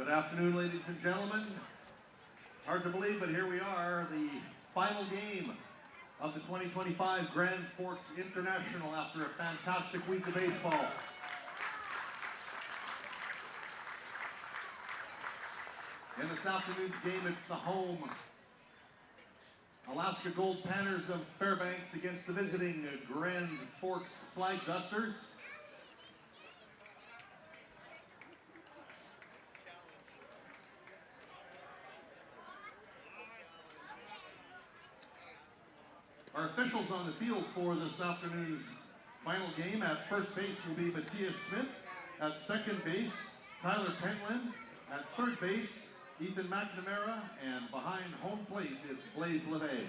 Good afternoon, ladies and gentlemen. It's hard to believe, but here we are, the final game of the 2025 Grand Forks International after a fantastic week of baseball. In this afternoon's game, it's the home Alaska Goldpanners of Fairbanks against the visiting Grand Forks Slag Dusters. Our officials on the field for this afternoon's final game: at first base will be Matthias Smith, at second base Tyler Pentland, at third base Ethan McNamara, and behind home plate it's Blaze LeVay.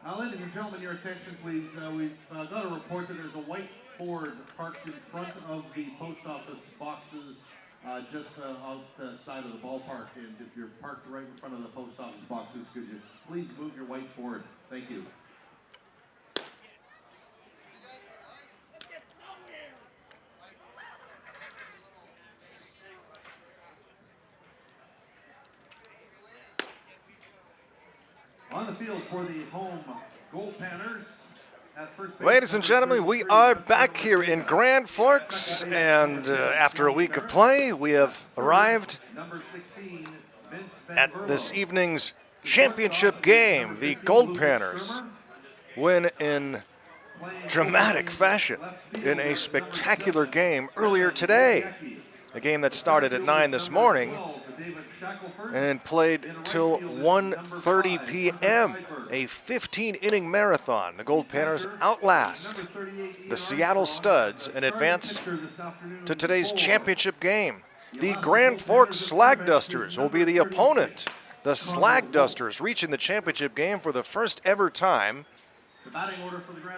Now, ladies and gentlemen, your attention, please. We've got a report that there's a white Ford parked in front of the post office boxes just outside of the ballpark. And if you're parked right in front of the post office boxes, could you please move your white Ford? Thank you. On the field for the home Goldpanners. Ladies and gentlemen, we are back here in Grand Forks, and after a week of play, we have arrived at this evening's championship game. The Goldpanners win in dramatic fashion in a spectacular game earlier today. A game that started at 9 this morning and played till 1:30 p.m., a 15-inning marathon. The Goldpanners outlast the Seattle Studs and advance to today's championship game. The Grand Forks Slag Dusters will be the opponent. The Slag Dusters reaching the championship game for the first ever time,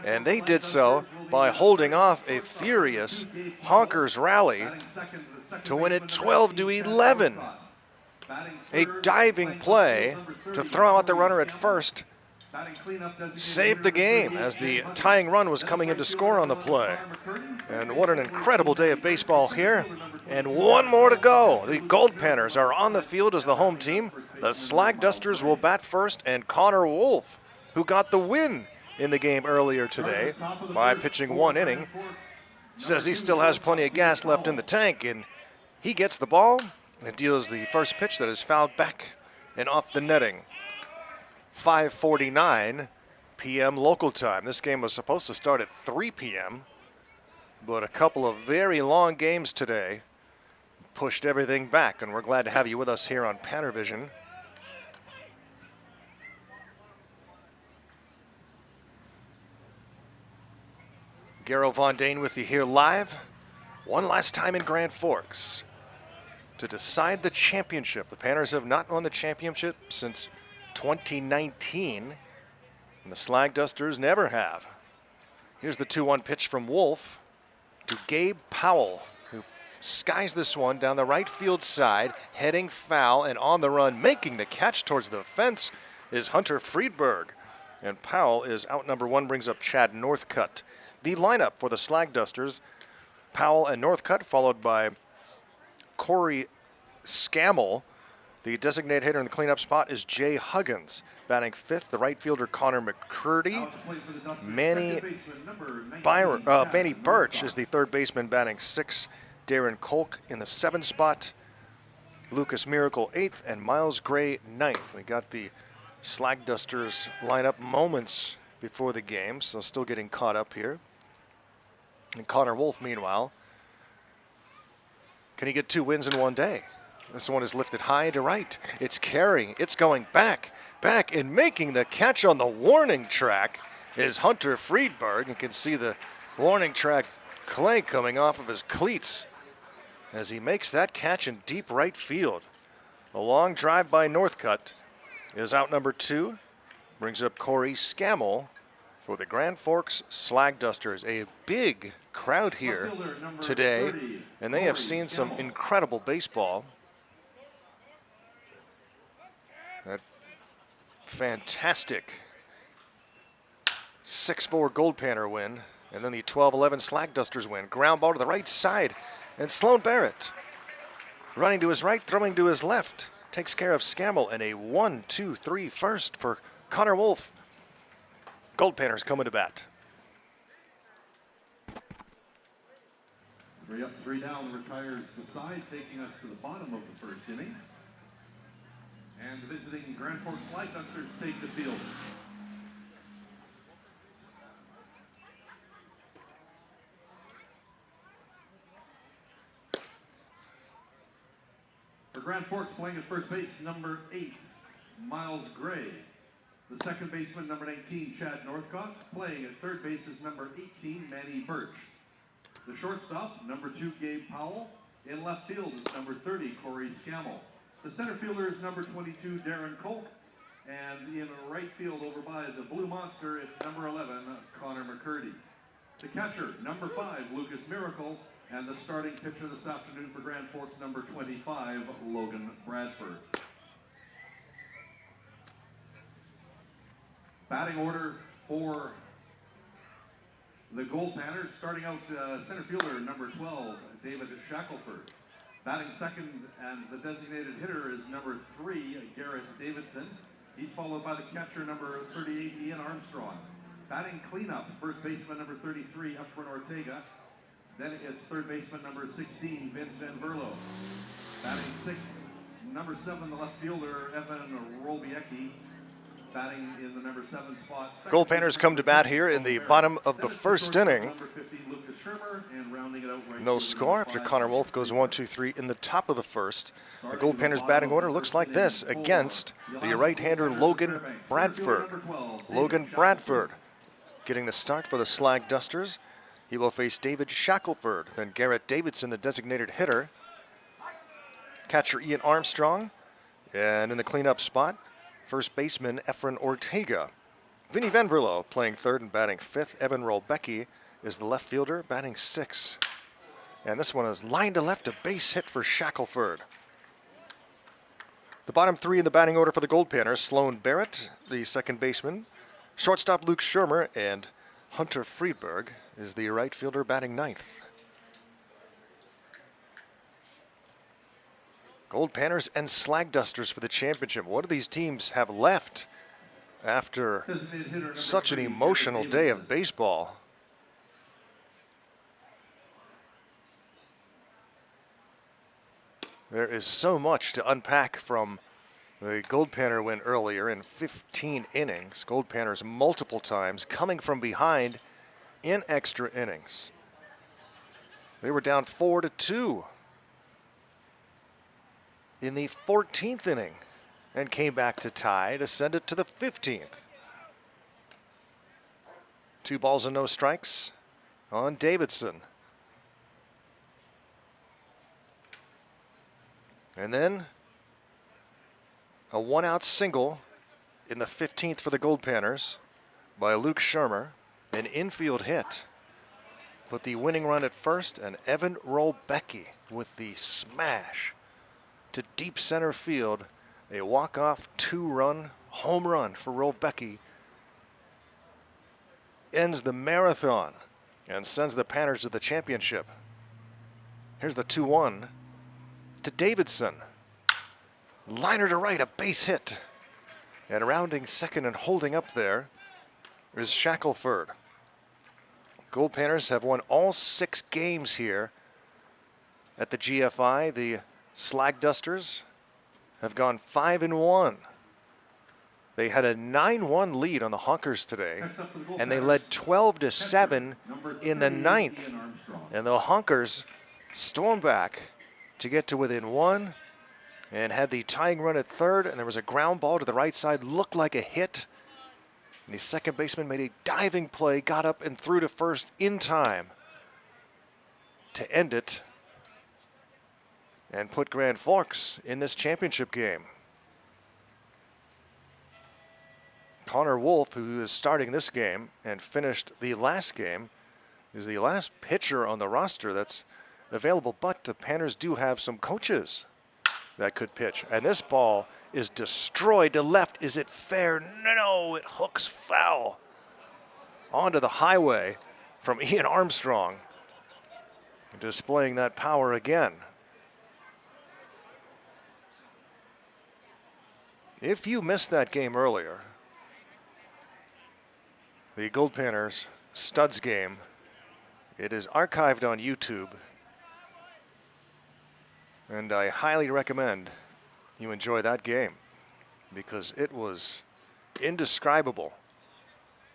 and they did so by holding off a furious Honkers rally to win it 12-11. A diving play to throw out the runner at first saved the game as the tying run was coming in to score on the play. And what an incredible day of baseball here. And one more to go. The Goldpanners are on the field as the home team. The Slag Dusters will bat first, and Connor Wolf, who got the win in the game earlier today by pitching 1 inning, says he still has plenty of gas left in the tank, and he gets the ball and deals the first pitch that is fouled back and off the netting. 5:49 p.m. local time. This game was supposed to start at 3 p.m., but a couple of very long games today pushed everything back, and we're glad to have you with us here on PannerVision. Garo Von Dane with you here live. One last time in Grand Forks to decide the championship. The Panners have not won the championship since 2019, and the Slag Dusters never have. Here's the 2-1 pitch from Wolf to Gabe Powell, who skies this one down the right field side, heading foul, and on the run, making the catch towards the fence is Hunter Friedberg. And Powell is out number 1, brings up Chad Northcutt. The lineup for the Slag Dusters: Powell and Northcutt, followed by Corey Scammell. The designated hitter in the cleanup spot is Jay Huggins. Batting 5th, the right fielder Connor McCurdy. Manny Birch is the third baseman, batting 6th. Darren Kolk in the 7th spot. Lucas Miracle 8th, and Miles Gray 9th. We got the Slag Dusters lineup moments before the game, so still getting caught up here. And Connor Wolf, meanwhile, can he get 2 wins in one day? This one is lifted high to right. It's carrying. It's going back, and making the catch on the warning track is Hunter Friedberg. You can see the warning track clay coming off of his cleats as he makes that catch in deep right field. A long drive by Northcutt is out number 2. Brings up Corey Scammell for the Grand Forks Slag Dusters. A big crowd here today, and they have seen some incredible baseball. That fantastic 6-4 Goldpanner win, and then the 12-11 Slag Dusters win. Ground ball to the right side, and Sloan Barrett running to his right, throwing to his left. Takes care of Scammell, and a 1-2-3 first for Connor Wolf. Goldpanners coming to bat. 3 up, 3 down retires the side, taking us to the bottom of the first inning. And the visiting Grand Forks Slag Dusters take the field. For Grand Forks, playing at first base, number 8, Miles Gray. The second baseman, number 19, Chad Northcott. Playing at third base is number 18, Manny Birch. The shortstop, number 2, Gabe Powell. In left field is number 30, Corey Scammell. The center fielder is number 22, Darren Kolk. And in right field over by the Blue Monster, it's number 11, Connor McCurdy. The catcher, number 5, Lucas Miracle. And the starting pitcher this afternoon for Grand Forks, number 25, Logan Bradford. Batting order for the Goldpanners, starting out center fielder, number 12, David Shackelford. Batting second and the designated hitter is number 3, Garrett Davidson. He's followed by the catcher, number 38, Ian Armstrong. Batting cleanup, first baseman, number 33, Efren Ortega. Then it's third baseman, number 16, Vince Van Verlo. Batting 6th, number 7, the left fielder, Evan Rolbiecki. Batting in the number 7 spot. Goldpanners come to bat here in the bottom of the first inning. Number 15, Lucas Shermer, and rounding it out right No score after Connor Wolf goes 1-2-3 in the top of the first. The Goldpanners batting order looks like this against the right-hander Logan Bradford. Logan Bradford getting the start for the Slag Dusters. He will face David Shackelford, then Garrett Davidson, the designated hitter. Catcher Ian Armstrong, and in the cleanup spot, first baseman Efren Ortega. Vinny Van Verlo playing third and batting 5th. Evan Rolbecki is the left fielder, batting 6th. And this one is line to left, a base hit for Shackelford. The bottom 3 in the batting order for the Goldpanners: Sloan Barrett, the second baseman, shortstop Luke Shermer, and Hunter Friedberg is the right fielder, batting 9th. Goldpanners and Slag Dusters for the championship. What do these teams have left after such an emotional day of baseball? There is so much to unpack from the Goldpanner win earlier in 15 innings. Goldpanners multiple times coming from behind in extra innings. They were down 4-2 in the 14th inning and came back to tie to send it to the 15th. 2 balls and no strikes on Davidson. And then a 1-out single in the 15th for the Goldpanners by Luke Shermer. An infield hit. Put the winning run at first, and Evan Rolbecki with the smash to deep center field. A walk-off 2-run home run for Rolbecki ends the marathon and sends the Panners to the championship. Here's the 2-1 to Davidson. Liner to right, a base hit. And rounding second and holding up there is Shackelford. Goldpanners have won all 6 games here at the GFI. The Slag Dusters have gone 5-1. They had a 9-1 lead on the Honkers today, and they led 12-7 in the 9th. And the Honkers stormed back to get to within 1, and had the tying run at third, and there was a ground ball to the right side, looked like a hit. And the second baseman made a diving play, got up and threw to first in time to end it and put Grand Forks in this championship game. Connor Wolf, who is starting this game and finished the last game, is the last pitcher on the roster that's available, but the Panners do have some coaches that could pitch. And this ball is destroyed to left. Is it fair? No, it hooks foul onto the highway from Ian Armstrong, displaying that power again. If you missed that game earlier, the Goldpanners Studs game, it is archived on YouTube, and I highly recommend you enjoy that game because it was indescribable.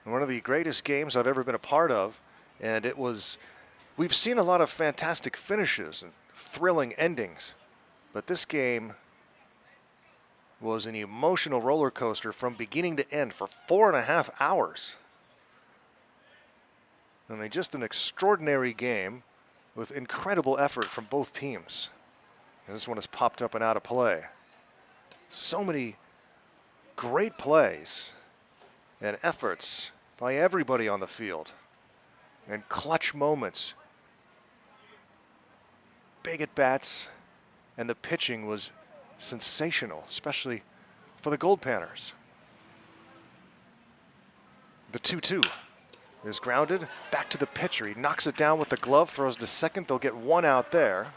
One of the greatest games I've ever been a part of, and it was, we've seen a lot of fantastic finishes and thrilling endings, but this game was an emotional roller coaster from beginning to end for 4.5 hours. I mean, just an extraordinary game with incredible effort from both teams. And this one has popped up and out of play. So many great plays and efforts by everybody on the field. And clutch moments. Big at bats. And the pitching was sensational, especially for the Goldpanners. The 2-2 is grounded. Back to the pitcher. He knocks it down with the glove, throws to second. They'll get one out there.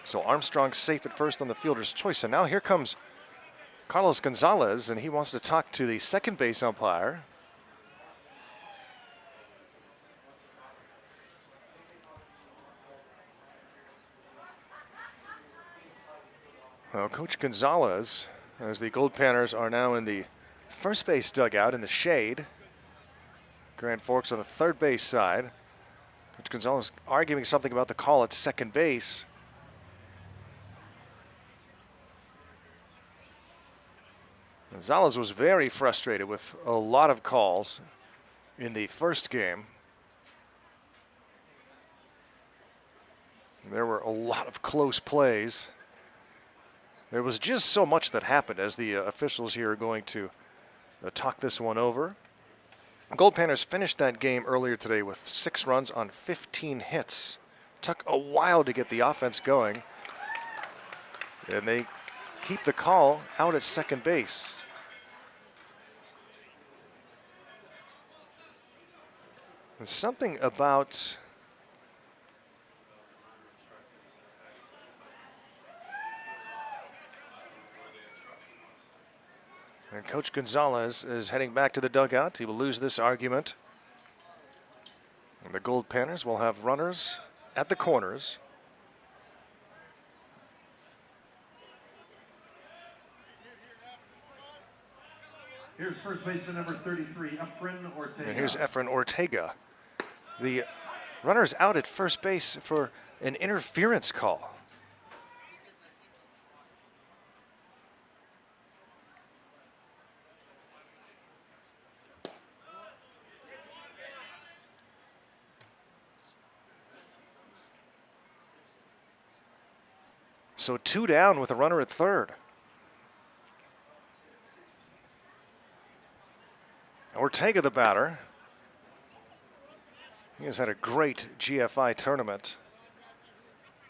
So Armstrong safe at first on the fielder's choice. And now here comes Carlos Gonzalez, and he wants to talk to the second base umpire. Well, Coach Gonzalez, as the Goldpanners are now in the first base dugout in the shade. Grand Forks on the third base side. Coach Gonzalez arguing something about the call at second base. Gonzalez was very frustrated with a lot of calls in the first game. There were a lot of close plays. There was just so much that happened, as the officials here are going to talk this one over. Goldpanners finished that game earlier today with 6 runs on 15 hits. Took a while to get the offense going, and they keep the call out at second base. And something about and Coach Gonzalez is heading back to the dugout. He will lose this argument. And the Goldpanners will have runners at the corners. Here's first baseman number 33, Efren Ortega. And here's Efren Ortega. The runner's out at first base for an interference call. So 2 down with a runner at third. Ortega, the batter. He has had a great GFI tournament.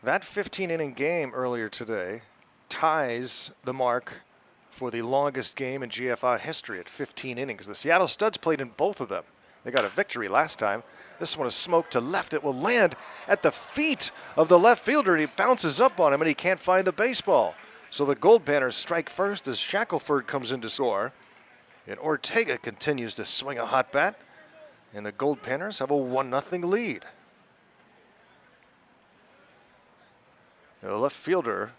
That 15-inning game earlier today ties the mark for the longest game in GFI history at 15 innings. The Seattle Studs played in both of them. They got a victory last time. This one is smoked to left. It will land at the feet of the left fielder, and he bounces up on him, and he can't find the baseball. So the Goldpanners strike first as Shackelford comes in to score. And Ortega continues to swing a hot bat, and the Goldpanners have a 1-0 lead. The left fielder,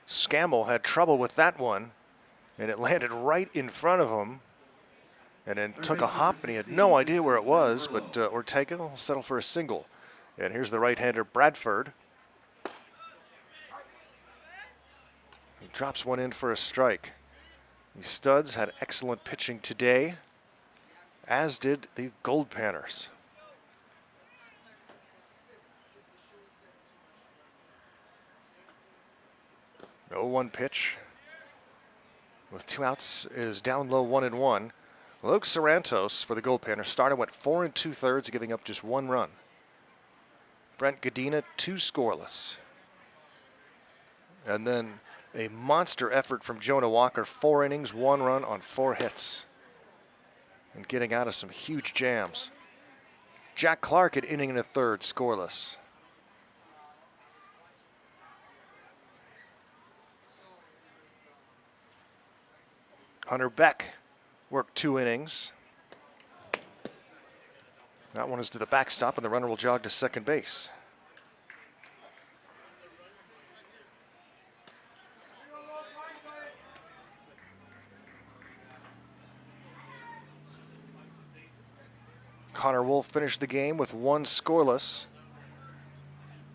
Scammell, had trouble with that one, and it landed right in front of him. and then took a hop, and he had no idea where it was, but Ortega will settle for a single. And here's the right-hander Bradford. He drops one in for a strike. The Studs had excellent pitching today, as did the Goldpanners. 0-1 pitch. With 2 outs is down low 1-1. Luke Sarantos for the Goldpanners started went 4 2/3, giving up just 1 run. Brent Godina 2 scoreless. And then a monster effort from Jonah Walker, 4 innings, 1 run on 4 hits. And getting out of some huge jams. Jack Clark at inning and a third, scoreless. Hunter Beck worked 2 innings. That one is to the backstop, and the runner will jog to second base. Connor Wolf finished the game with 1 scoreless.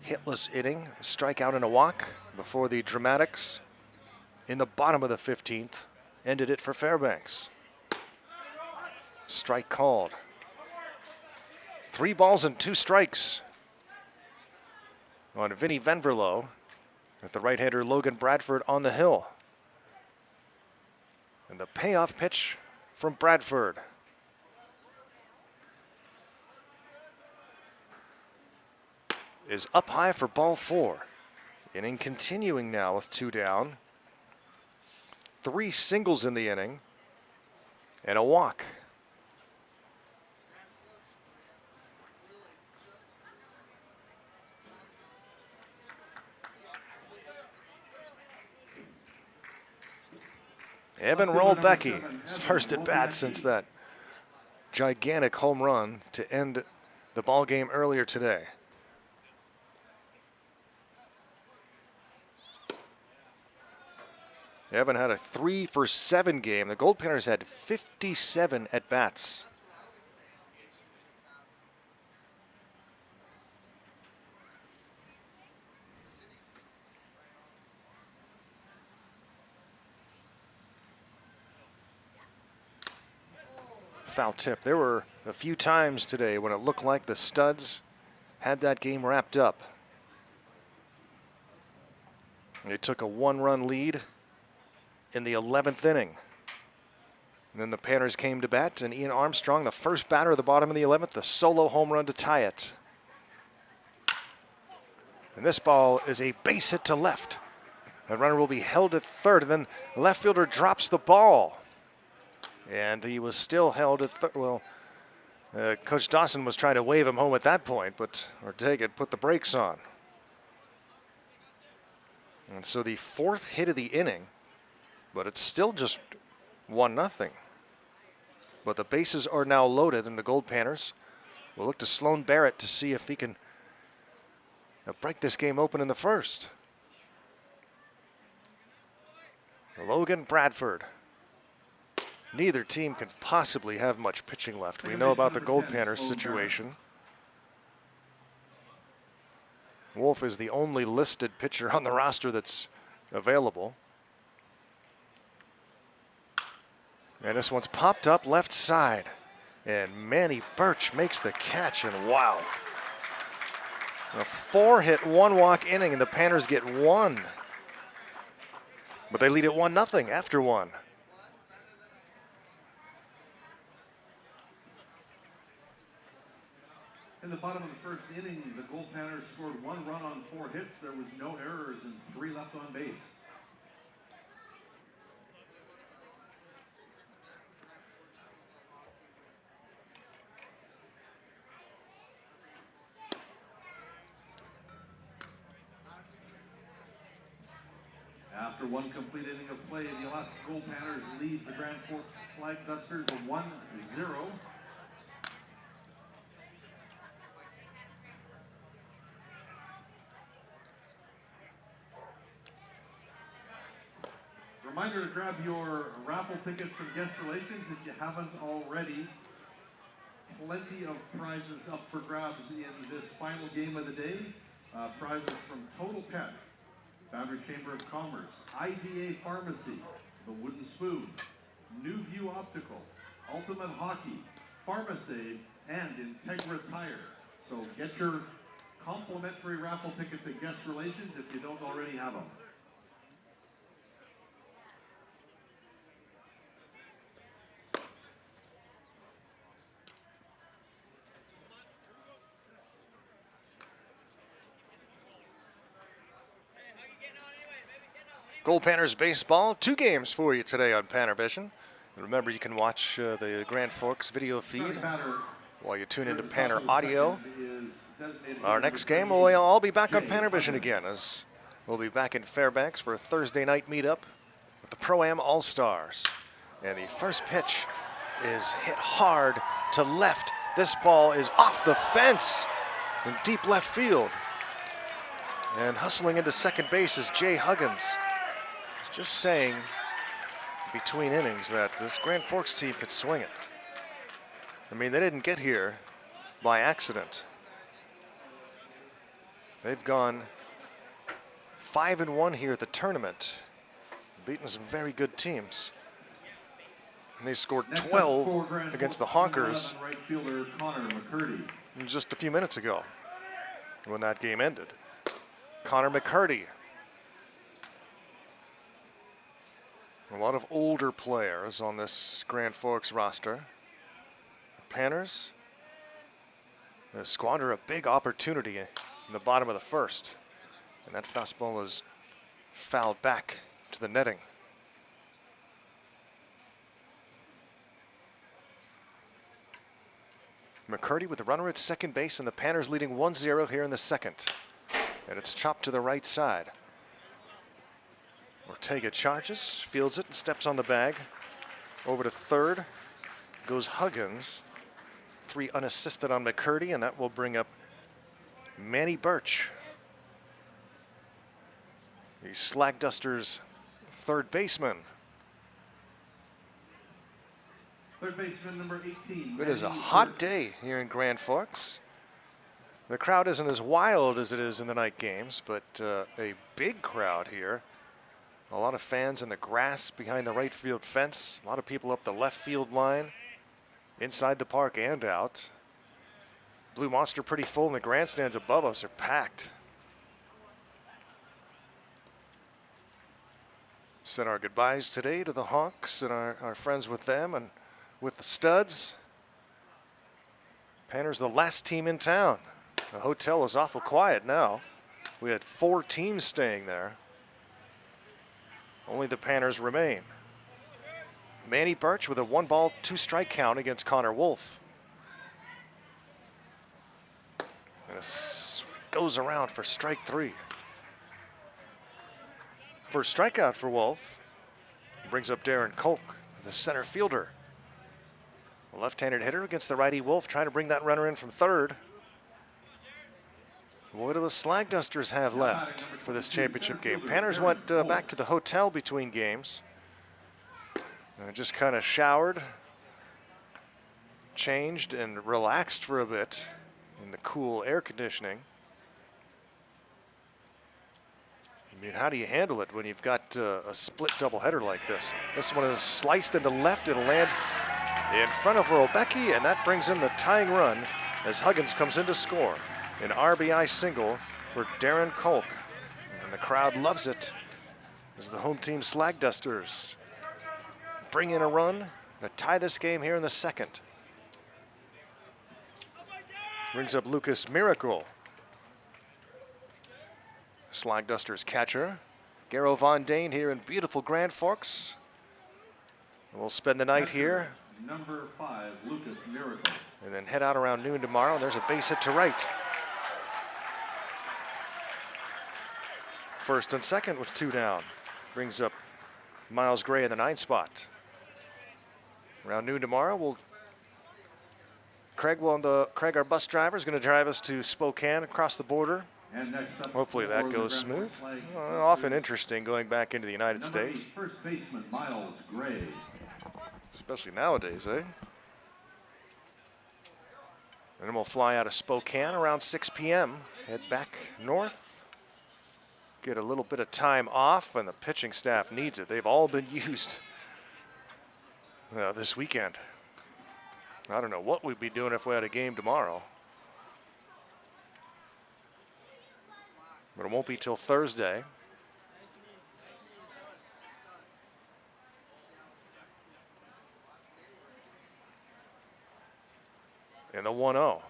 Hitless inning, a strikeout and a walk before the dramatics in the bottom of the 15th ended it for Fairbanks. Strike called. 3 balls and 2 strikes on Vinny Venverlo with the right-hander Logan Bradford on the hill. And the payoff pitch from Bradford. Is up high for ball 4. Inning continuing now with 2 down. 3 singles in the inning and a walk. Evan Rolbecki, his first at bat since that gigantic home run to end the ball game earlier today. Evan had a 3-for-7 game. The Goldpanners had 57 at-bats. Foul tip. There were a few times today when it looked like the Studs had that game wrapped up. They took a 1-run lead in the 11th inning. And then the Panners came to bat, and Ian Armstrong, the first batter of the bottom of the 11th, the solo home run to tie it. And this ball is a base hit to left. The runner will be held at third, and then the left fielder drops the ball. And he was still held at third. Well, Coach Dawson was trying to wave him home at that point, but Ortega had put the brakes on. And so the 4th hit of the inning, but it's still just 1-0. But the bases are now loaded, and the Goldpanners will look to Sloan Barrett to see if he can break this game open in the first. Logan Bradford. Neither team can possibly have much pitching left. We know about the Goldpanners situation. Wolf is the only listed pitcher on the roster that's available. And this one's popped up left side. And Manny Birch makes the catch, and wow. A 4-hit, 1-walk inning, and the Panners get 1. But they lead at 1-0 after 1. In the bottom of the first inning, the Goldpanners scored 1 run on 4 hits. There was no errors and 3 left on base. After 1 complete inning of play, the Alaska Goldpanners lead the Grand Forks Slag Dusters 1-0. Reminder to grab your raffle tickets from Guest Relations if you haven't already. Plenty of prizes up for grabs in this final game of the day. Prizes from Total Pet, Boundary Chamber of Commerce, IDA Pharmacy, The Wooden Spoon, New View Optical, Ultimate Hockey, Pharmasave, and Integra Tire. So get your complimentary raffle tickets at Guest Relations if you don't already have them. Goldpanners baseball, 2 games for you today on PannerVision. And remember, you can watch the Grand Forks video feed while you tune into Panner Audio. Our next game, we'll all be back on PannerVision again, as we'll be back in Fairbanks for a Thursday night meetup with the Pro-Am All-Stars. And the first pitch is hit hard to left. This ball is off the fence in deep left field. And hustling into second base is Jay Huggins. Just saying between innings that this Grand Forks team could swing it. I mean, they didn't get here by accident. They've gone 5-1 here at the tournament, beaten some very good teams. And they scored 12 against the Hawkers just a few minutes ago when that game ended. Connor McCurdy. A lot of older players on this Grand Forks roster. The Panners squander a big opportunity in the bottom of the first. And that fastball is fouled back to the netting. McCurdy with the runner at second base, and the Panners leading 1-0 here in the second. And it's chopped to the right side. Ortega charges, fields it, and steps on the bag. Over to third goes Huggins. 3 unassisted on McCurdy, and that will bring up Manny Birch, the Slag Dusters' third baseman. Third baseman number 18. It is a hot day here in Grand Forks. The crowd isn't as wild as it is in the night games, but a big crowd here. A lot of fans in the grass behind the right field fence. A lot of people up the left field line, inside the park and out. Blue Monster pretty full, and the grandstands above us are packed. Said our goodbyes today to the Hawks and our friends with them and with the Studs. Panners the last team in town. The hotel is awful quiet now. We had 4 teams staying there. Only the Panners remain. Manny Birch with a 1-ball, 2-strike count against Connor Wolf. And it goes around for strike 3. First strikeout for Wolf. Brings up Darren Kolk, the center fielder. A left-handed hitter against the righty Wolf, trying to bring that runner in from third. What do the Slag Dusters have left for this championship game? Panners went back to the hotel between games. Just kind of showered, changed, and relaxed for a bit in the cool air conditioning. I mean, how do you handle it when you've got a split doubleheader like this? This one is sliced into left. It'll land in front of Robecki, and that brings in the tying run as Huggins comes in to score. An RBI single for Darren Kolk. And the crowd loves it as the home team Slag Dusters bring in a run to tie this game here in the second. Brings up Lucas Miracle. Slag Dusters catcher. Garrow Von Dane here in beautiful Grand Forks. We'll spend the night here. Number 5, Lucas Miracle. And then head out around noon tomorrow, and there's a base hit to right. First and second with 2 down. Brings up Miles Gray in the 9th spot. Around noon tomorrow, Craig, our bus driver, is going to drive us to Spokane across the border And next up, Hopefully for that the goes Grand smooth. Forks Slag Often Busters, interesting going back into the United number 8, States, first baseman Miles Gray. especially nowadays, eh? And then we'll fly out of Spokane around 6 p.m., head back north, get a little bit of time off, and the pitching staff needs it. They've all been used this weekend. I don't know what we'd be doing if we had a game tomorrow. But it won't be till Thursday. In the 1-0.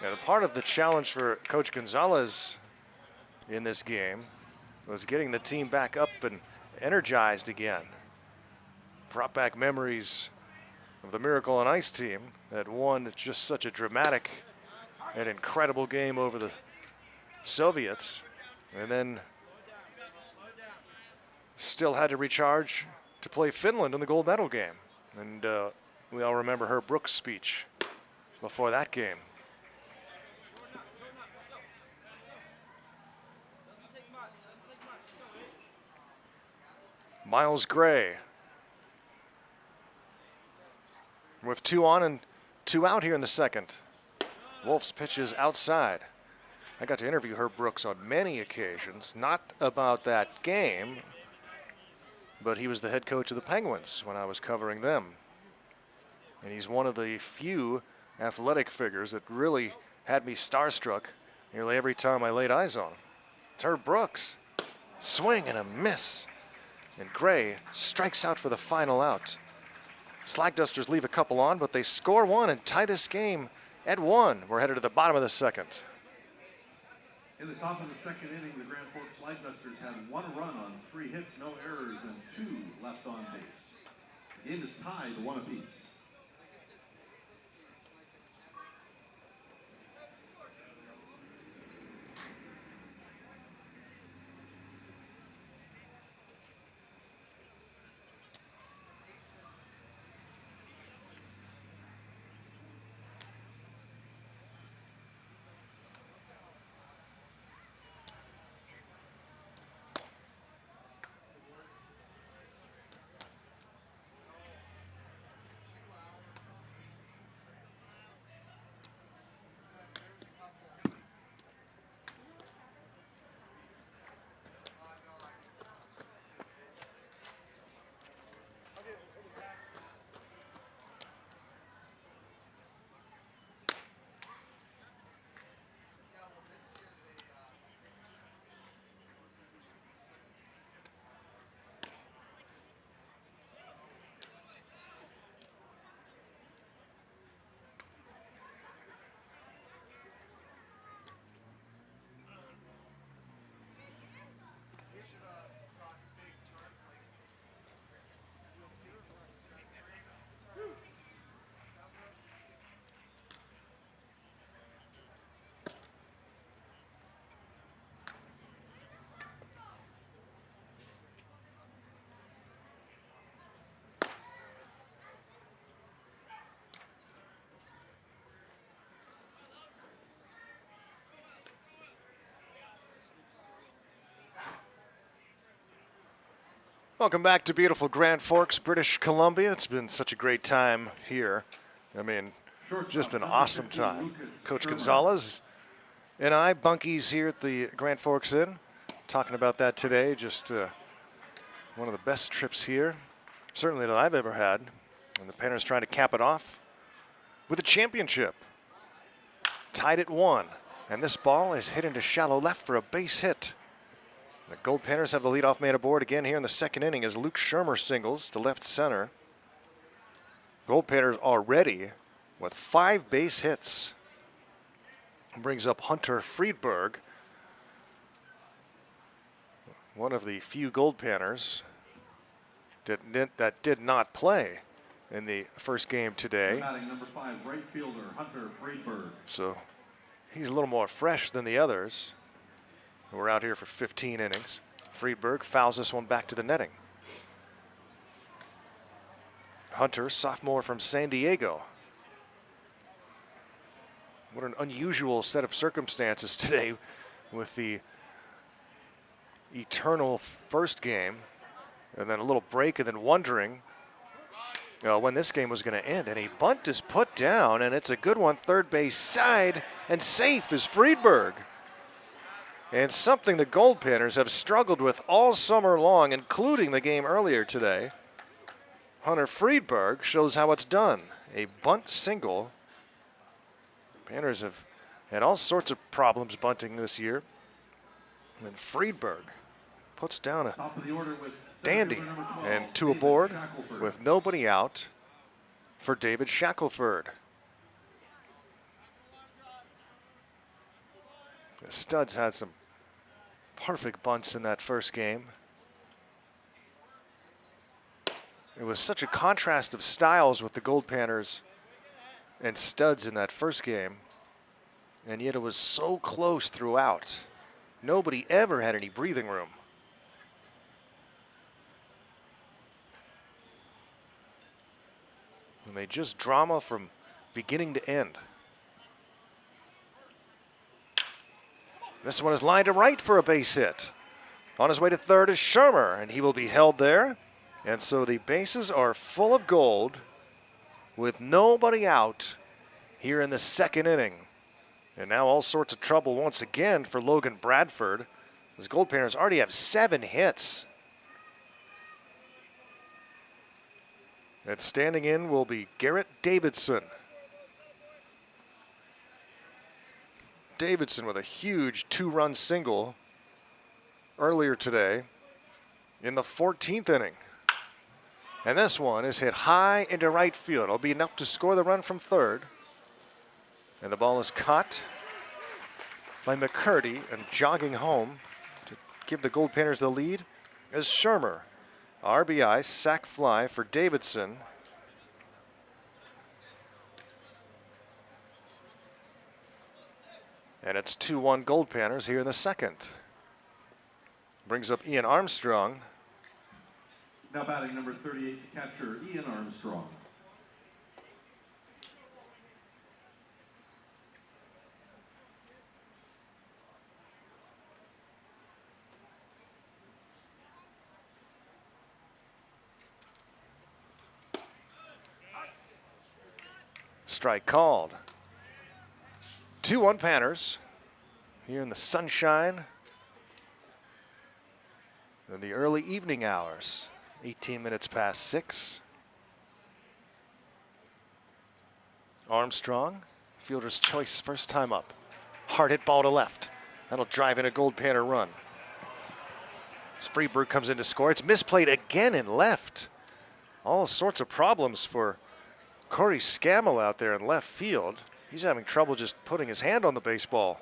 And part of the challenge for Coach Gonzalez in this game was getting the team back up and energized again. Brought back memories of the Miracle on Ice team that won just such a dramatic and incredible game over the Soviets, and then still had to recharge to play Finland in the gold medal game. And we all remember Herb Brooks' speech before that game. Miles Gray with 2 on and 2 out here in the second. Wolf's pitches outside. I got to interview Herb Brooks on many occasions, not about that game, but he was the head coach of the Penguins when I was covering them. And he's one of the few athletic figures that really had me starstruck nearly every time I laid eyes on him. It's Herb Brooks. Swing and a miss. And Gray strikes out for the final out. Slag Dusters leave a couple on, but they score 1 and tie this game at 1. We're headed to the bottom of the second. In the top of the second inning, the Grand Forks Slag Dusters had 1 run on 3 hits, no errors, and 2 left on base. The game is tied 1 apiece. Welcome back to beautiful Grand Forks, British Columbia. It's been such a great time here. I mean, just an awesome time. Coach Gonzalez and I, bunkies here at the Grand Forks Inn, talking about that today. Just one of the best trips here, certainly that I've ever had. And the Panners trying to cap it off with a championship. Tied at 1. And this ball is hit into shallow left for a base hit. The Goldpanners have the leadoff man aboard again here in the second inning as Luke Shermer singles to left center. Goldpanners already with 5 base hits. Brings up Hunter Friedberg, one of the few Goldpanners that did not play in the first game today. Number 5, right fielder Hunter Friedberg. So he's a little more fresh than the others. We're out here for 15 innings. Friedberg fouls this one back to the netting. Hunter, sophomore from San Diego. What an unusual set of circumstances today with the eternal first game and then a little break and then wondering when this game was going to end. And a bunt is put down, and it's a good one, third base side, and safe is Friedberg. And something the Goldpanners have struggled with all summer long, including the game earlier today. Hunter Friedberg shows how it's done. A bunt single. Panners have had all sorts of problems bunting this year. And Friedberg puts down a dandy and two aboard with nobody out for David Shackelford. The Studs had some perfect bunts in that first game. It was such a contrast of styles with the Goldpanners and Studs in that first game, and yet it was so close throughout. Nobody ever had any breathing room. And they just drama from beginning to end. This one is lined to right for a base hit. On his way to third is Shermer, and he will be held there. And so the bases are full of gold with nobody out here in the second inning. And now all sorts of trouble once again for Logan Bradford. His Goldpanners already have 7 hits. And standing in will be Garrett Davidson. Davidson with a huge 2-run single earlier today in the 14th inning. And this one is hit high into right field. It'll be enough to score the run from third. And the ball is caught by McCurdy, and jogging home to give the Goldpanners the lead is Shermer. RBI, sac fly for Davidson. And it's 2-1 Goldpanners here in the second. Brings up Ian Armstrong. Now batting number 38, catcher Ian Armstrong. Strike called. 2-1 Panners here in the sunshine in the early evening hours. 18 minutes past 6. Armstrong, fielder's choice, first time up. Hard hit ball to left. That'll drive in a Goldpanner run. As Friedberg comes in to score, it's misplayed again in left. All sorts of problems for Corey Scammell out there in left field. He's having trouble just putting his hand on the baseball.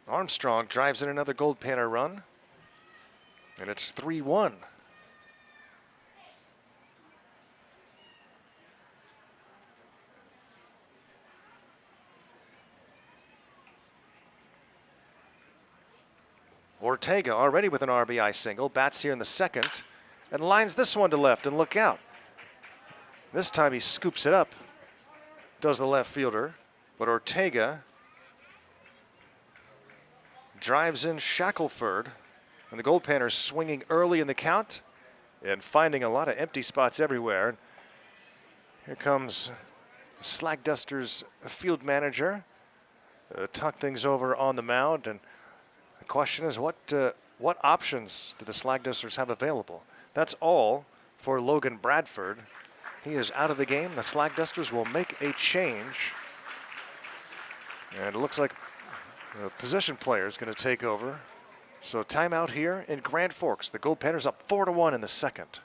Armstrong drives in another Goldpanner run, and it's 3-1. Ortega already with an RBI single, bats here in the second, and lines this one to left, and look out. This time he scoops it up, does the left fielder, but Ortega drives in Shackelford, and the Goldpanners swinging early in the count and finding a lot of empty spots everywhere. Here comes Slag Dusters field manager, tuck things over on the mound, and the question is what options do the Slag Dusters have available? That's all for Logan Bradford. He is out of the game. The Slag Dusters will make a change, and it looks like the position player is going to take over. So timeout here in Grand Forks. The Goldpanners up 4-1 in the second.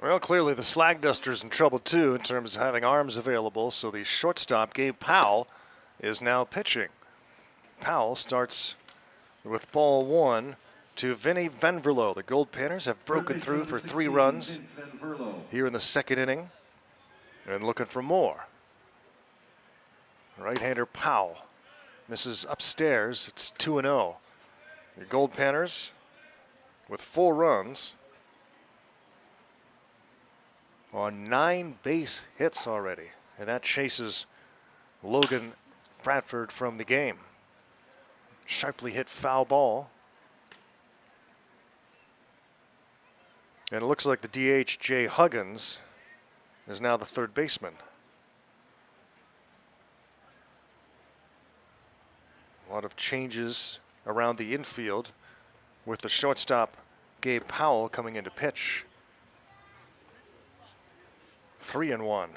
Well, clearly the Slag Duster's in trouble too in terms of having arms available, so the shortstop, Gabe Powell, is now pitching. Powell starts with ball one to Vinny Venverlo. The Goldpanners have broken through for 3 runs here in the second inning and looking for more. Right-hander Powell misses upstairs. It's 2-0. The Goldpanners with 4 runs on 9 base hits already, and that chases Logan Bradford from the game. Sharply hit foul ball. And it looks like the DH, Jay Huggins, is now the third baseman. A lot of changes around the infield with the shortstop, Gabe Powell, coming into pitch. 3-1.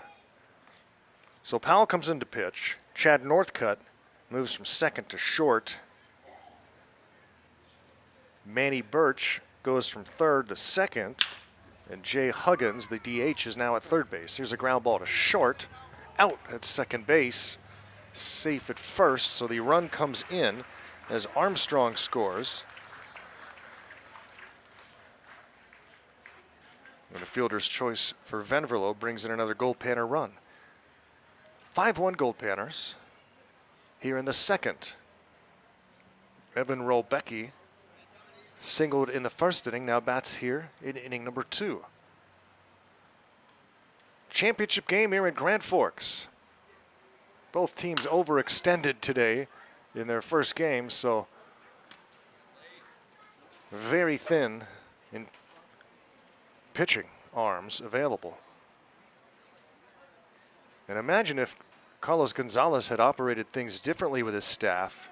So Powell comes into pitch. Chad Northcutt moves from second to short. Manny Birch goes from third to second. And Jay Huggins, the DH, is now at third base. Here's a ground ball to short. Out at second base. Safe at first, so the run comes in as Armstrong scores. And the fielder's choice for Venverlo brings in another Goldpanner run. 5-1 Goldpanners here in the second. Evan Rolbecki singled in the first inning, now bats here in inning number 2. Championship game here in Grand Forks. Both teams overextended today in their first game, so very thin in pitching arms available. And imagine if Carlos Gonzalez had operated things differently with his staff.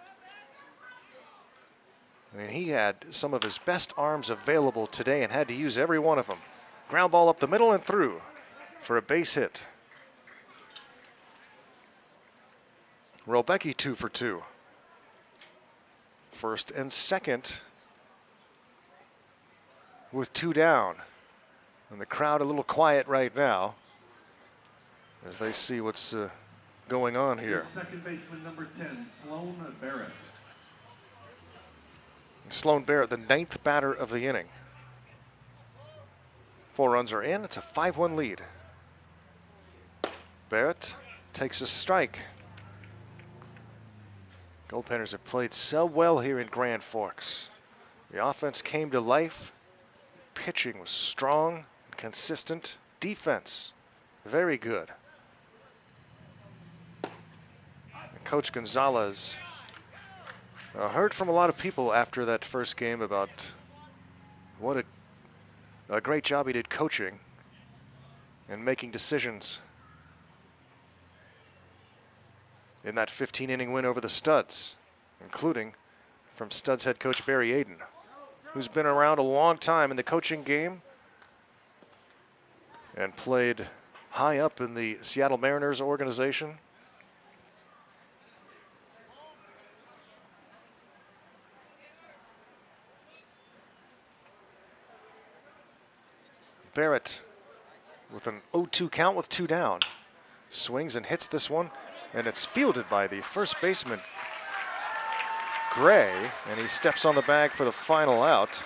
I mean, he had some of his best arms available today and had to use every one of them. Ground ball up the middle and through for a base hit. Rolbecki 2 for 2. First and second with 2 down. And the crowd a little quiet right now as they see what's going on here. Second baseman number 10, Sloan Barrett. Sloan Barrett, the 9th batter of the inning. 4 runs are in. It's a 5-1 lead. Barrett takes a strike. Goldpanners have played so well here in Grand Forks. The offense came to life. Pitching was strong and consistent. Defense, very good. And Coach Gonzalez heard from a lot of people after that first game about what a great job he did coaching and making decisions in that 15-inning win over the Studs, including from Studs head coach Barry Aiden, who's been around a long time in the coaching game and played high up in the Seattle Mariners organization. Barrett with an 0-2 count with 2 down. Swings and hits this one, and it's fielded by the first baseman, Gray, and he steps on the bag for the final out to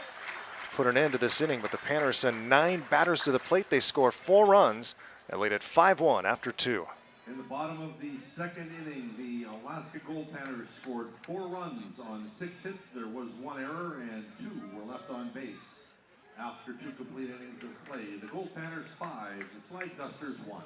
put an end to this inning. But the Panners send 9 batters to the plate. They score 4 runs and lead at 5-1 after 2. In the bottom of the second inning, the Alaska Goldpanners scored 4 runs on 6 hits. There was 1 error and 2 were left on base. After 2 complete innings of play, the Goldpanners 5, the Slag Dusters 1.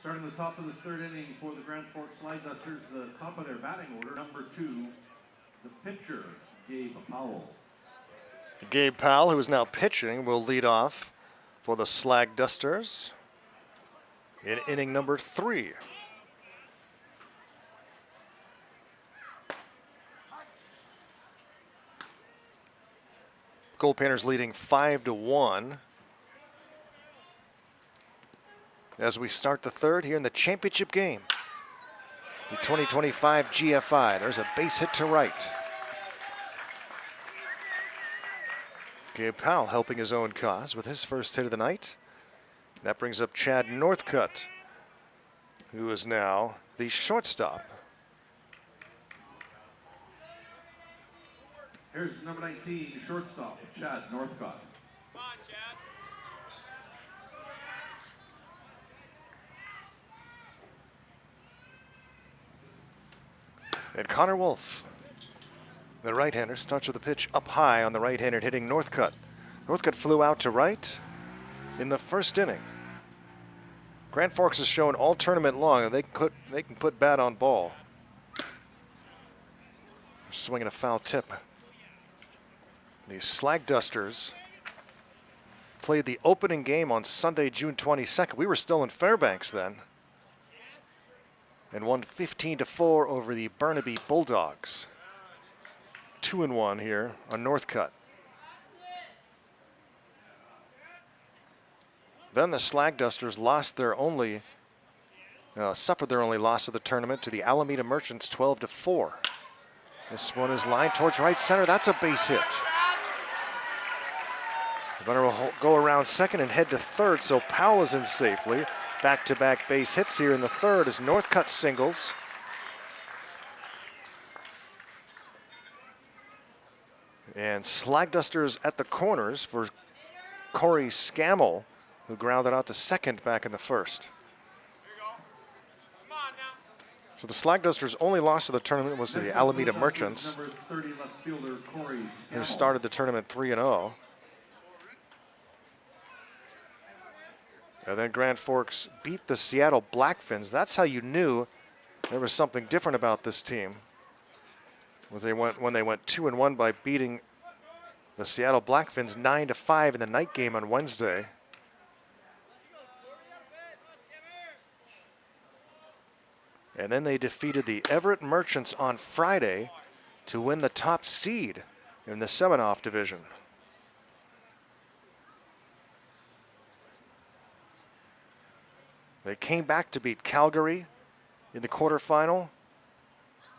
Starting the top of the third inning for the Grand Forks Slag Dusters, the top of their batting order, number 2, the pitcher, Gabe Powell. Gabe Powell, who is now pitching, will lead off for the Slag Dusters in inning number 3. Goldpanners leading 5-1 as we start the third here in the championship game. The 2025 GFI. There's a base hit to right. Gabe Powell helping his own cause with his first hit of the night. That brings up Chad Northcutt, who is now the shortstop. Here's number 19, shortstop, Chad Northcutt. Come on, Chad. And Connor Wolf, the right-hander, starts with a pitch up high on the right-hander, hitting Northcutt. Northcutt flew out to right in the first inning. Grand Forks has shown all tournament long that they can put bat on ball. Swinging a foul tip. The Slag Dusters played the opening game on Sunday, June 22nd. We were still in Fairbanks then. And won 15-4 over the Burnaby Bulldogs. 2-1 here on Northcutt. Then the Slag Dusters suffered their only loss of the tournament to the Alameda Merchants, 12-4. This one is lined towards right center. That's a base hit. The runner will go around second and head to third, so Powell is in safely. Back-to-back base hits here in the third as Northcutt singles. And Slag Dusters at the corners for Corey Scammell, who grounded out to second back in the first. So the Slag Dusters' only loss of the tournament was to the Alameda Merchants, who started the tournament 3-0. And then Grand Forks beat the Seattle Blackfins. That's how you knew there was something different about this team. When they went 2-1 by beating the Seattle Blackfins 9-5 in the night game on Wednesday. And then they defeated the Everett Merchants on Friday to win the top seed in the Seminoff division. They came back to beat Calgary in the quarterfinal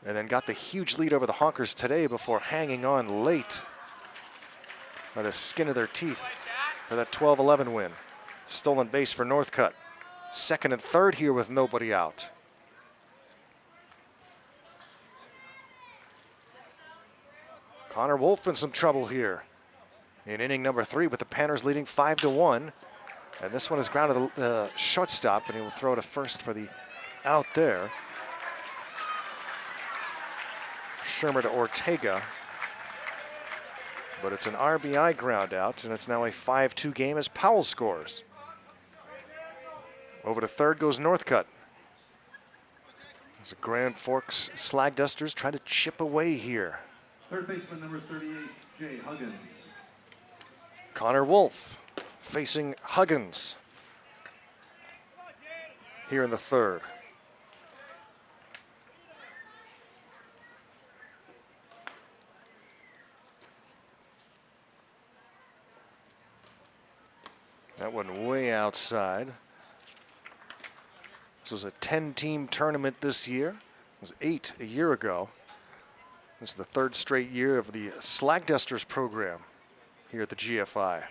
and then got the huge lead over the Honkers today before hanging on late by the skin of their teeth for that 12-11 win. Stolen base for Northcutt. Second and third here with nobody out. Connor Wolf in some trouble here in inning number 3 with the Panners leading 5-1. And this one is grounded to the shortstop, and he will throw to first for the out there. Shermer to Ortega. But it's an RBI ground out, and it's now a 5-2 game as Powell scores. Over to third goes Northcutt. As the Grand Forks Slag Dusters try to chip away here. Third baseman number 38, Jay Huggins. Connor Wolf facing Huggins here in the third. That one way outside. This was a 10-team tournament this year. It was 8 a year ago. This is the third straight year of the Slag Dusters program here at the GFI.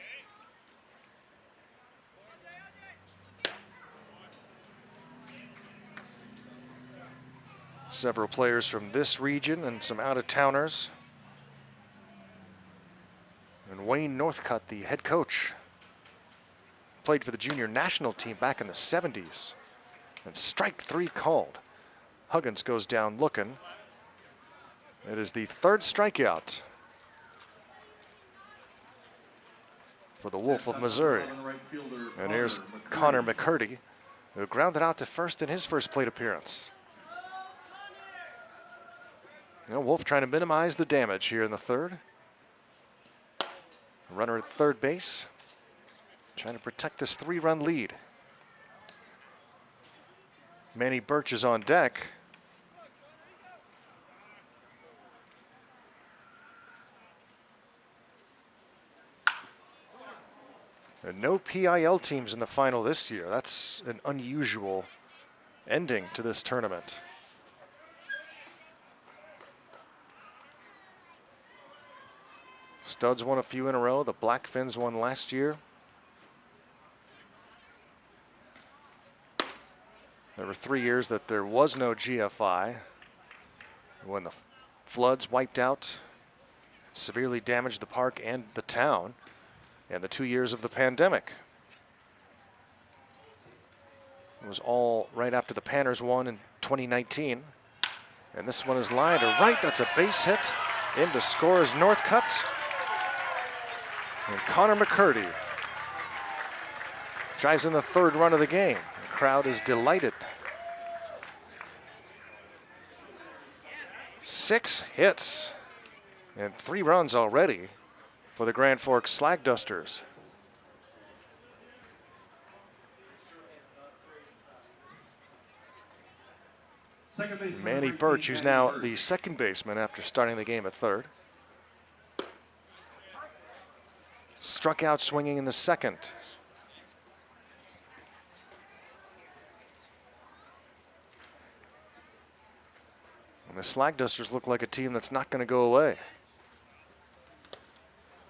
Several players from this region and some out-of-towners. And Wayne Northcutt, the head coach, played for the junior national team back in the 70s. And strike 3 called. Huggins goes down looking. It is the third strikeout for the Wolf of Missouri. And here's Connor McCurdy who grounded out to first in his first plate appearance. You know, Wolf trying to minimize the damage here in the third. Runner at third base, trying to protect this 3-run lead. Manny Birch is on deck. And no PIL teams in the final this year. That's an unusual ending to this tournament. Studs won a few in a row. The Blackfins won last year. There were 3 years that there was no GFI when the floods wiped out, severely damaged the park and the town, and the 2 years of the pandemic. It was all right after the Panners won in 2019. And this one is lined to right. That's a base hit. In to score is Northcutt. And Connor McCurdy drives in the 3rd run of the game. The crowd is delighted. 6 hits and 3 runs already for the Grand Forks Slag Dusters. Manny Birch, who's now the second baseman after starting the game at third. Struck out swinging in the second. And the Slag Dusters look like a team that's not going to go away.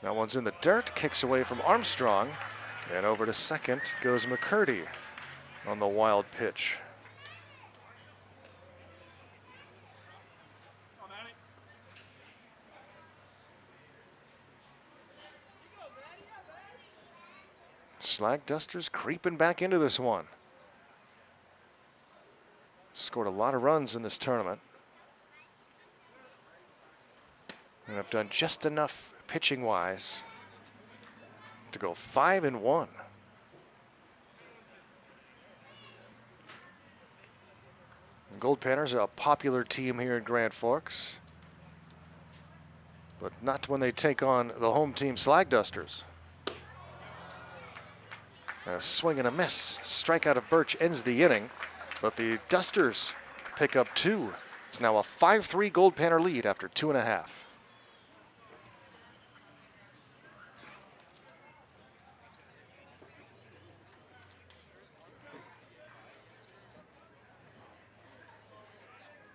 That one's in the dirt, kicks away from Armstrong, and over to second goes McCurdy on the wild pitch. Slag Dusters creeping back into this one. Scored a lot of runs in this tournament. And have done just enough pitching-wise to go 5-1. Goldpanners are a popular team here in Grand Forks, but not when they take on the home team Slag Dusters. A swing and a miss. Strikeout of Birch ends the inning, but the Dusters pick up 2. It's now a 5-3 Goldpanner lead after 2.5.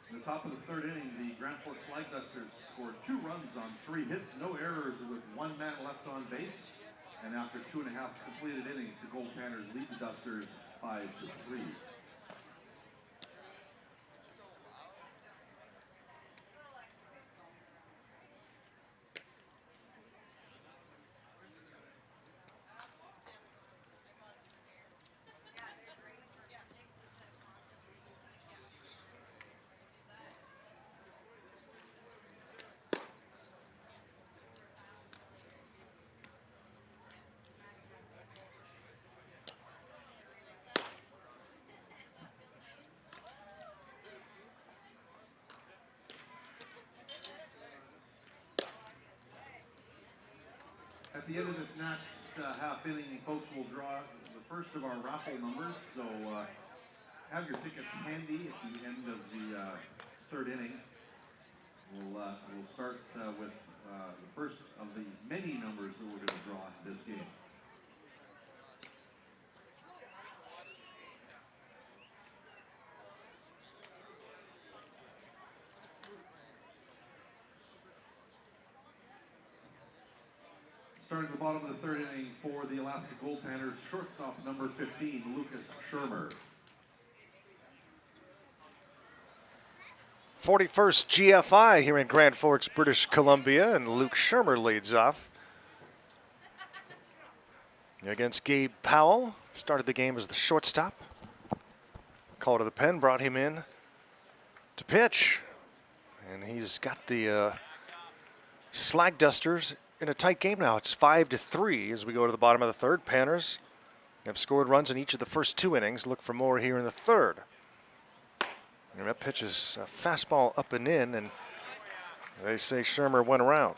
In the top of the 3rd inning, the Grand Forks Slag Dusters scored 2 runs on 3 hits, no errors with 1 man left on base. And after 2.5 completed innings, the Goldpanners lead the Dusters 5-3. At the end of this next half inning, folks will draw the first of our raffle numbers. So have your tickets handy at the end of the 3rd inning. We'll start with the first of the many numbers that we're going to draw this game. Starting at the bottom of the 3rd inning for the Alaska Goldpanners, shortstop number 15, Lucas Shermer. 41st GFI here in Grand Forks, British Columbia, and Luke Shermer leads off against Gabe Powell. Started the game as the shortstop. Call to the pen, brought him in to pitch, and he's got the Slag Dusters in a tight game now. It's 5-3 as we go to the bottom of the 3rd. Panners have scored runs in each of the first 2 innings. Look for more here in the third. And that pitch is a fastball up and in, and they say Shermer went around.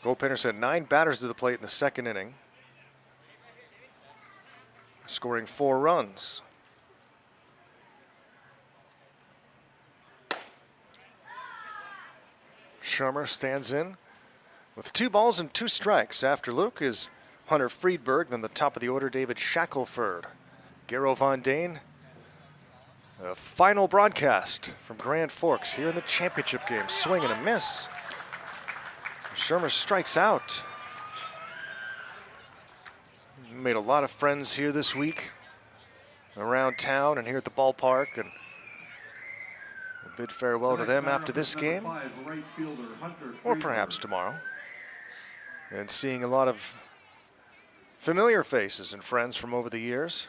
Goldpanners had 9 batters to the plate in the second inning, scoring 4 runs. Shermer stands in with 2 balls and 2 strikes. After Luke is Hunter Friedberg, then the top of the order, David Shackelford. Garo Von Dane. A final broadcast from Grand Forks here in the championship game. Swing and a miss. Shermer strikes out. Made a lot of friends here this week around town and here at the ballpark, and a bid farewell to them after this game, or perhaps tomorrow. And seeing a lot of familiar faces and friends from over the years.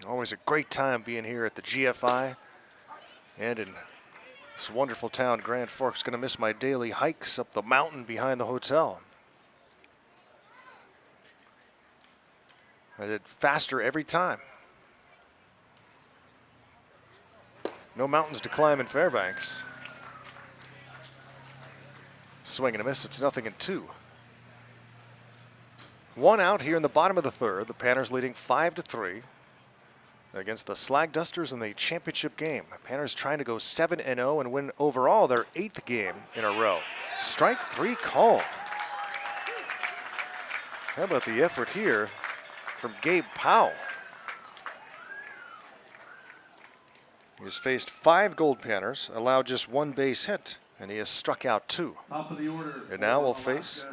Always a great time being here at the GFI and in this wonderful town, Grand Forks. Going to miss my daily hikes up the mountain behind the hotel. I did faster every time. No mountains to climb in Fairbanks. Swing and a miss. It's 0-2. 1 out here in the bottom of the third. The Panners leading 5-3 against the Slag Dusters in the championship game. Panners trying to go 7-0 and win overall their 8th game in a row. Strike 3 called. How about the effort here from Gabe Powell? He's faced 5 Goldpanners, allowed just 1 base hit, and he has struck out 2. Top of the order, and now we'll face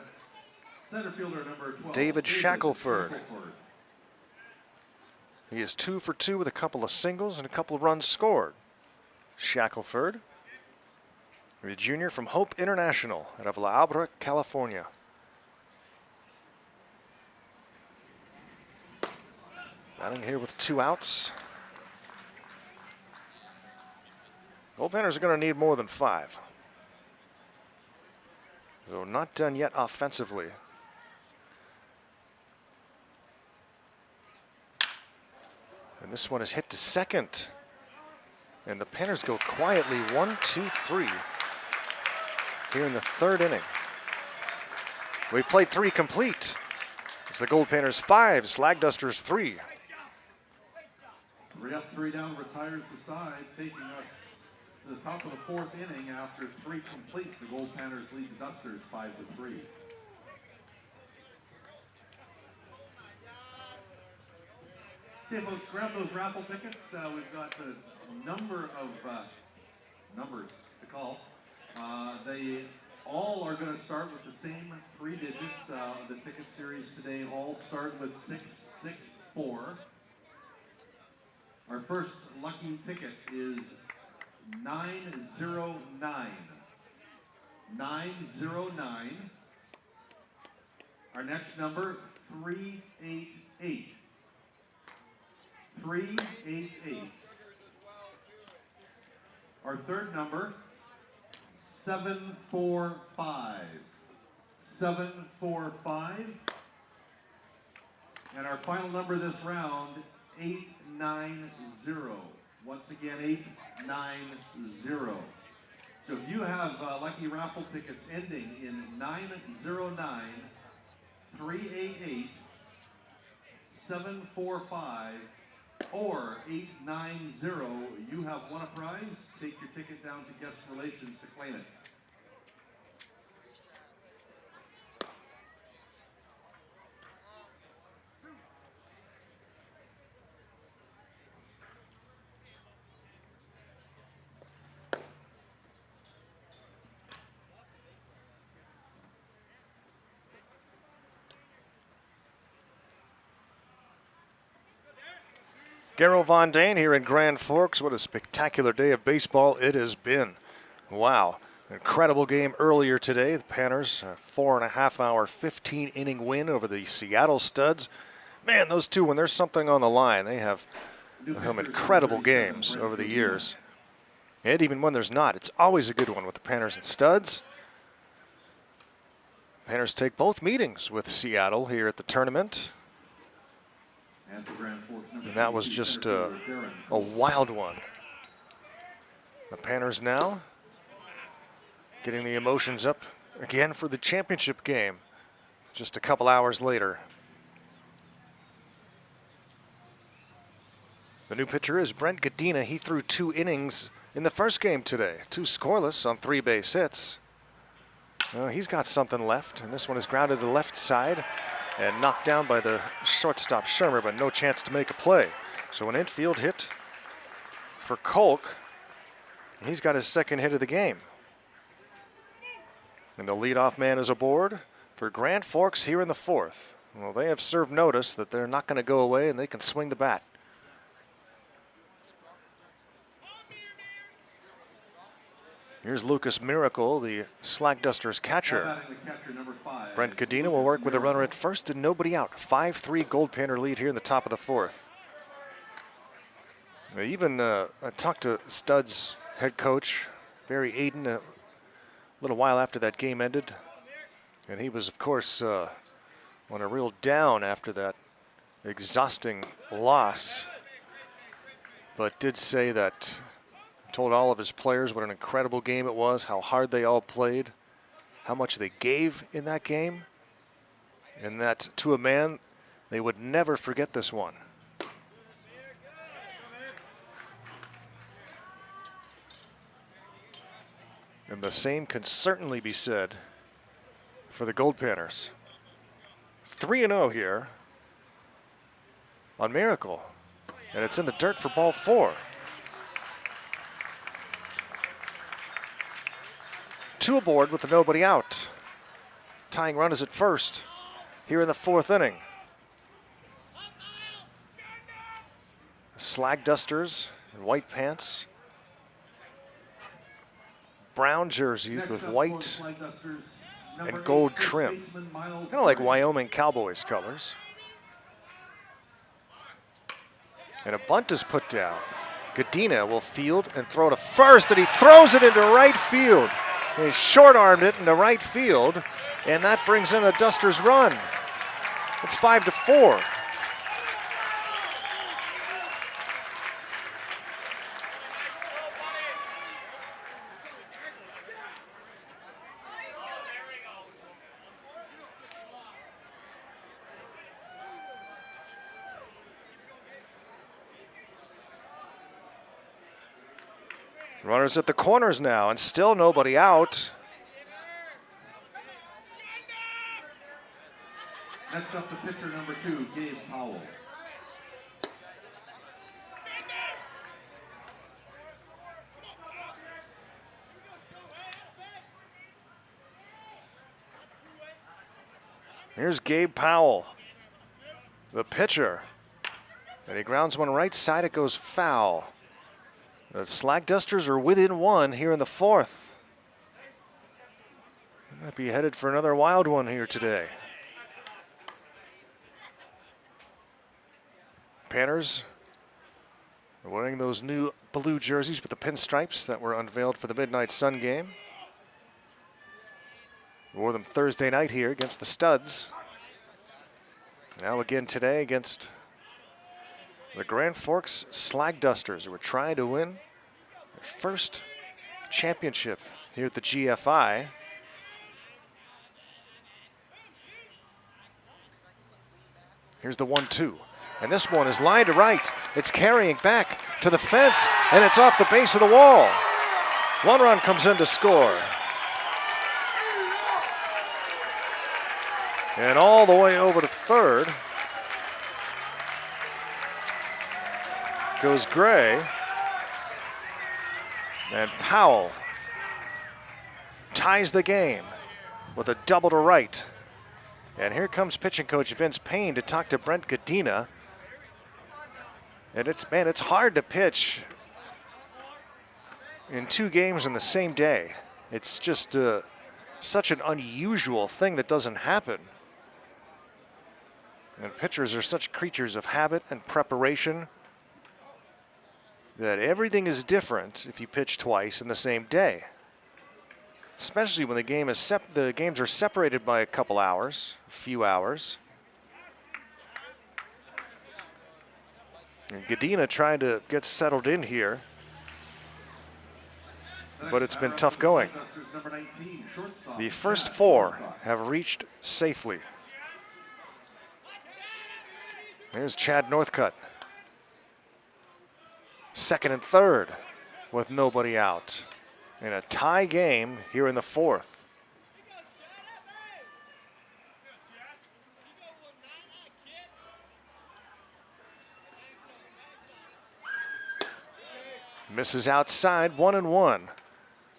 center fielder number 12, David Shackelford. He is 2 for 2 with a couple of singles and a couple of runs scored. Shackelford, the junior from Hope International out of La Habra, California. Batting here with 2 outs. Goldpanners are going to need more than 5. So not done yet offensively. And this one is hit to second. And the Panners go quietly 1-2-3 here in the third inning. We've played 3 complete. It's the Goldpanners 5, Slag Dusters 3. 3 up, 3 down, retires the side, taking us to the top of the 4th inning after 3 complete. The Goldpanners lead the Dusters 5-3. Okay, folks, grab those raffle tickets. We've got a number of numbers to call. They all are going to start with the same 3 digits. The ticket series today all start with 664. Our first lucky ticket is 909. 909. Our next number, 388. 388. Our third number, 745. 745. And our final number this round, 890. Once again, 890. So if you have lucky raffle tickets ending in 909, 388, 745, or 890, you have won a prize. Take your ticket down to guest relations to claim it. Garo Von Dane here in Grand Forks. What a spectacular day of baseball it has been. Wow. Incredible game earlier today. The Panners, a 4.5-hour, 15-inning win over the Seattle Studs. Man, those two, when there's something on the line, they have some incredible games over the years. And even when there's not, it's always a good one with the Panners and Studs. Panners take both meetings with Seattle here at the tournament. And that was just a wild one. The Panners now getting the emotions up again for the championship game just a couple hours later. The new pitcher is Brent Gadina. He threw 2 innings in the first game today, 2 scoreless on 3 base hits. He's got something left, and this one is grounded to the left side and knocked down by the shortstop Shermer, but no chance to make a play. So an infield hit for Kolk. He's got his second hit of the game. And the leadoff man is aboard for Grand Forks here in the 4th. Well, they have served notice that they're not going to go away and they can swing the bat. Here's Lucas Miracle, the Slag Dusters catcher. Brent Gadina will work with a runner at first and nobody out. 5-3 Goldpanner lead here in the top of the 4th. I talked to Studs head coach Barry Aiden a little while after that game ended, and he was, of course, on a real down after that exhausting loss, but did say that, told all of his players what an incredible game it was, how hard they all played, how much they gave in that game, and that to a man, they would never forget this one. And the same can certainly be said for the Goldpanners. 3-0 here on Miracle, and it's in the dirt for ball 4. 2 aboard with nobody out. Tying run is at first here in the 4th inning. Slag Dusters in white pants, brown jerseys with white and gold trim, kind of like Wyoming Cowboys colors. And a bunt is put down. Gadina will field and throw to first, and he throws it into right field. He short-armed it into right field, and that brings in a Dusters run. It's 5-4. Runners at the corners now, and still nobody out. Next up, the pitcher number 2, Gabe Powell. Here's Gabe Powell, the pitcher. And he grounds one right side, it goes foul. The Slag Dusters are within 1 here in the 4th. They might be headed for another wild one here today. Panners are wearing those new blue jerseys with the pinstripes that were unveiled for the Midnight Sun game. Wore them Thursday night here against the Studs. Now again today against the Grand Forks Slag Dusters, who are trying to win their first championship here at the GFI. Here's the 1-2. And this one is lined to right. It's carrying back to the fence, and it's off the base of the wall. 1 run comes in to score. And all the way over to third goes Gray, and Powell ties the game with a double to right. And here comes pitching coach Vince Payne to talk to Brent Gadina. And it's hard to pitch in 2 games in the same day. It's just such an unusual thing that doesn't happen. And pitchers are such creatures of habit and preparation that everything is different if you pitch twice in the same day. Especially when the games are separated by a couple hours, a few hours. And Gadina trying to get settled in here, but it's been tough going. The first 4 have reached safely. There's Chad Northcutt. Second and third with nobody out. In a tie game here in the 4th. Misses outside, 1-1.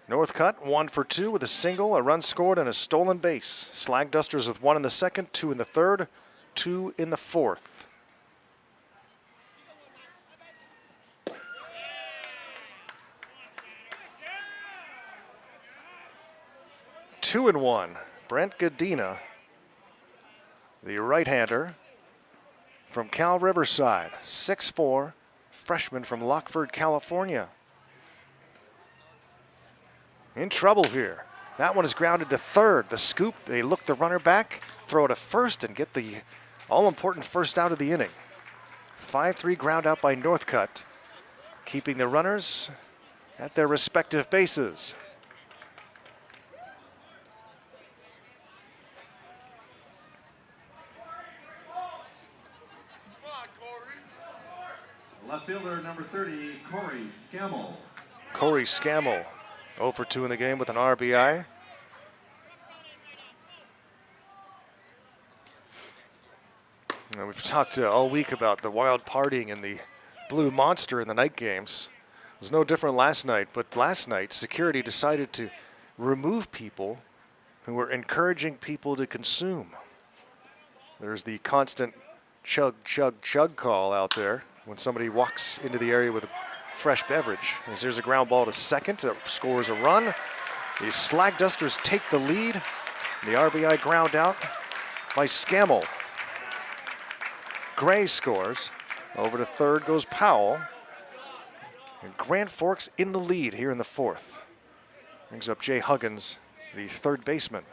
Northcutt 1 for 2 with a single, a run scored, and a stolen base. Slag Dusters with 1 in the second, 2 in the third, 2 in the 4th. Two and 1. Brent Gadina, the right-hander from Cal Riverside, 6'4", freshman from Lockford, California. In trouble here. That one is grounded to third. The scoop, they look the runner back, throw it to first, and get the all-important first out of the inning. 5-3 ground out by Northcutt, keeping the runners at their respective bases. Left fielder number 30, Corey Scammell. Corey Scammell, 0 for 2 in the game with an RBI. Now, we've talked all week about the wild partying in the Blue Monster in the night games. It was no different last night, but last night security decided to remove people who were encouraging people to consume. There's the constant chug, chug, chug call out there when somebody walks into the area with a fresh beverage. As there's a ground ball to second, it scores a run. The Slag Dusters take the lead. The RBI ground out by Scammell. Gray scores. Over to third goes Powell. And Grand Forks in the lead here in the 4th. Brings up Jay Huggins, the third baseman.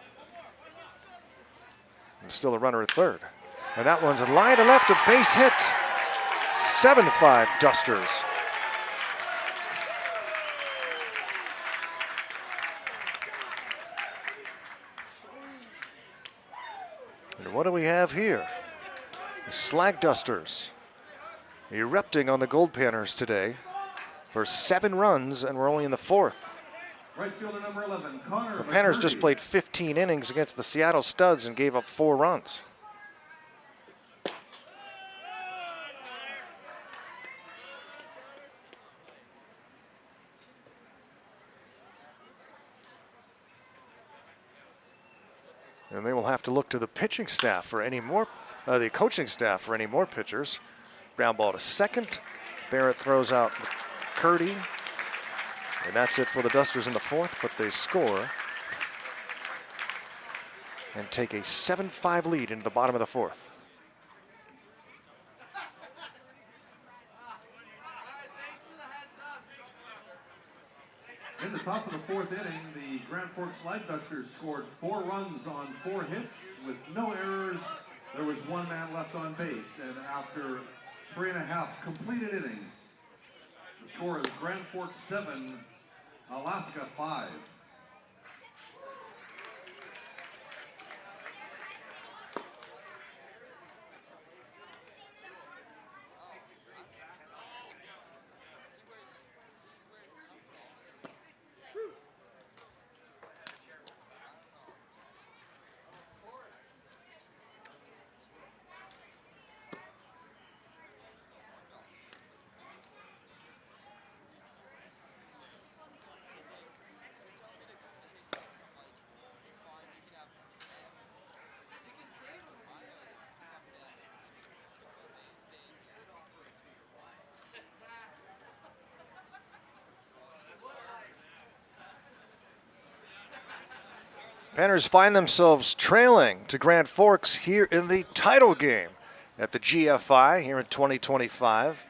And still a runner at third. And that one's a line to left, a base hit. 7-5 Dusters. And what do we have here? The Slag Dusters erupting on the Goldpanners today for 7 runs, and we're only in the 4th. Right fielder number 11, Connor. The Panners just played 15 innings against the Seattle Studs and gave up 4 runs. And they will have to look to the pitching staff for any more, the coaching staff for any more pitchers. Ground ball to second. Barrett throws out Curdy. And that's it for the Dusters in the 4th, but they score and take a 7-5 lead into the bottom of the 4th. In the top of the 4th inning, the Grand Forks Slag Dusters scored 4 runs on 4 hits with no errors. There was 1 man left on base, and after 3.5 completed innings, the score is Grand Forks 7, Alaska 5. Panners find themselves trailing to Grand Forks here in the title game at the GFI here in 2025.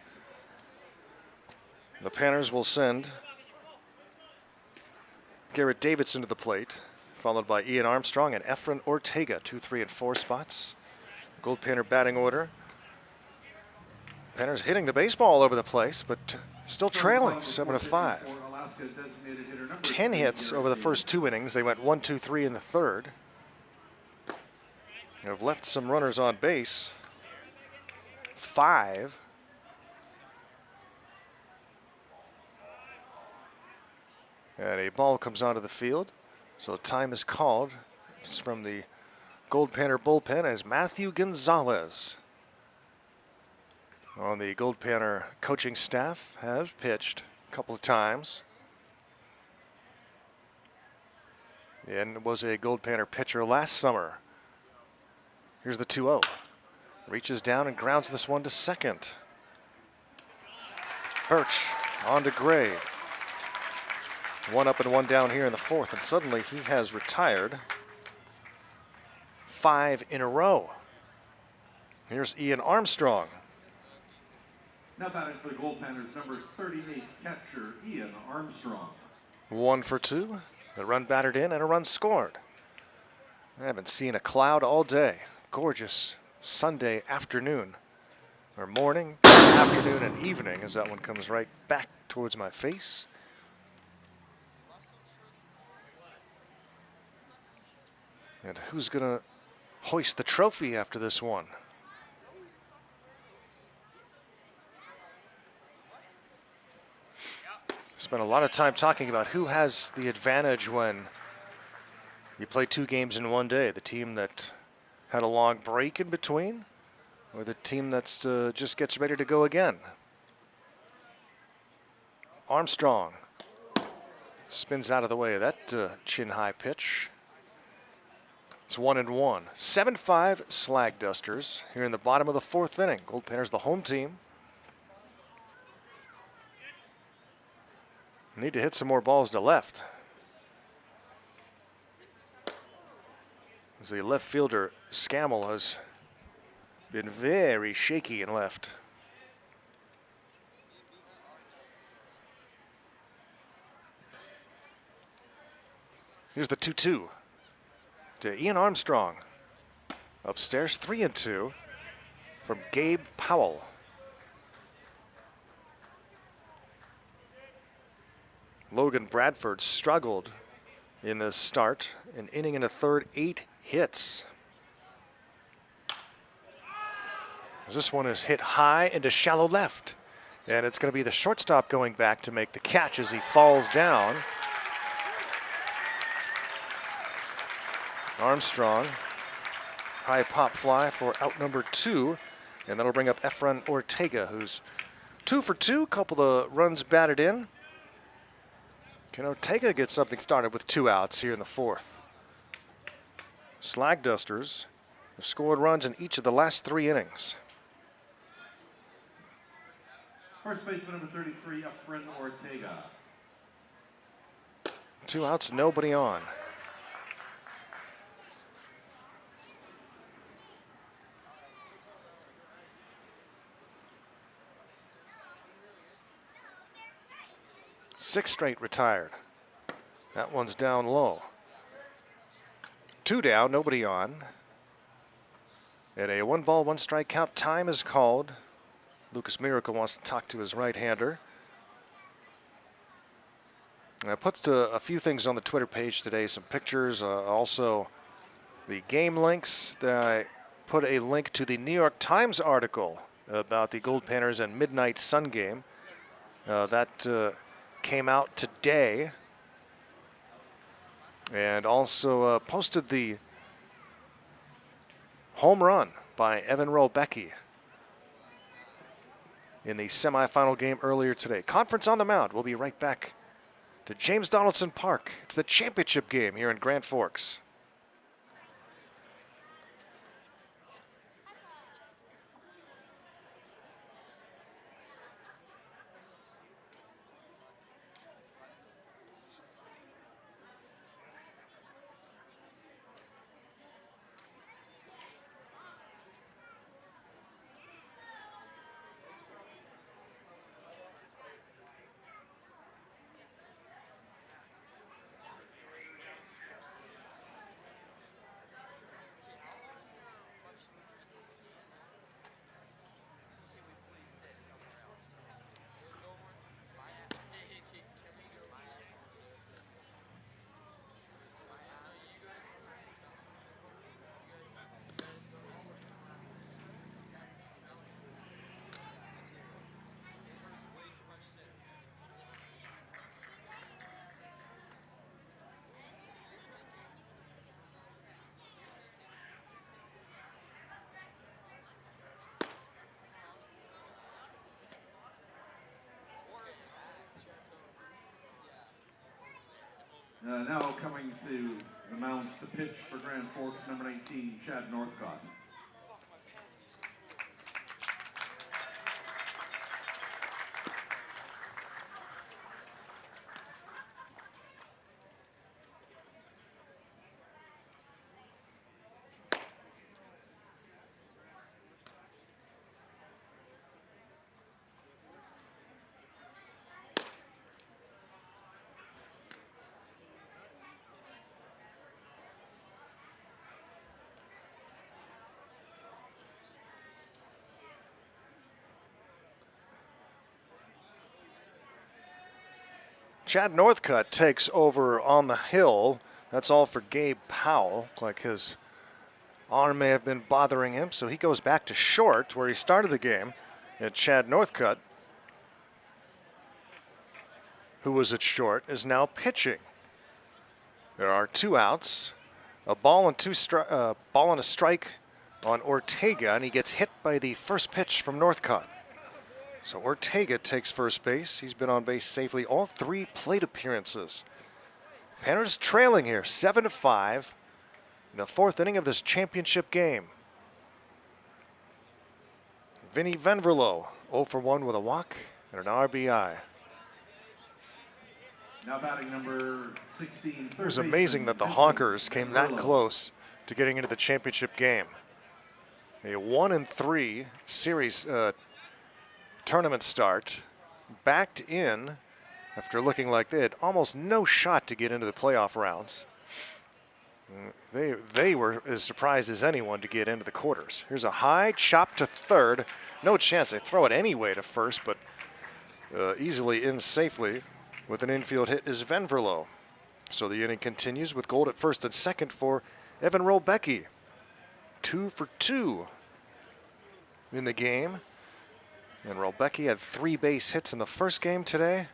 The Panners will send Garrett Davidson to the plate, followed by Ian Armstrong and Efren Ortega, 2, 3, and 4 spots. Goldpanner batting order Goldpanners hitting the baseball all over the place, but still trailing 7-5. 10 hits over the first 2 innings. They went 1, 2, 3 in the third. Have left some runners on base. 5. And a ball comes onto the field. So time is called. It's from the Goldpanner bullpen as Matthew Gonzalez on the Goldpanner coaching staff has pitched a couple of times. And was a Goldpanner pitcher last summer. Here's the 2-0. Reaches down and grounds this one to second. Birch on to Gray. 1 up and 1 down here in the fourth, and suddenly he has retired 5 in a row. Here's Ian Armstrong. Now batting for the Goldpanners, number 38 catcher Ian Armstrong. 1 for 2. The run batted in and a run scored. I haven't seen a cloud all day. Gorgeous Sunday afternoon, or morning, afternoon, and evening as that one comes right back towards my face. And who's going to hoist the trophy after this one? Spent a lot of time talking about who has the advantage when you play 2 games in one day. The team that had a long break in between, or the team that's just gets ready to go again. Armstrong spins out of the way of that chin-high pitch. It's 1-1. 7-5 Slag Dusters here in the bottom of the fourth inning. Goldpanners the home team. Need to hit some more balls to left. As the left fielder, Scammell, has been very shaky in left. Here's the 2-2 to Ian Armstrong. Upstairs, 3-2 from Gabe Powell. Logan Bradford struggled in this start. An inning and a third, 8 hits. This one is hit high into shallow left. And it's going to be the shortstop going back to make the catch as he falls down. Armstrong, high pop fly for out number 2. And that'll bring up Efren Ortega, who's 2 for 2, couple of runs batted in. Can Ortega get something started with 2 outs here in the fourth? Slag Dusters have scored runs in each of the last 3 innings. First baseman number 33, Efren Ortega. 2 outs, nobody on. Six straight retired. That one's down low. 2 down, nobody on. At a 1-ball, 1-strike count, time is called. Lucas Miracle wants to talk to his right-hander. I put a few things on the Twitter page today, some pictures, also the game links. I put a link to the New York Times article about the Goldpanners and Midnight Sun game. That came out today. And also posted the home run by Evan Robecky in the semifinal game earlier today. Conference on the mound. We'll be right back to James Donaldson Park. It's the championship game here in Grand Forks. Now coming to the mounds to pitch for Grand Forks, number 19, Chad Northcott. Chad Northcutt takes over on the hill. That's all for Gabe Powell. Looks like his arm may have been bothering him, so he goes back to short where he started the game. And Chad Northcutt, who was at short, is now pitching. There are 2 outs, a ball and a strike on Ortega, and he gets hit by the first pitch from Northcutt. So Ortega takes first base. He's been on base safely all 3 plate appearances. Panners trailing here, 7-5 in the 4th inning of this championship game. Vinny Venverlo, 0 for 1 with a walk and an RBI. Now batting number 16. It was amazing that the Honkers came that close to getting into the championship game. A 1-3 series tournament start, backed in after looking like they had almost no shot to get into the playoff rounds. They were as surprised as anyone to get into the quarters. Here's a high chop to third. No chance. They throw it anyway to first, but easily in safely with an infield hit is Venverlo. So the inning continues with Gold at first and second for Evan Rolbecki. 2 for 2 in the game. And Rolbecki had 3 base hits in the first game today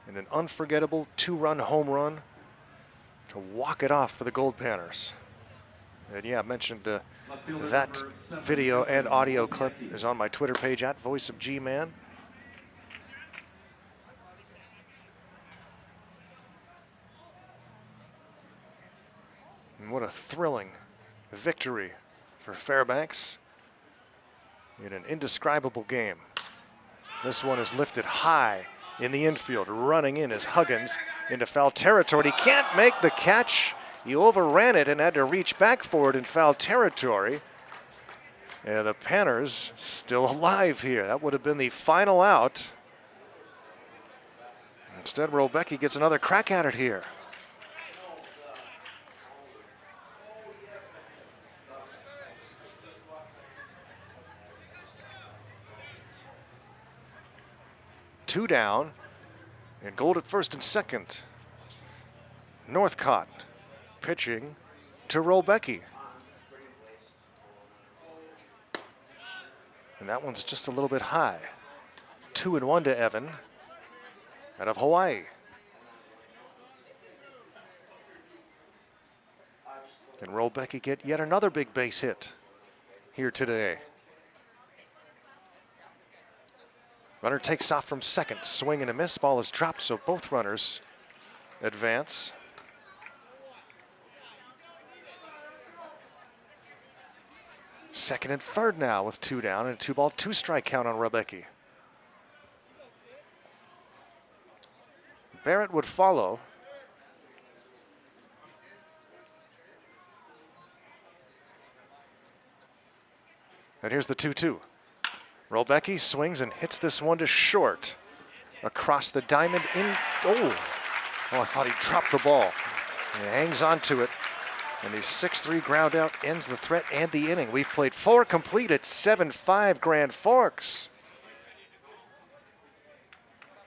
and an unforgettable 2-run home run to walk it off for the Goldpanners. And yeah, I mentioned that video and audio clip is on my Twitter page at VoiceOfGman. And what a thrilling victory for Fairbanks in an indescribable game. This one is lifted high in the infield. Running in is Huggins into foul territory. He can't make the catch. He overran it and had to reach back for it in foul territory. And the Panners still alive here. That would have been the final out. Instead, Rolbecki gets another crack at it here. Two down, and Gold at first and second. Northcott pitching to Rolbecki. And that one's just a little bit high. 2-1 to Evan out of Hawaii. And Rolbecki get yet another big base hit here today. Runner takes off from second. Swing and a miss. Ball is dropped, so both runners advance. Second and third now with 2 down and a 2-ball, 2-strike count on Rolbecki. Barrett would follow. And here's the 2-2. Rolbecki swings and hits this one to short. Across the diamond in, oh, I thought he dropped the ball. He hangs on to it. And the 6-3 ground out ends the threat and the inning. We've played 4 complete at 7-5 Grand Forks.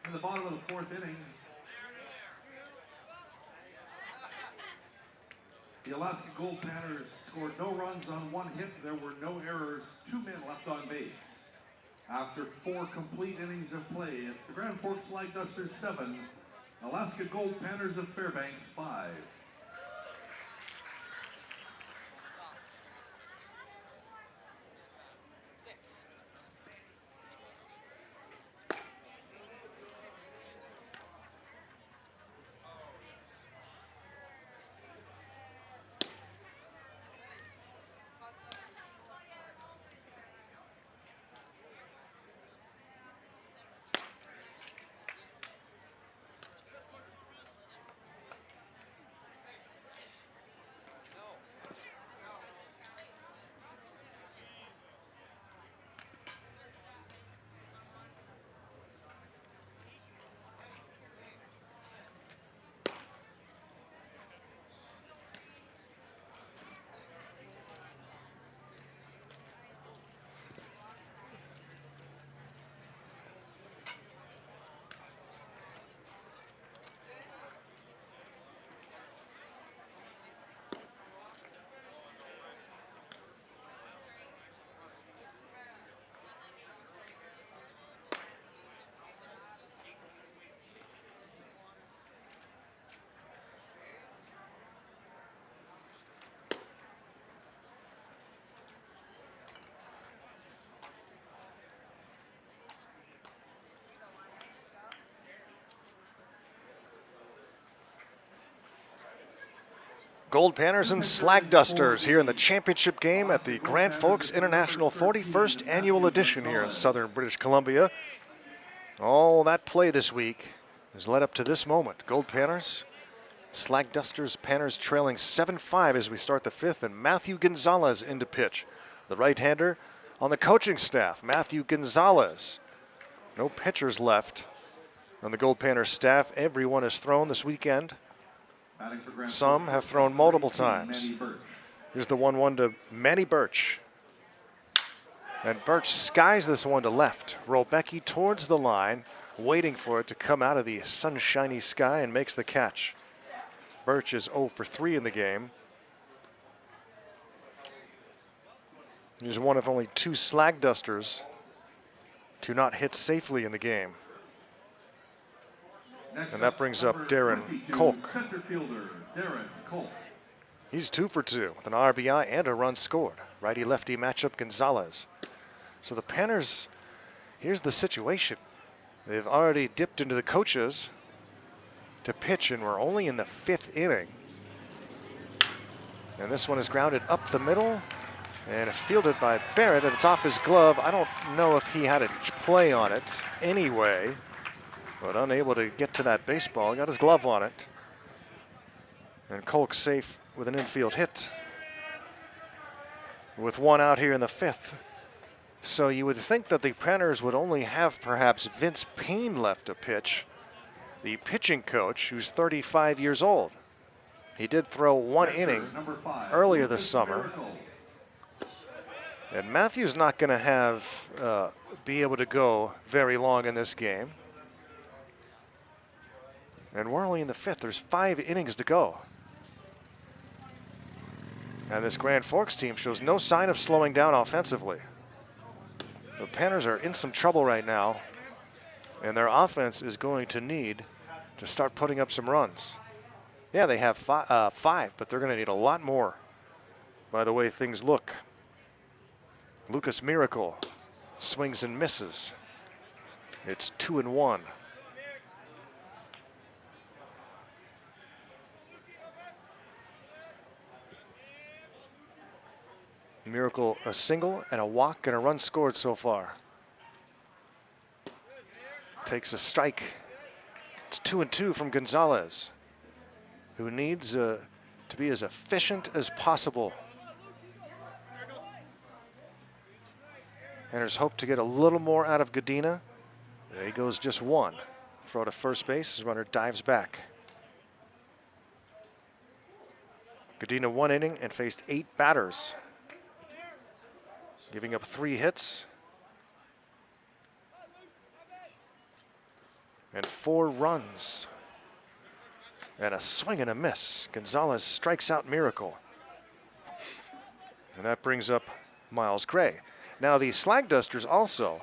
In the bottom of the 4th inning, the Alaska Goldpanners scored no runs on 1 hit. There were no errors. 2 men left on base. After 4 complete innings of play, it's the Grand Forks Slag Dusters 7, Alaska Goldpanners of Fairbanks 5. Goldpanners and Slag Dusters here in the championship game at the Grand Forks International 41st Annual Edition here in southern British Columbia. All that play this week has led up to this moment. Goldpanners, Slag Dusters, Panners trailing 7-5 as we start the fifth, and Matthew Gonzalez into pitch. The right-hander on the coaching staff, Matthew Gonzalez. No pitchers left on the Goldpanners staff. Everyone has thrown this weekend. Some have thrown multiple times. Here's the 1-1 to Manny Birch. And Birch skies this one to left. Rolbecki towards the line, waiting for it to come out of the sunshiny sky, and makes the catch. Birch is 0 for 3 in the game. He's one of only 2 Slag Dusters to not hit safely in the game. And that brings up Darren Kolk. He's 2 for 2 with an RBI and a run scored. Righty-lefty matchup, Gonzalez. So the Panners, here's the situation. They've already dipped into the coaches to pitch, and we're only in the 5th inning. And this one is grounded up the middle and fielded by Barrett, and it's off his glove. I don't know if he had a play on it anyway, but unable to get to that baseball. Got his glove on it. And Kolk safe with an infield hit with 1 out here in the 5th. So you would think that the Panners would only have perhaps Vince Payne left to pitch, the pitching coach, who's 35 years old. He did throw 1 inning earlier this summer. And Matthew's not going to be able to go very long in this game. And we're only in the 5th. There's 5 innings to go. And this Grand Forks team shows no sign of slowing down offensively. The Panners are in some trouble right now, and their offense is going to need to start putting up some runs. Yeah, they have 5, but they're going to need a lot more by the way things look. Lucas Miracle swings and misses. It's 2-1. Miracle a single and a walk and a run scored so far. Takes a strike. It's 2-2 from Gonzalez, who needs to be as efficient as possible. Panners hope to get a little more out of Godina. There he goes, just 1. Throw to first base, his runner dives back. Godina 1 inning and faced 8 batters, giving up 3 hits and 4 runs. And a swing and a miss. Gonzalez strikes out Miracle. And that brings up Miles Gray. Now the Slag Dusters also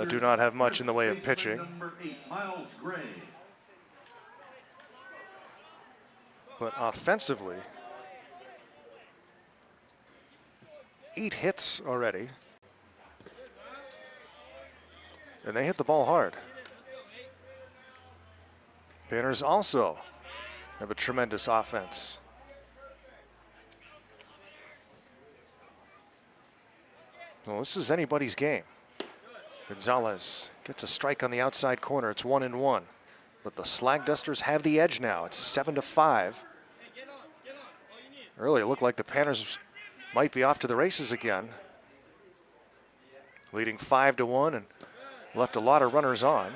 do not have much in the way of pitching. Number 8, Miles Gray. But offensively, 8 hits already. And they hit the ball hard. Panners also have a tremendous offense. Well, this is anybody's game. Gonzalez gets a strike on the outside corner. It's 1-1. But the Slag Dusters have the edge now. It's 7-5. Earlier, it looked like the Panners might be off to the races again, leading 5-1 and left a lot of runners on.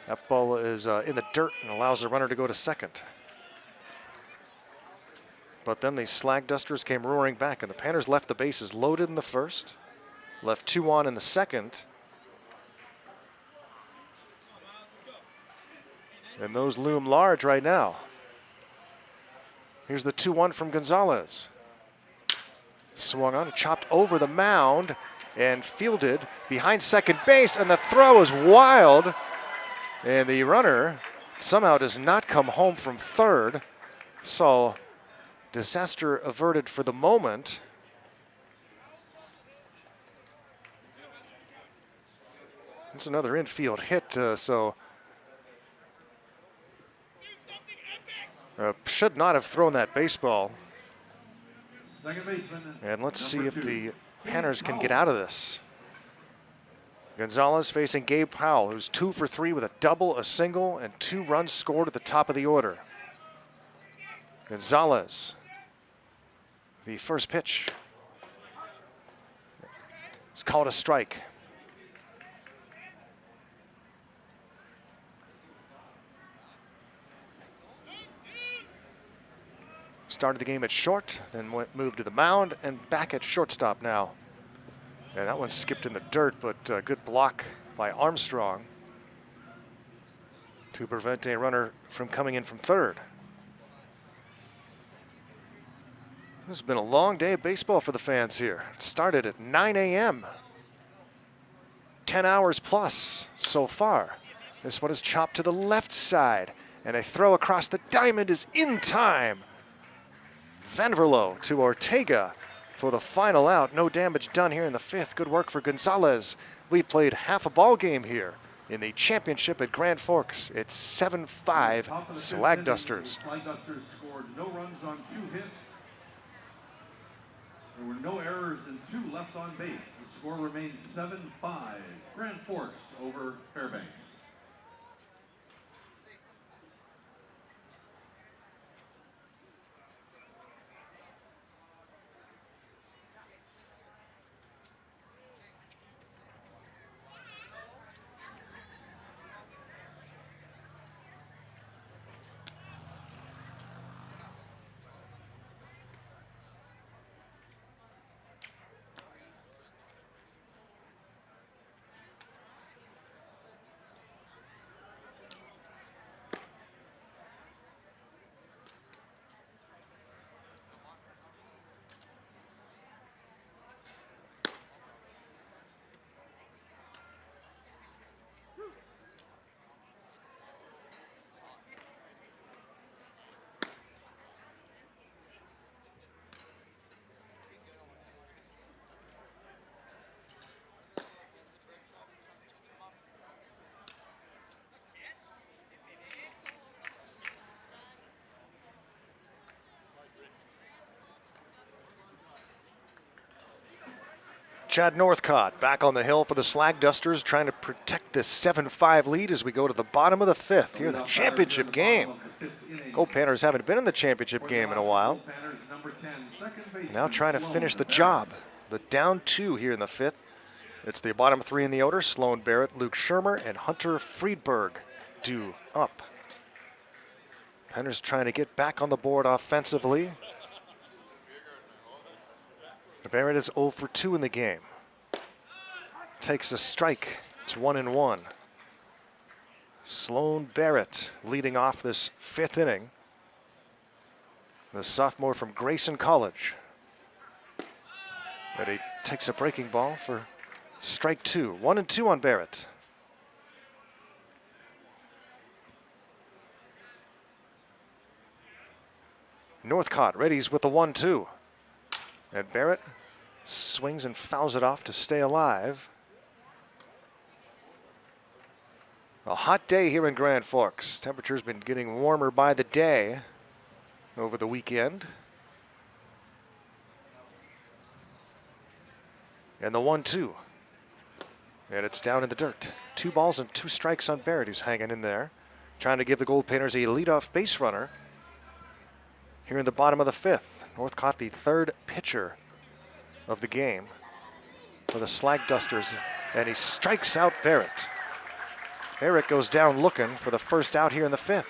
That ball is in the dirt and allows the runner to go to second. But then the Slag Dusters came roaring back, and the Panners left the bases loaded in the first, left 2 on in the second. And those loom large right now. Here's the 2-1 from Gonzalez. Swung on, chopped over the mound, and fielded behind second base, and the throw is wild. And the runner somehow does not come home from third. So disaster averted for the moment. It's another infield hit, so should not have thrown that baseball. Second baseman. And let's see number if 2. the Panners can get out of this. Gonzalez facing Gabe Powell, who's 2 for 3 with a double, a single, and 2 runs scored at the top of the order. Gonzalez, the first pitch. It's called a strike. Started the game at short, then moved to the mound, and back at shortstop now. And that one skipped in the dirt, but good block by Armstrong to prevent a runner from coming in from third. It's been a long day of baseball for the fans here. It started at 9 a.m. 10 hours plus so far. This one is chopped to the left side, and a throw across the diamond is in time. Vanderlo to Ortega for the final out. No damage done here in the 5th. Good work for Gonzalez. We played half a ball game here in the championship at Grand Forks. It's 7-5 Slag Dusters. Slag Dusters scored no runs on 2 hits. There were no errors and 2 left on base. The score remains 7-5. Grand Forks over Fairbanks. Chad Northcott back on the hill for the Slag Dusters, trying to protect this 7-5 lead as we go to the bottom of the 5th here in the championship game. Goldpanners haven't been in the championship game in a while. Now trying to finish the job. But down 2 here in the 5th. It's the bottom 3 in the order. Sloan Barrett, Luke Shermer, and Hunter Friedberg due up. Panners trying to get back on the board offensively. Barrett is 0 for 2 in the game. Takes a strike. It's 1-1. Sloan Barrett leading off this 5th inning. The sophomore from Grayson College. And he takes a breaking ball for strike 2. 1-2 on Barrett. Northcott readies with the 1-2. And Barrett swings and fouls it off to stay alive. A hot day here in Grand Forks. Temperature's been getting warmer by the day over the weekend. And the 1-2. And it's down in the dirt. 2 balls and 2 strikes on Barrett, who's hanging in there, trying to give the Goldpanners a leadoff base runner here in the bottom of the 5th. Northcott, the 3rd pitcher of the game for the Slag Dusters, and he strikes out Barrett. Barrett goes down looking for the first out here in the 5th.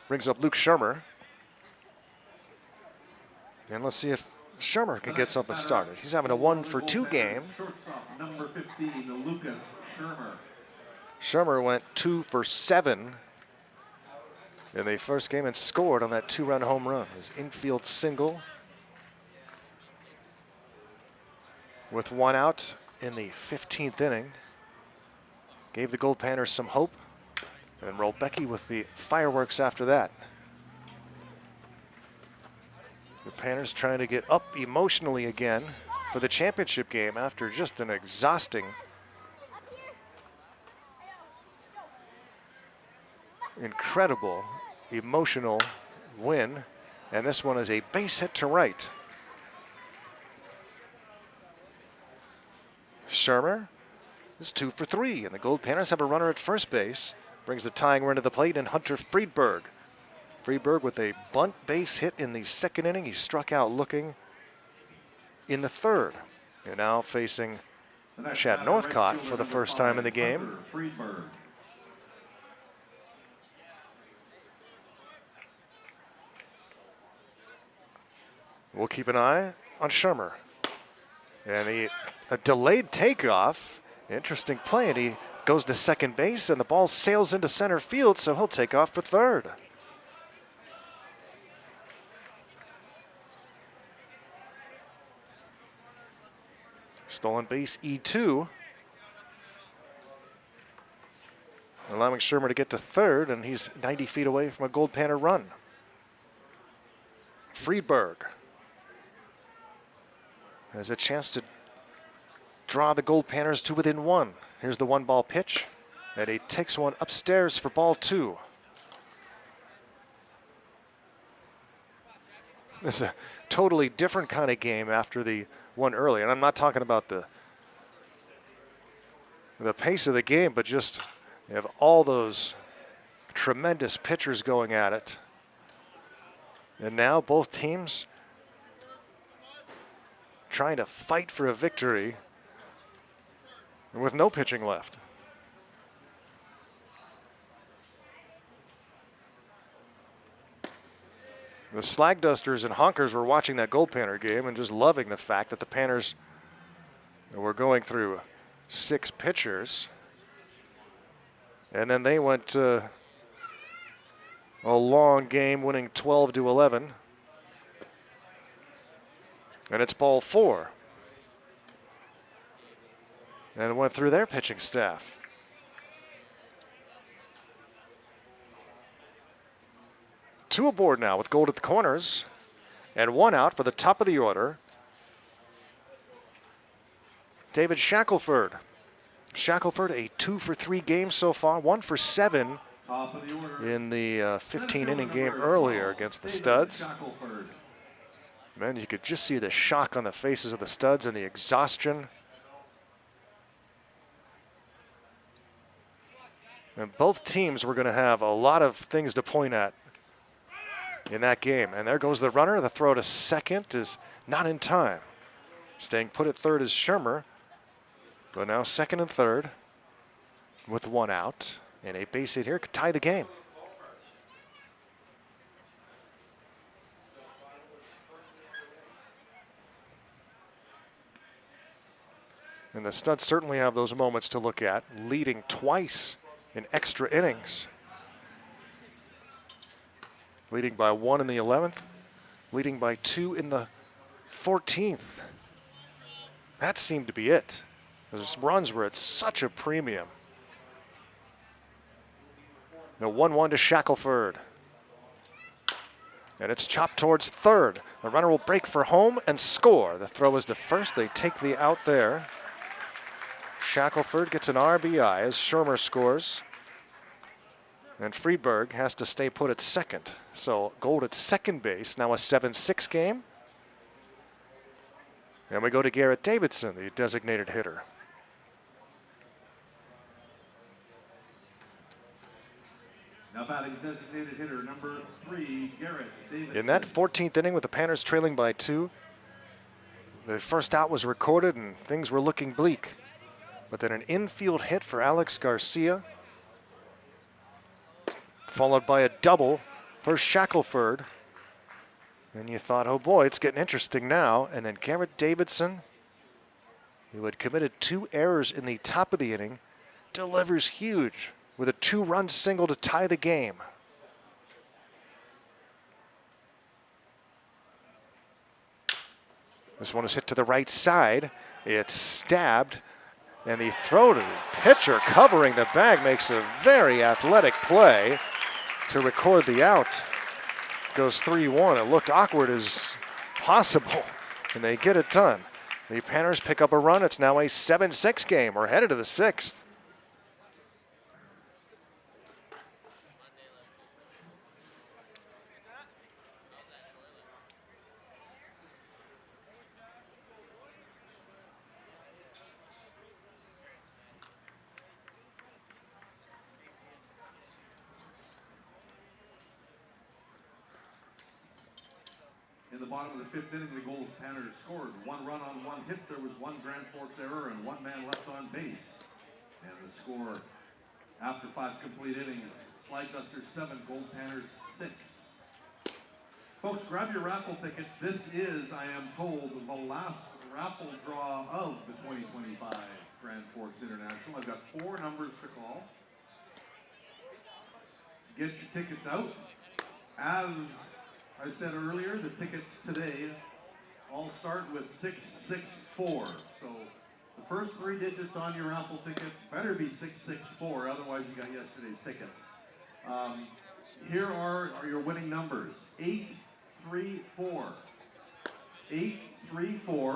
Brings up Luke Shermer. And let's see if Shermer can get something started. He's having a 1 for 2 game. Number 15, Lucas Shermer. Shermer went 2 for 7 in the first game and scored on that 2-run home run. His infield single with 1 out in the 15th inning. Gave the Goldpanners some hope. And Rolbecki with the fireworks after that. The Panners trying to get up emotionally again for the championship game after just an exhausting incredible, emotional win. And this one is a base hit to right. Shermer is 2 for 3, and the Goldpanners have a runner at first base. Brings the tying run to the plate, and Hunter Friedberg. Friedberg with a bunt base hit in the second inning. He struck out looking in the third. You're now facing Chad Northcott for the first time in the game. We'll keep an eye on Shermer. And a delayed takeoff. Interesting play, and he goes to second base, and the ball sails into center field, so he'll take off for third. Stolen base E2. Allowing Shermer to get to third, and he's 90 feet away from a Goldpanner run. Friedberg has a chance to draw the Goldpanners to within one. Here's the 1-ball pitch, and he takes one upstairs for ball 2. This is a totally different kind of game after the one early, and I'm not talking about the pace of the game, but just you have all those tremendous pitchers going at it. And now both teams trying to fight for a victory with no pitching left. The Slag Dusters and Honkers were watching that Goldpanner game and just loving the fact that the Panners were going through 6 pitchers. And then they went a long game, winning 12-11. And it's ball 4. And went through their pitching staff. Two aboard now with Gold at the corners, and 1 out for the top of the order. David Shackelford. Shackelford, a 2 for 3 game so far, 1 for 7 in the 15-inning game earlier against the Studs. Man, you could just see the shock on the faces of the Studs and the exhaustion. And both teams were going to have a lot of things to point at in that game. And there goes the runner. The throw to second is not in time. Staying put at third is Shermer. But now second and third with 1 out. And a base hit here could tie the game. And the Studs certainly have those moments to look at, leading twice in extra innings. Leading by 1 in the 11th, leading by 2 in the 14th. That seemed to be it. Those runs were at such a premium. The 1-1 to Shackelford. And it's chopped towards third. The runner will break for home and score. The throw is to first. They take the out there. Shackelford gets an RBI as Shermer scores. And Friedberg has to stay put at second. So Gold at second base, now a 7-6 game. And we go to Garrett Davidson, the designated hitter. Now batting designated hitter number 3, Garrett Davidson. In that 14th inning with the Panners trailing by 2, the first out was recorded and things were looking bleak. But then an infield hit for Alex Garcia, followed by a double for Shackelford. And you thought, oh boy, it's getting interesting now. And then Garrett Davidson, who had committed 2 errors in the top of the inning, delivers huge with a 2-run single to tie the game. This one is hit to the right side. It's stabbed. And the throw to the pitcher covering the bag makes a very athletic play to record the out. Goes 3-1. It looked awkward as possible, and they get it done. The Panners pick up a run. It's now a 7-6 game. We're headed to the 6th. In the bottom of the fifth inning, the Goldpanners scored 1 run on 1 hit. There was 1 Grand Forks error and 1 man left on base. And the score after 5 complete innings, Slag 7, Goldpanners 6. Folks, grab your raffle tickets. This is, I am told, the last raffle draw of the 2025 Grand Forks International. I've got 4 numbers to call. Get your tickets out. As I said earlier, the tickets today all start with 664. So the first 3 digits on your raffle ticket better be 664, otherwise you got yesterday's tickets. Here are your winning numbers. 834. 834.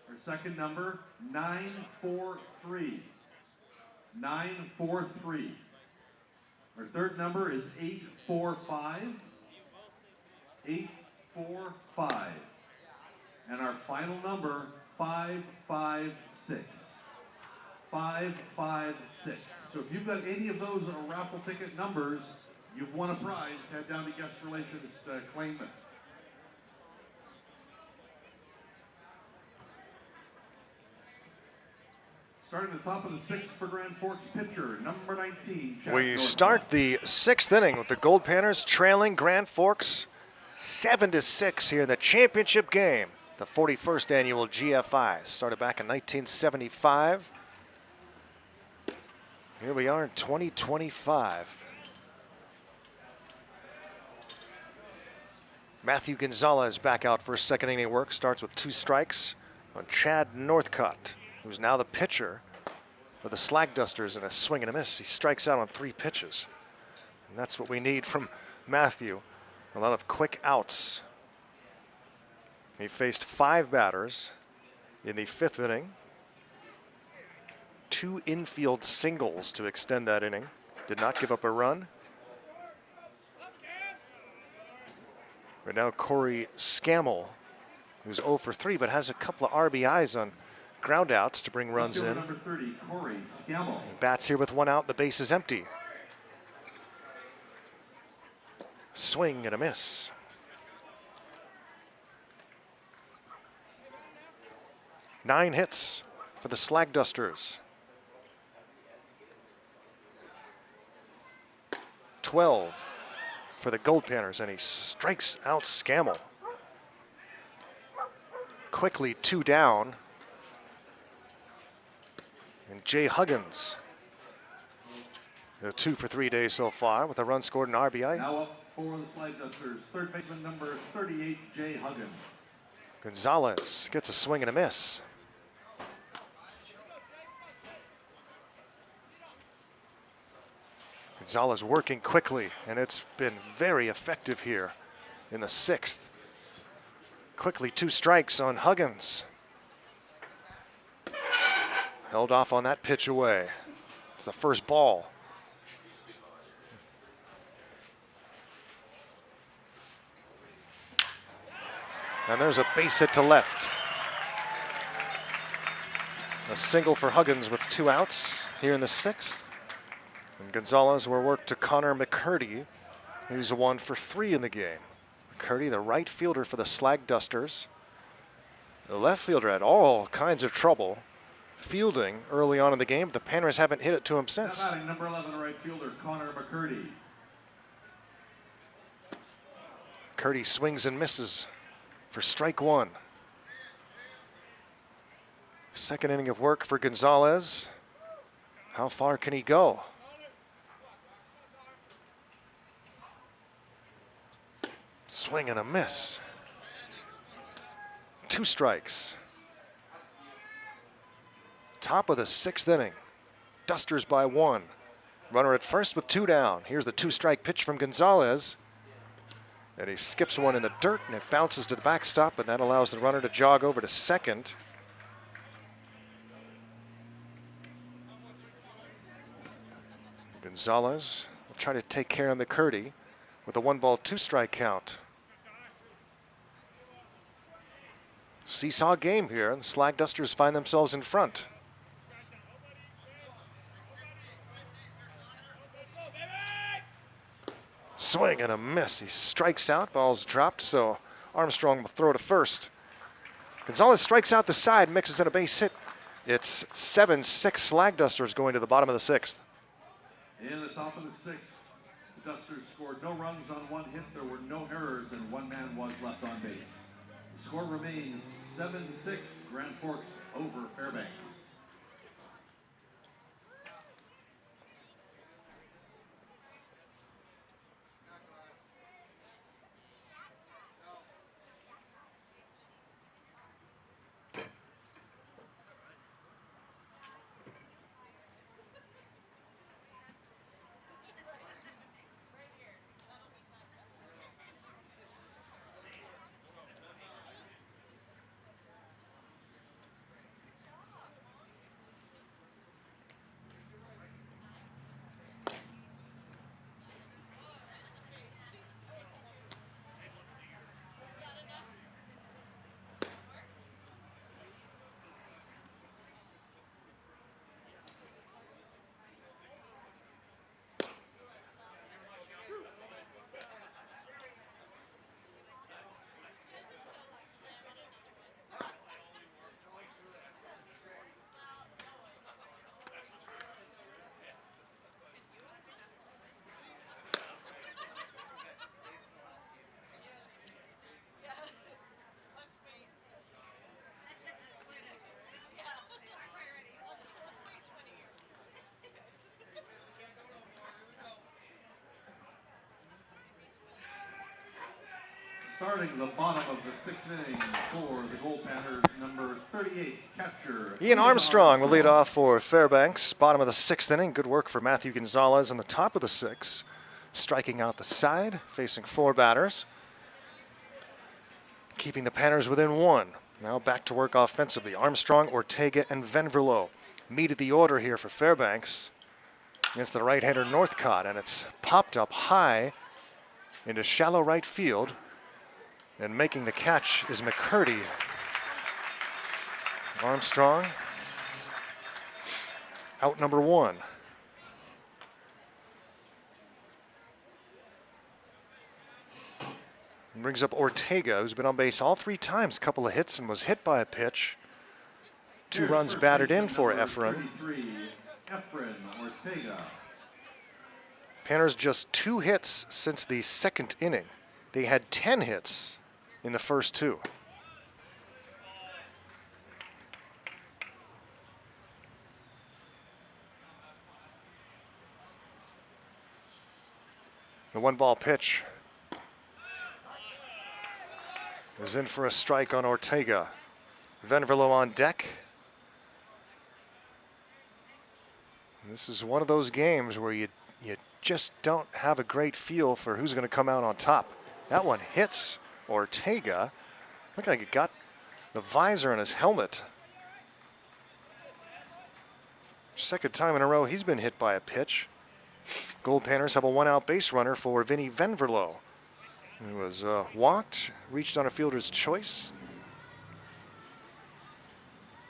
Our second number, 943. 943. Our third number is 845. 845. And our final number, 556. 556. So if you've got any of those raffle ticket numbers, you've won a prize. Head down to guest relations to claim it. Starting at the top of the 6th for Grand Forks pitcher, number 19. We start the 6th inning with the Goldpanners trailing Grand Forks 7-6 here in the championship game. The 41st annual GFI started back in 1975. Here we are in 2025. Matthew Gonzalez back out for his second inning work. Starts with 2 strikes on Chad Northcutt, who's now the pitcher for the Slag Dusters, and a swing and a miss. He strikes out on 3 pitches. And that's what we need from Matthew. A lot of quick outs. He faced 5 batters in the 5th inning. 2 infield singles to extend that inning. Did not give up a run. Right now, Corey Scammell, who's 0 for 3, but has a couple of RBIs on ground outs to bring runs in. Number 30, Corey Scammell. Bats here with 1 out, the base is empty. Swing and a miss. Nine hits for the Slag Dusters. 12 for the Goldpanners, and he strikes out Scammell. Quickly 2 down. And Jay Huggins, 2 for 3 days so far with a run scored and RBI. Now up for the Slag Dusters, third baseman number 38, Jay Huggins. Gonzalez gets a swing and a miss. Gonzalez working quickly, and it's been very effective here in the 6th. Quickly 2 strikes on Huggins. Held off on that pitch away. It's the first ball. And there's a base hit to left. A single for Huggins with 2 outs here in the 6th. And Gonzalez will work to Connor McCurdy, who's 1 for 3 in the game. McCurdy, the right fielder for the Slag Dusters. The left fielder had all kinds of trouble fielding early on in the game. The Panners haven't hit it to him since. Number 11, right fielder Connor McCurdy. McCurdy swings and misses for strike 1. Second inning of work for Gonzalez. How far can he go? Swing and a miss. 2 strikes. Top of the 6th inning. Dusters by 1. Runner at first with 2 down. Here's the 2-strike pitch from Gonzalez. And he skips one in the dirt, and it bounces to the backstop, and that allows the runner to jog over to second. Gonzalez will try to take care of McCurdy with a 1-ball, 2-strike count. Seesaw game here, and the Slag Dusters find themselves in front. Swing Swing and a miss. He strikes out. Ball's dropped, so Armstrong will throw to first. Gonzalez strikes out the side, mixes in a base hit. It's 7-6 Slag Dusters going to the bottom of the sixth. In the top of the sixth, the Dusters scored no runs on one hit. There were no errors, and one man was left on base. The score remains 7-6, Grand Forks over Fairbanks. Starting the bottom of the sixth inning for the Goldpanners, number 38, catcher Ian Armstrong will lead off for Fairbanks. Bottom of the sixth inning. Good work for Matthew Gonzalez in the top of the sixth. Striking out the side, facing four batters. Keeping the Panners within one. Now back to work offensively. Armstrong, Ortega, and Venverlo meet at the order here for Fairbanks against the right-hander Northcott, and it's popped up high into shallow right field. And making the catch is McCurdy. Armstrong, out number one. And brings up Ortega, who's been on base all three times, couple of hits and was hit by a pitch. Two runs batted in for Efren. Ortega. Panners just 2 hits since the second inning. They had 10 hits in the first 2. The 1-ball pitch is in for a strike on Ortega. Venverlo on deck. This is one of those games where you just don't have a great feel for who's going to come out on top. That one hits Ortega. Looked like it got the visor on his helmet. Second time in a row he's been hit by a pitch. Goldpanners have a 1-out base runner for Vinny Venverlo. He was walked, reached on a fielder's choice,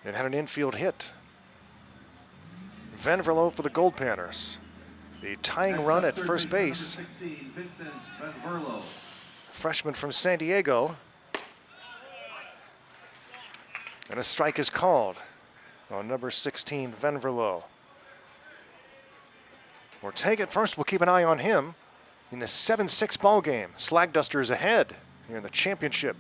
and had an infield hit. Venverlo for the Goldpanners. The tying run at first base. 16, Vincent Venverlo. Freshman from San Diego. And a strike is called on number 16, Venverlo. Ortega at first, we'll keep an eye on him in the 7-6 ball game. Slag Dusters ahead here in the championship.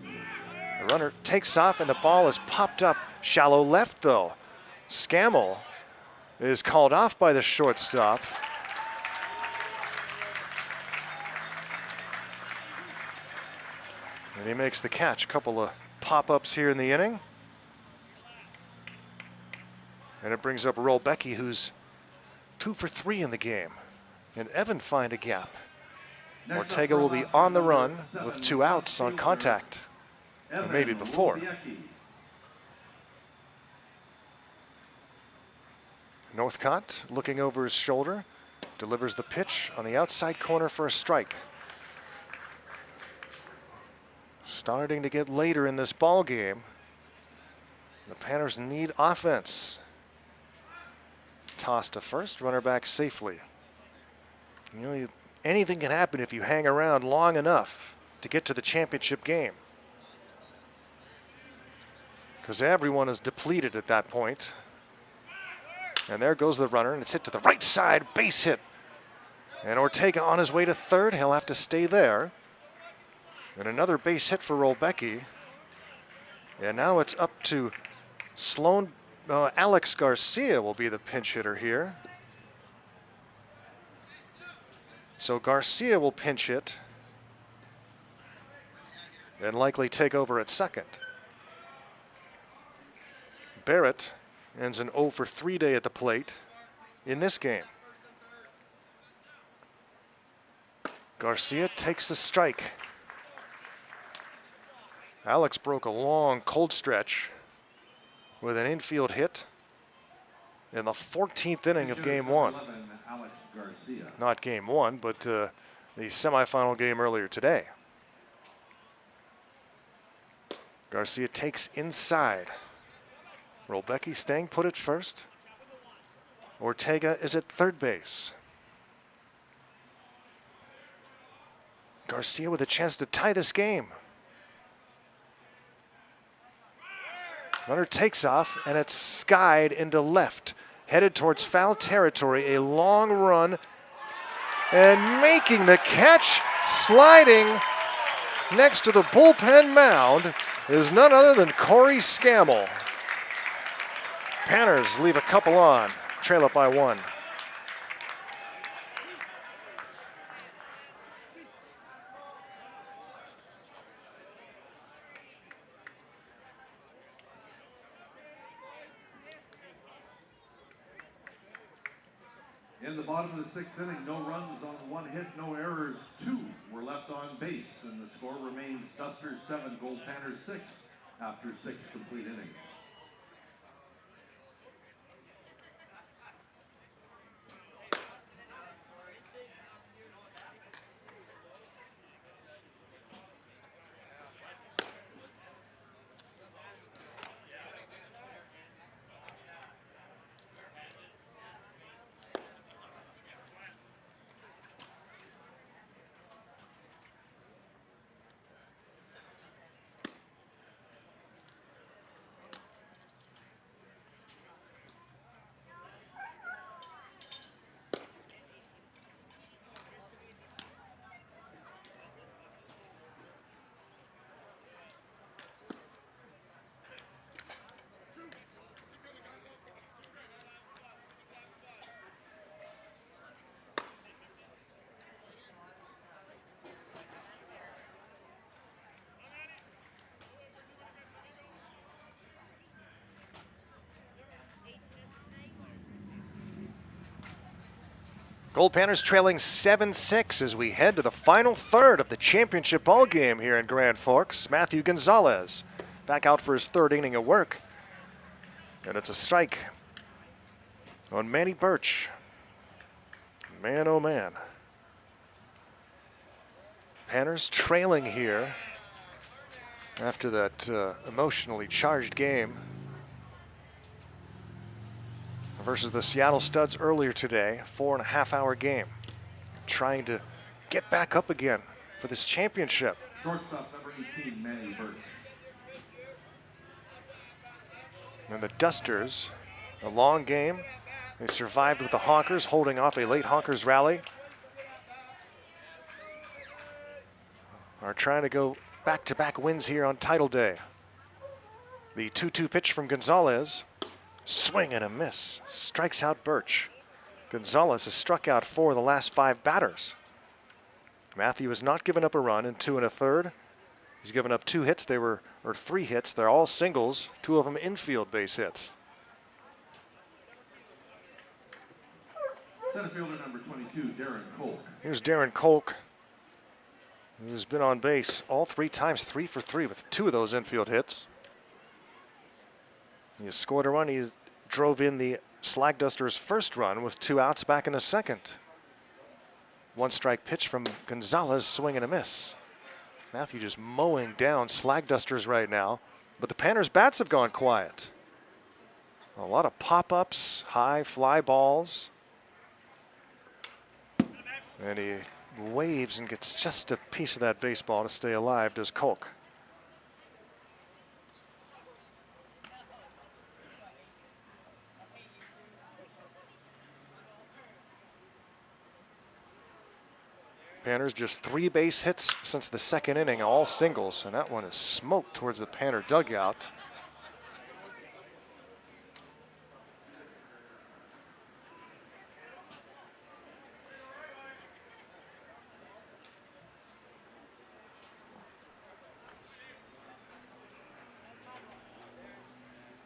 The runner takes off and the ball is popped up shallow left though. Scammell is called off by the shortstop. And he makes the catch. A couple of pop-ups here in the inning. And it brings up Rolbecki, who's 2 for 3 in the game. And Evan find a gap. Ortega will be on the run with 2 outs on contact. Or maybe before. Northcott looking over his shoulder, delivers the pitch on the outside corner for a strike. Starting to get later in this ball game. The Panners need offense. Toss to first, runner back safely. Nearly anything can happen if you hang around long enough to get to the championship game. Because everyone is depleted at that point. And there goes the runner, and it's hit to the right side, base hit. And Ortega on his way to third. He'll have to stay there. And another base hit for Rolbecki. And now it's up to Alex Garcia will be the pinch hitter here. So Garcia will pinch hit and likely take over at second. Barrett ends an 0 for 3 day at the plate in this game. Garcia takes the strike. Alex broke a long cold stretch with an infield hit in the 14th inning of game one. Not game one, but the semifinal game earlier today. Garcia takes inside. Rolbecki staying put at first. Ortega is at third base. Garcia with a chance to tie this game. Runner takes off, and it's skied into left, headed towards foul territory. A long run, and making the catch, sliding next to the bullpen mound, is none other than Corey Scammell. Panners leave a couple on, trail up by 1. In the bottom of the 6th inning, no runs on 1 hit, no errors. 2 were left on base, and the score remains Dusters 7, Goldpanners 6 after 6 complete innings. Goldpanners trailing 7-6 as we head to the final third of the championship ball game here in Grand Forks. Matthew Gonzalez back out for his 3rd inning of work. And it's a strike on Manny Birch. Man, oh man. Panners trailing here after that emotionally charged game versus the Seattle Studs earlier today, 4.5-hour game. Trying to get back up again for this championship. Shortstop number 18, Manny Birch. And the Dusters, a long game. They survived with the Honkers, holding off a late Honkers rally. Are trying to go back-to-back wins here on title day. The 2-2 pitch from Gonzalez. Swing and a miss. Strikes out Birch. Gonzalez has struck out 4 of the last 5 batters. Matthew has not given up a run in 2 1/3. He's given up 2 hits. 3 hits. They're all singles. 2 of them infield base hits. Center fielder number 22, Darren Kolk. Here's Darren Kolk, who's been on base all 3 times, 3 for 3 with 2 of those infield hits. He scored a run. He drove in the Slag Dusters' first run with 2 outs back in the 2nd. 1 strike pitch from Gonzalez, swing and a miss. Matthew just mowing down Slag Dusters right now, but the Panners' bats have gone quiet. A lot of pop-ups, high fly balls. And he waves and gets just a piece of that baseball to stay alive, does Kolk. Panners just 3 base hits since the second inning, all singles, and that one is smoked towards the Panner dugout.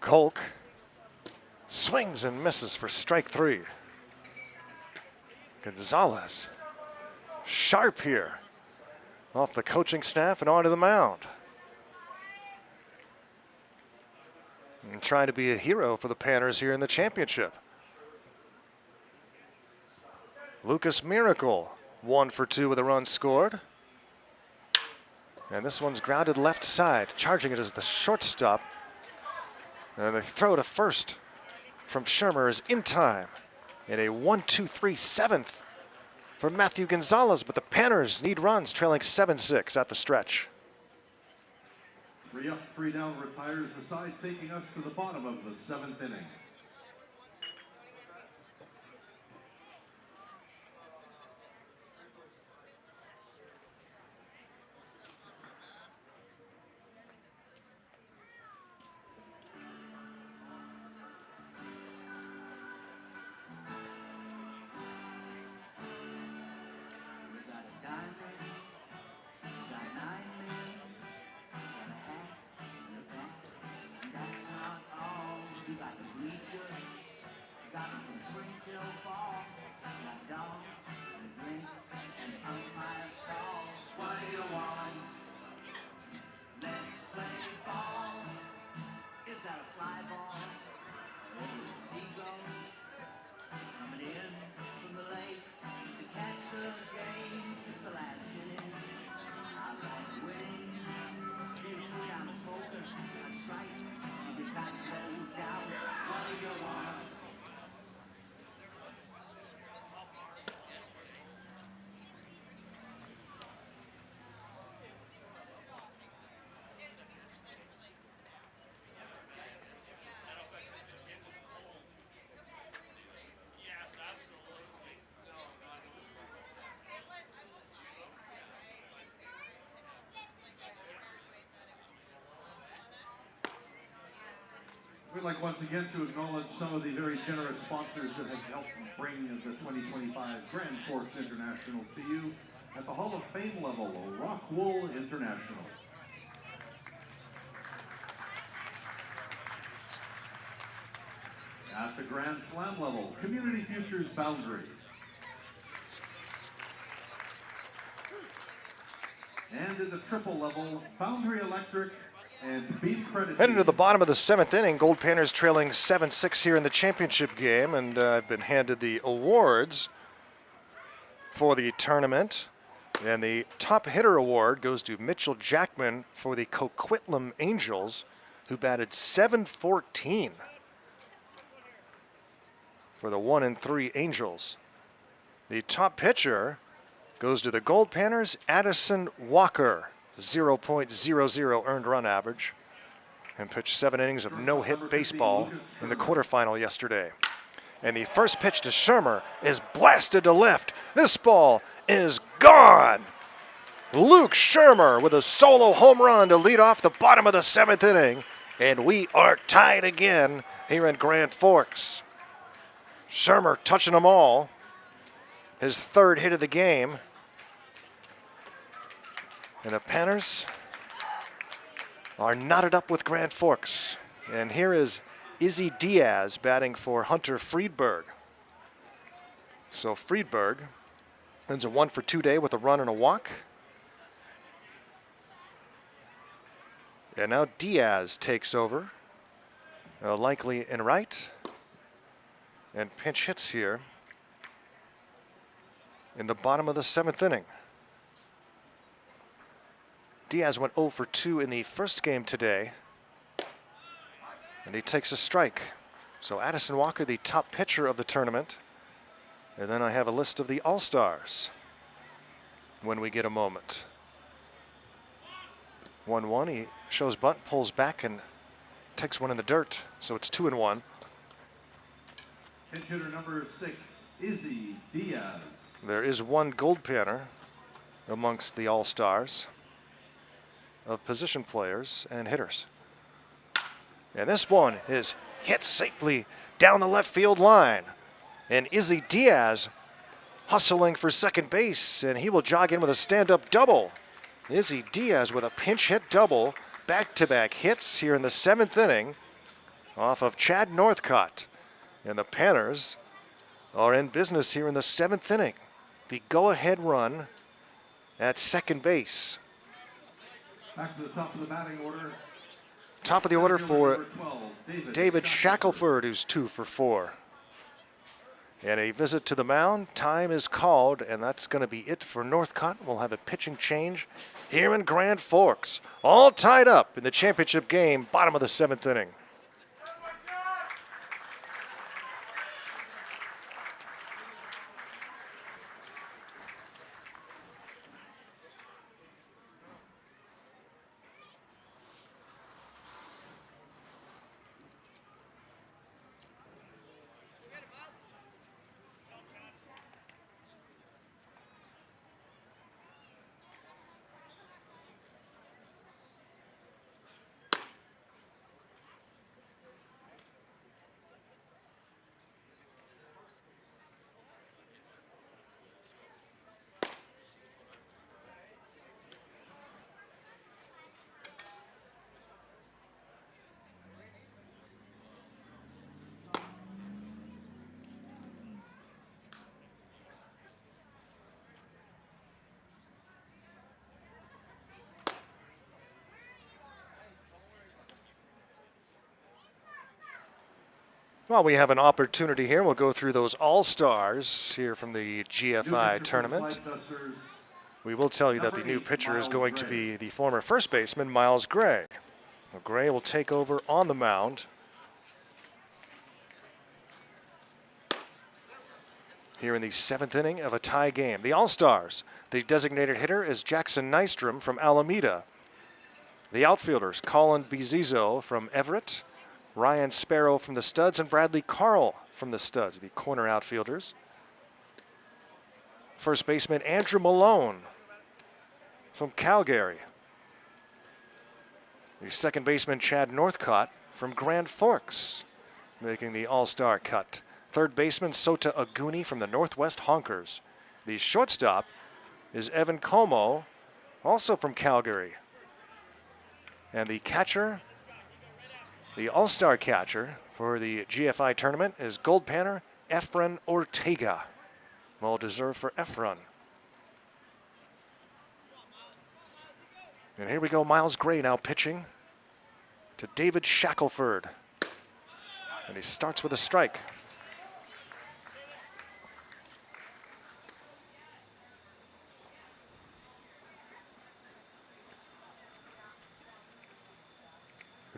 Kolk swings and misses for strike 3. Gonzalez sharp here off the coaching staff and onto the mound. And trying to be a hero for the Panners here in the championship. Lucas Miracle, 1 for 2 with a run scored. And this one's grounded left side, charging it as the shortstop. And they throw to first from Shermer is in time. And a 1-2-3 7th for Matthew Gonzalez, but the Panners need runs, trailing 7-6 at the stretch. 3 up, 3 down retires the side, taking us to the bottom of the 7th inning. We'd like once again to acknowledge some of the very generous sponsors that have helped bring the 2025 Grand Forks International to you at the Hall of Fame level, Rockwool International. At the Grand Slam level, Community Futures Boundary. And at the triple level, Boundary Electric and Beam Credit. Heading to the bottom of the 7th inning, Goldpanners trailing 7-6 here in the championship game, and I've been handed the awards for the tournament. And the top hitter award goes to Mitchell Jackman for the Coquitlam Angels, who batted .714 for the 1-3 Angels. The top pitcher goes to the Goldpanners, Addison Walker, 0.00 earned run average, and pitched 7 innings of no-hit baseball in the quarterfinal yesterday. And the first pitch to Shermer is blasted to left. This ball is gone. Luke Shermer with a solo home run to lead off the bottom of the 7th inning, and we are tied again here in Grand Forks. Shermer touching them all, his 3rd hit of the game. And the Panners are knotted up with Grand Forks. And here is Izzy Diaz batting for Hunter Friedberg. So Friedberg ends a 1 for 2 day with a run and a walk. And now Diaz takes over, likely in right. And pinch hits here in the bottom of the 7th inning. Diaz went 0 for 2 in the first game today, and he takes a strike. So Addison Walker, the top pitcher of the tournament. And then I have a list of the All-Stars. when we get a moment. 1-1. He shows bunt, pulls back, and takes one in the dirt. So it's 2-1. Pinch hitter number 6, Izzy Diaz. There is one Goldpanner amongst the all-stars of position players and hitters. And this one is hit safely down the left field line. And Izzy Diaz hustling for second base, and he will jog in with a stand-up double. Izzy Diaz with a pinch hit double, back-to-back hits here in the 7th inning off of Chad Northcott. And the Panners are in business here in the 7th inning. The go-ahead run at second base. Back to the top of the batting order. Top of the order for 12, David Shackelford, who's 2 for 4. And a visit to the mound. Time is called, and that's going to be it for Northcott. We'll have a pitching change here in Grand Forks. All tied up in the championship game, bottom of the 7th inning. Well, we have an opportunity here. We'll go through those all-stars here from the GFI tournament. We will tell you that the new pitcher is going to be the former first baseman, Miles Gray. Well, Gray will take over on the mound. Here in the 7th inning of a tie game. The all-stars. The designated hitter is Jackson Nystrom from Alameda. The outfielders, Colin Bizizo from Everett, Ryan Sparrow from the Studs, and Bradley Carl from the Studs, the corner outfielders. First baseman Andrew Malone from Calgary. The second baseman Chad Northcott from Grand Forks, making the all-star cut. Third baseman Sota Aguni from the Northwest Honkers. The shortstop is Evan Como, also from Calgary. And the catcher, the all-star catcher for the GFI tournament, is Goldpanner Efren Ortega. Well deserved for Efren. And here we go, Miles Gray now pitching to David Shackelford. And he starts with a strike.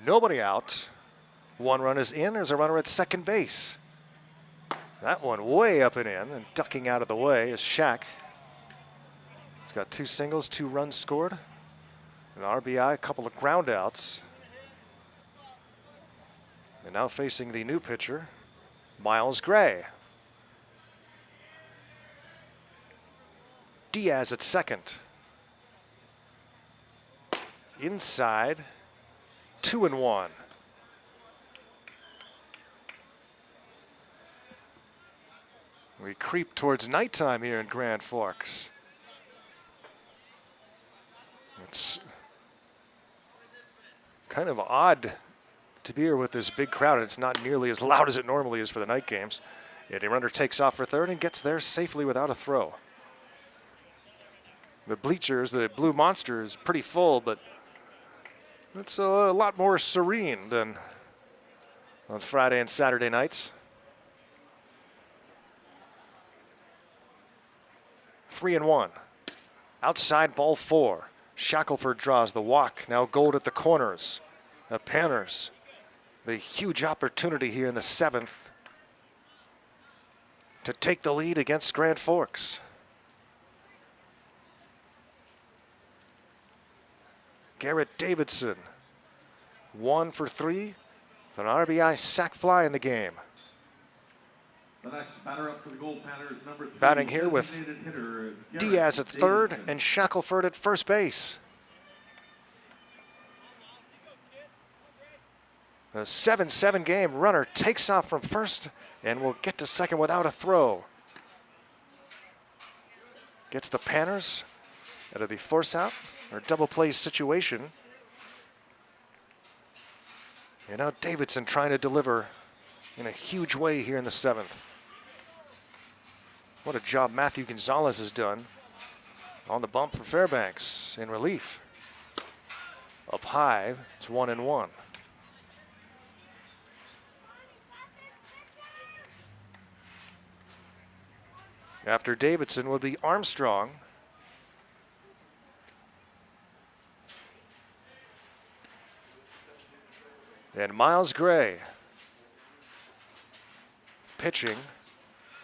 Nobody out. One run is in. There's a runner at second base. That one way up and in, and ducking out of the way is Shaq. He's got 2 singles, 2 runs scored, an RBI, a couple of ground outs. And now facing the new pitcher, Miles Gray. Diaz at second. Inside. 2-1. We creep towards nighttime here in Grand Forks. It's kind of odd to be here with this big crowd, and it's not nearly as loud as it normally is for the night games. Yet a runner takes off for third and gets there safely without a throw. The bleachers, the Blue Monster, is pretty full, but it's a lot more serene than on Friday and Saturday nights. 3-1. Outside ball 4. Shackelford draws the walk. Now Gold at the corners. The Panners, the huge opportunity here in the 7th to take the lead against Grand Forks. Garrett Davidson, 1 for 3 with an RBI sac fly in the game. The next batter up for the Goldpanners, number 3, batting here with hitter, Diaz at third Davidson. and Shackelford at first base. A 7-7 game. Runner takes off from first and will get to second without a throw. Gets the Panners out of the force out or double play situation. And now Davidson trying to deliver in a huge way here in the 7th. What a job Matthew Gonzalez has done on the bump for Fairbanks in relief. Up high, it's 1-1. After Davidson would be Armstrong. And Miles Gray pitching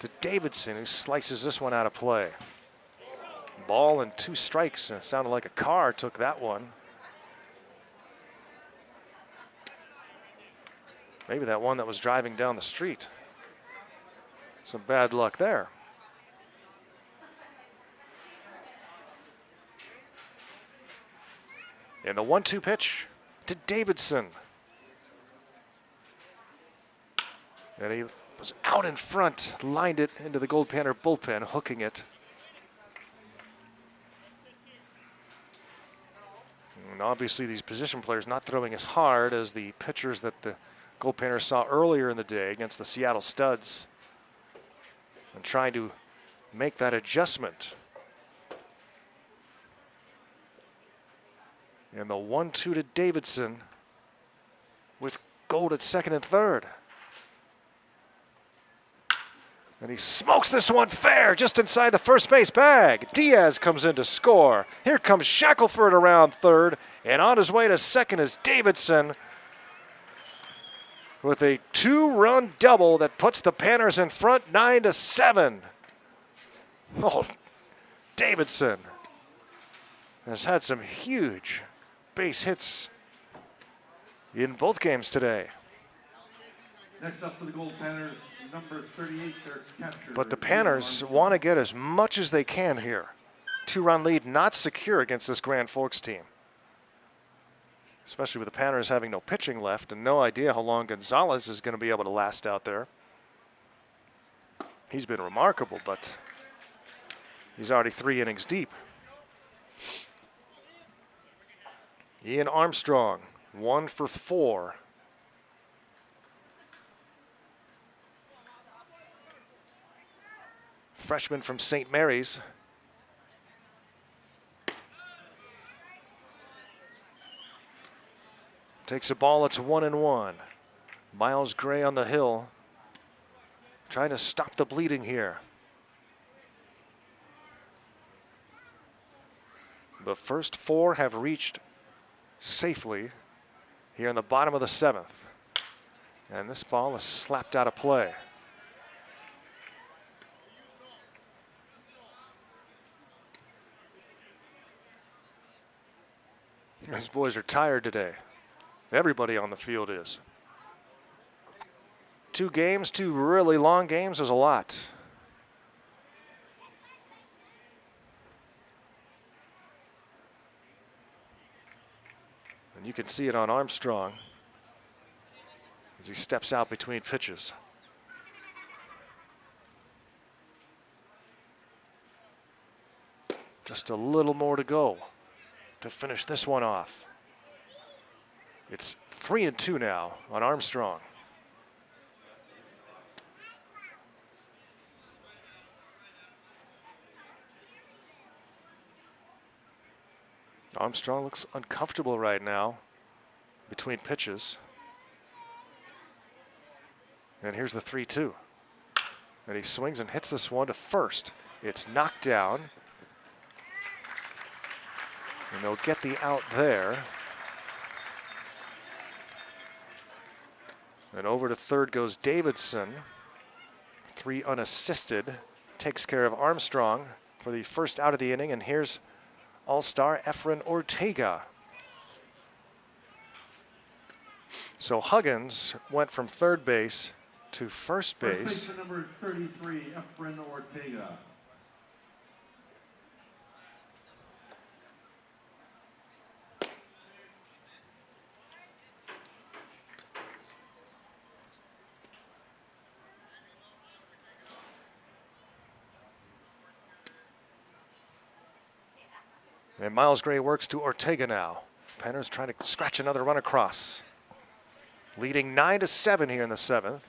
to Davidson, who slices this one out of play. Ball and 2 strikes, and it sounded like a car took that one. Maybe that one that was driving down the street. Some bad luck there. And the 1-2 pitch to Davidson. And he was out in front, lined it into the Goldpanner bullpen, hooking it. And obviously these position players not throwing as hard as the pitchers that the Goldpanners saw earlier in the day against the Seattle Studs. And trying to make that adjustment. And the 1-2 to Davidson with Gold at second and third. And he smokes this one fair just inside the first base bag. Diaz comes in to score. Here comes Shackelford around third. And on his way to second is Davidson with a 2-run double that puts the Panners in front 9-7. Oh, Davidson has had some huge base hits in both games today. Next up for the Goldpanners, number 38, their catcher. But the Panners want to get as much as they can here. 2-run lead not secure against this Grand Forks team. Especially with the Panners having no pitching left and no idea how long Gonzalez is going to be able to last out there. He's been remarkable, but he's already 3 innings deep. Ian Armstrong, 1 for 4. Freshman from St. Mary's. Takes a ball, it's 1-1. Miles Gray on the hill, trying to stop the bleeding here. The first 4 have reached safely here in the bottom of the 7th. And this ball is slapped out of play. These boys are tired today. Everybody on the field is. 2 games, 2 really long games is a lot. And you can see it on Armstrong as he steps out between pitches. Just a little more to go to finish this one off. It's 3-2 now on Armstrong. Armstrong looks uncomfortable right now between pitches. And here's the 3-2. And he swings and hits this one to first. It's knocked down. And they'll get the out there. And over to third goes Davidson. 3 unassisted. Takes care of Armstrong for the first out of the inning. And here's All-Star Efren Ortega. So Huggins went from third base to first base. First baseman number 33, Efren Ortega. And Miles Gray works to Ortega now. Panners trying to scratch another run across. Leading 9-7 here in the 7th.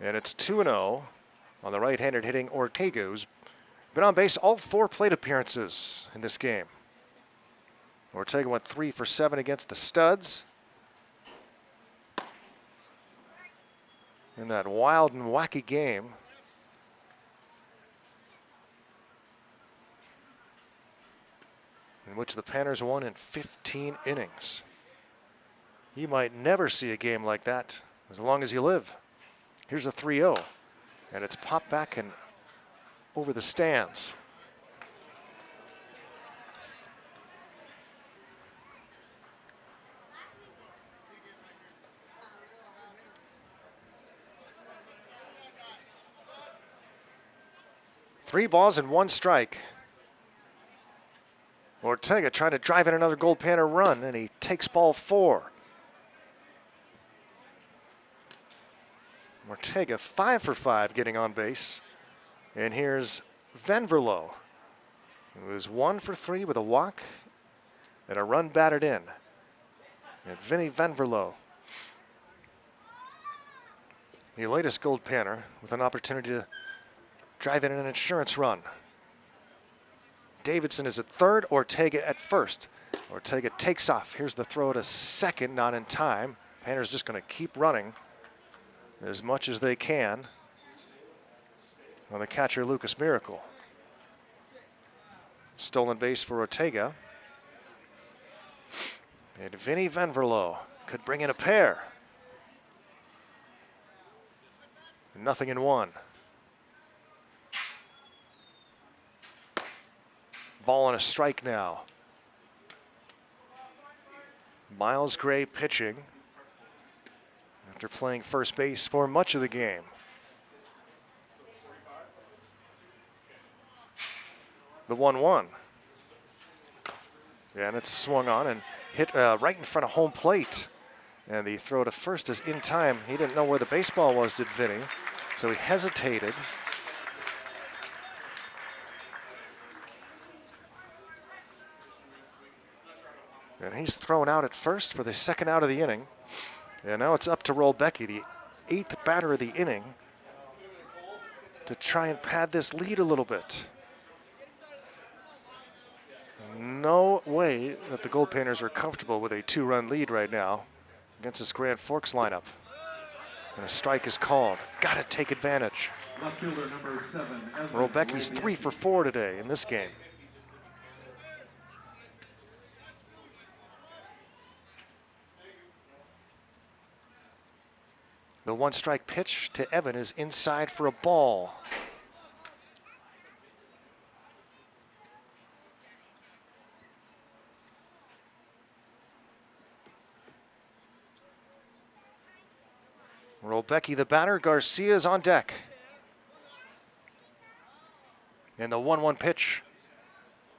And it's 2-0 on the right-handed hitting Ortega, who's been on base all 4 plate appearances in this game. Ortega went 3 for 7 against the Studs. In that wild and wacky game. In which the Panners won in 15 innings. You might never see a game like that as long as you live. Here's a 3-0, and it's popped back and over the stands. Three balls and 1 strike. Ortega trying to drive in another Goldpanner run, and he takes ball 4. Ortega 5 for 5 getting on base. And here's Venverlo, who is 1 for 3 with a walk and a run batted in. And Vinny Venverlo, the latest Goldpanner, with an opportunity to drive in an insurance run. Davidson is at third, Ortega at first. Ortega takes off. Here's the throw to second, not in time. Panners just going to keep running as much as they can on the catcher, Lucas Miracle. Stolen base for Ortega. And Vinny Venverlo could bring in a pair. Nothing in 1. Ball and a strike now. Miles Gray pitching after playing first base for much of the game. The 1-1. Yeah, and it's swung on and hit right in front of home plate. And the throw to first is in time. He didn't know where the baseball was, did Vinny? So he hesitated. And he's thrown out at first for the second out of the inning. And now it's up to Rolbecki, the 8th batter of the inning, to try and pad this lead a little bit. No way that the Goldpanners are comfortable with a 2-run lead right now against this Grand Forks lineup. And a strike is called. Got to take advantage. Left fielder number 7. Rolbecki's 3 for 4 today in this game. The 1-strike pitch to Evan is inside for a ball. Rolbecki the batter, Garcia's on deck. And the 1-1 pitch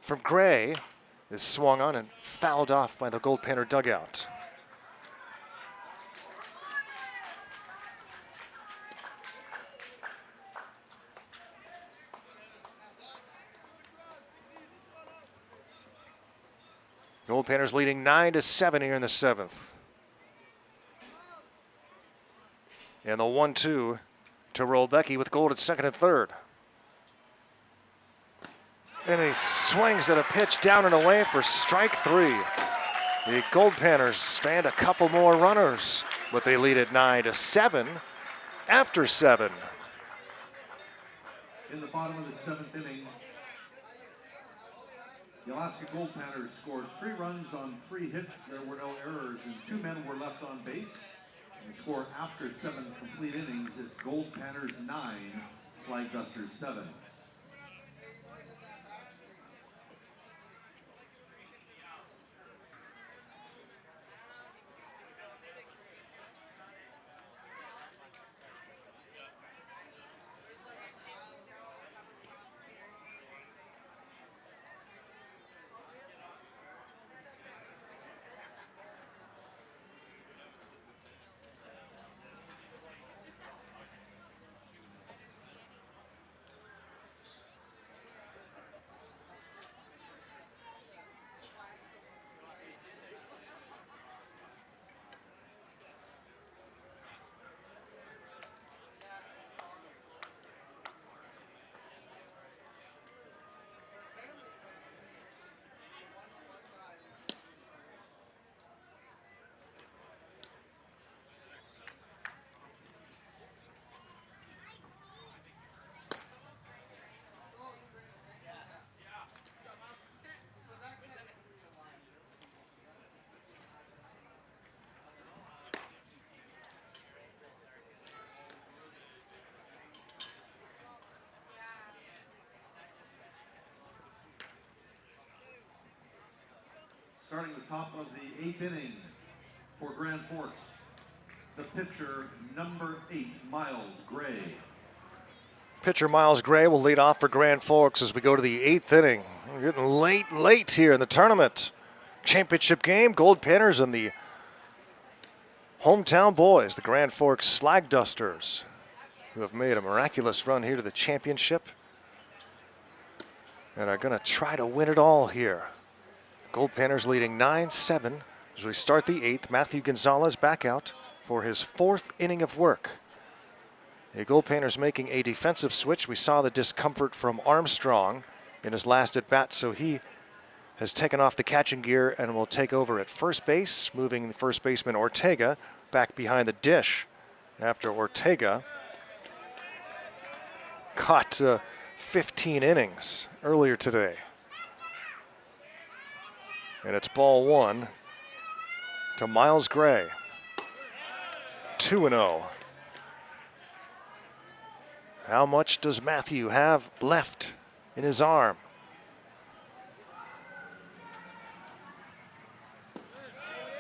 from Gray is swung on and fouled off by the Goldpanner dugout. Goldpanners leading 9-7 here in the 7th. And the 1-2 to Rolbecki with Gold at second and third. And he swings at a pitch down and away for strike 3. The Goldpanners stand a couple more runners, but they lead at 9-7 after 7. In the bottom of the 7th inning, the Alaska Goldpanners scored 3 runs on 3 hits. There were no errors, and 2 men were left on base. And the score after 7 complete innings is Goldpanners 9, Slag 7. starting the top of the 8th inning for Grand Forks, the pitcher, number 8, Miles Gray. Pitcher Miles Gray will lead off for Grand Forks as we go to the 8th inning. We're getting late here in the tournament. Championship game, Goldpanners and the hometown boys, the Grand Forks Slag Dusters, who have made a miraculous run here to the championship and are going to try to win it all here. Goldpanners leading 9-7 as we start the 8th. Matthew Gonzalez back out for his 4th inning of work. The Goldpanners making a defensive switch. We saw the discomfort from Armstrong in his last at-bat, so he has taken off the catching gear and will take over at first base, moving the first baseman Ortega back behind the dish after Ortega caught 15 innings earlier today. And it's ball 1 to Miles Gray. 2-0. How much does Matthew have left in his arm?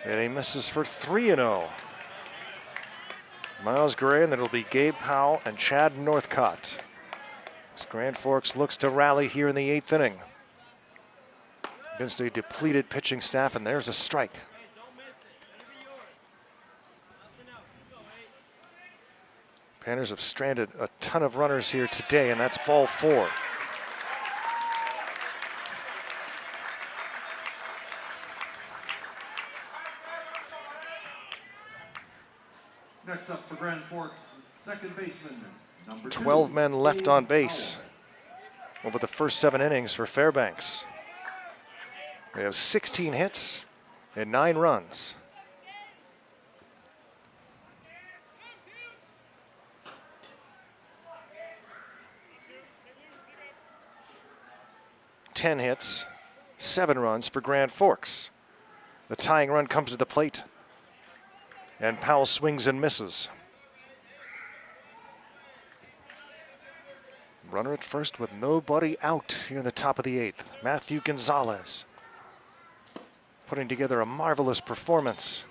And he misses for 3-0. Miles Gray, and then it'll be Gabe Powell and Chad Northcott. As Grand Forks looks to rally here in the 8th inning against a depleted pitching staff, and there's a strike. Panners have stranded a ton of runners here today, and that's ball 4. Next up for Grand Forks, second baseman, number 2. 12 men left on base over the first 7 innings for Fairbanks. They have 16 hits and 9 runs. Ten hits, 7 runs for Grand Forks. The tying run comes to the plate, and Powell swings and misses. Runner at first with nobody out here in the top of the 8th. Matthew Gonzalez putting together a marvelous performance.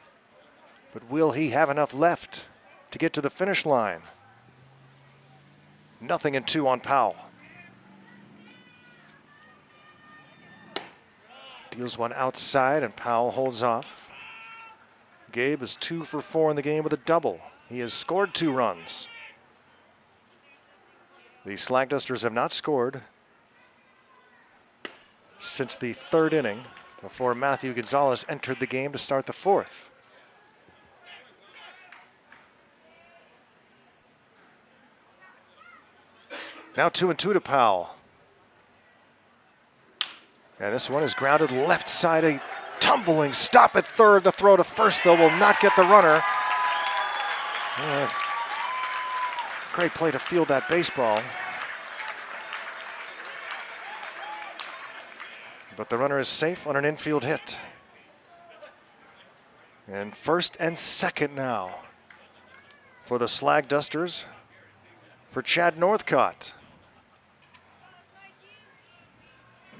But will he have enough left to get to the finish line? 0-2 on Powell. Deals one outside, and Powell holds off. Gabe is 2 for 4 in the game with a double. He has scored 2 runs. The Slag Dusters have not scored since the 3rd inning, before Matthew Gonzalez entered the game to start the 4th. Now 2-2 to Powell. And this one is grounded left side, a tumbling stop at third. The throw to first, though, will not get the runner. Great play to field that baseball. But the runner is safe on an infield hit. And first and second now for the Slag Dusters for Chad Northcott.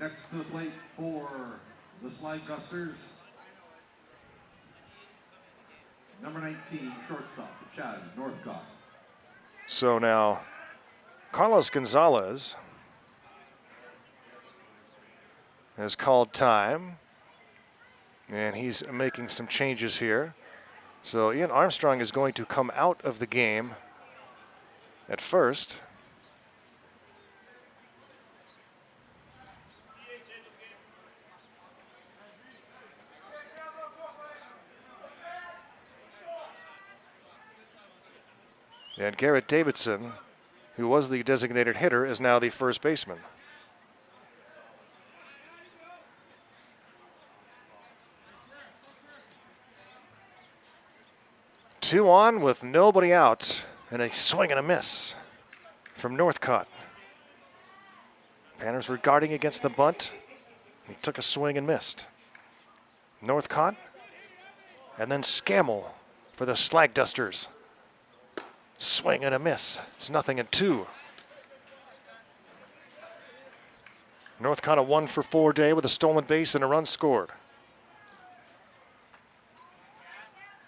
Next to the plate for the Slag Dusters, number 19, shortstop, Chad Northcott. So now, Carlos Gonzalez has called time, and he's making some changes here. So Ian Armstrong is going to come out of the game at first. And Garrett Davidson, who was the designated hitter, is now the first baseman. Two on with nobody out, and a swing and a miss from Northcott. Panners were guarding against the bunt. He took a swing and missed. Northcott, and then Scammell for the Slag Dusters. Swing and a miss. It's 0-2. Northcott a 1 for 4 day with a stolen base and a run scored.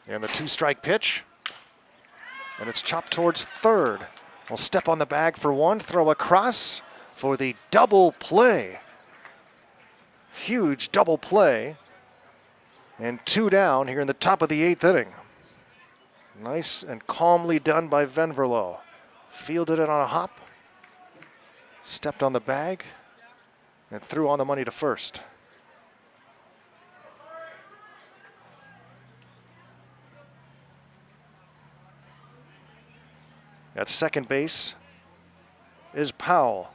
And the 2-strike pitch. And it's chopped towards third. Will step on the bag for one, throw across for the double play. Huge double play. And 2 down here in the top of the 8th inning. Nice and calmly done by Venverlo. Fielded it on a hop. Stepped on the bag. And threw on the money to first. At second base is Powell.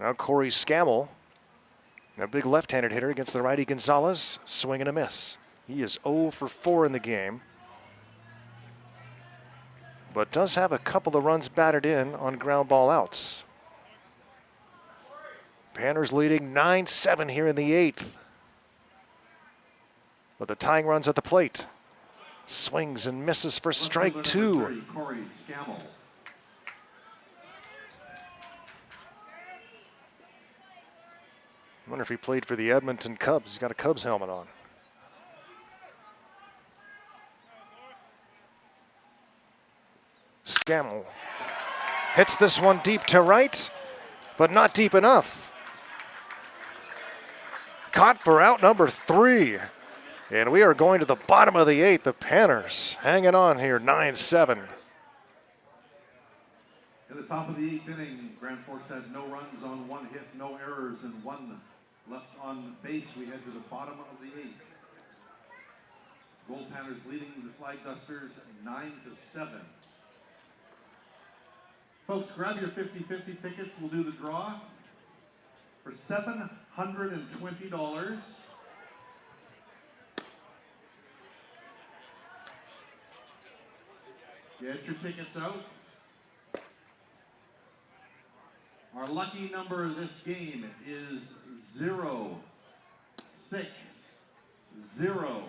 Now Corey Scammell, a big left-handed hitter against the righty Gonzalez, swing and a miss. He is 0 for 4 in the game, but does have a couple of runs batted in on ground ball outs. Panners leading 9-7 here in the 8th. But the tying runs at the plate. Swings and misses for strike 2. Corey Scammell. I wonder if he played for the Edmonton Cubs. He's got a Cubs helmet on. Scammell hits this one deep to right, but not deep enough. Caught for out number 3. And we are going to the bottom of the 8th. The Panners hanging on here, 9-7. At the top of the 8th inning, Grand Forks had no runs on 1 hit, no errors, and 1 left on base. We head to the bottom of the 8th. Goldpanners leading the Slag Dusters 9-7. Folks, grab your 50-50 tickets. We'll do the draw for $720. Get your tickets out. Our lucky number this game is 0, 6, 0,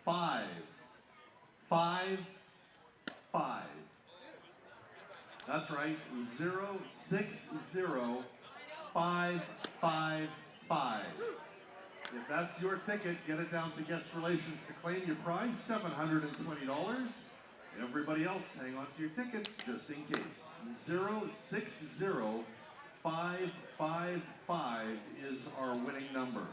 5, 5, 5. That's right, 0, 6, 0, 5, 5, 5. If that's your ticket, get it down to Guest Relations to claim your prize, $720. Everybody else, hang on to your tickets just in case. 060555 is our winning number.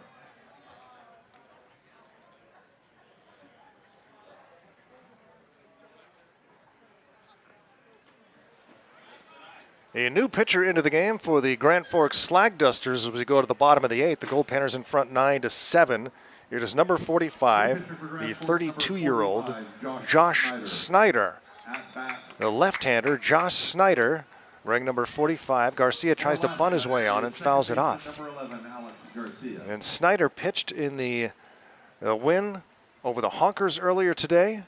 A new pitcher into the game for the Grand Forks Slag Dusters as we go to the bottom of the 8th. The Goldpanners in front 9-7. It is number 45, the 32-year-old Josh Snyder. The left-hander, Josh Snyder, wearing number 45. Garcia tries to bunt his way on and fouls it off. And Snyder pitched in the win over the Honkers earlier today.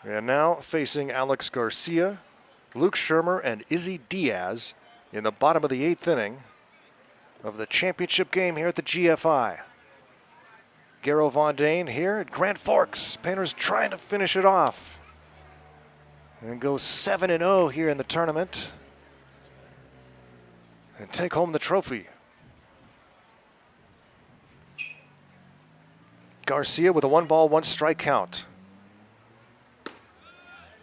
And now facing Alex Garcia, Luke Shermer, and Izzy Diaz in the bottom of the 8th inning of the championship game here at the GFI. Garrow Von Dane here at Grand Forks. Panners trying to finish it off and go 7-0 here in the tournament and take home the trophy. Garcia with a 1-ball, 1-strike count.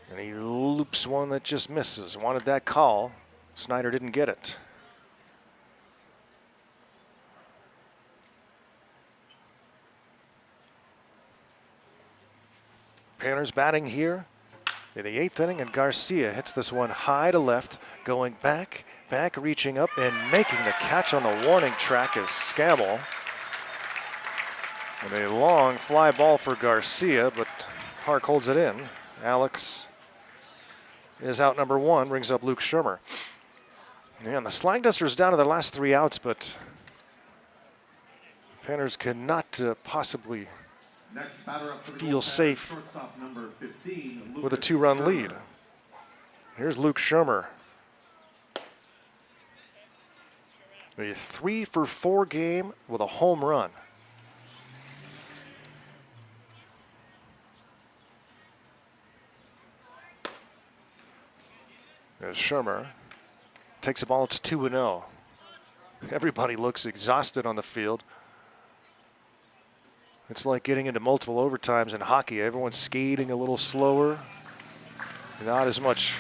And he loops one that just misses. Wanted that call. Snyder didn't get it. Panners batting here in the 8th inning, and Garcia hits this one high to left, going back, reaching up, and making the catch on the warning track is Scammell. And a long fly ball for Garcia, but Park holds it in. Alex is out number 1, brings up Luke Shermer. And the Slag Dusters down to their last 3 outs, but Panners cannot possibly feel safe with a 2-run lead. Here's Luke Shermer. A 3-for-4 game with a home run. There's Shermer. Takes the ball, it's 2-0. Everybody looks exhausted on the field. It's like getting into multiple overtimes in hockey. Everyone's skating a little slower. Not as much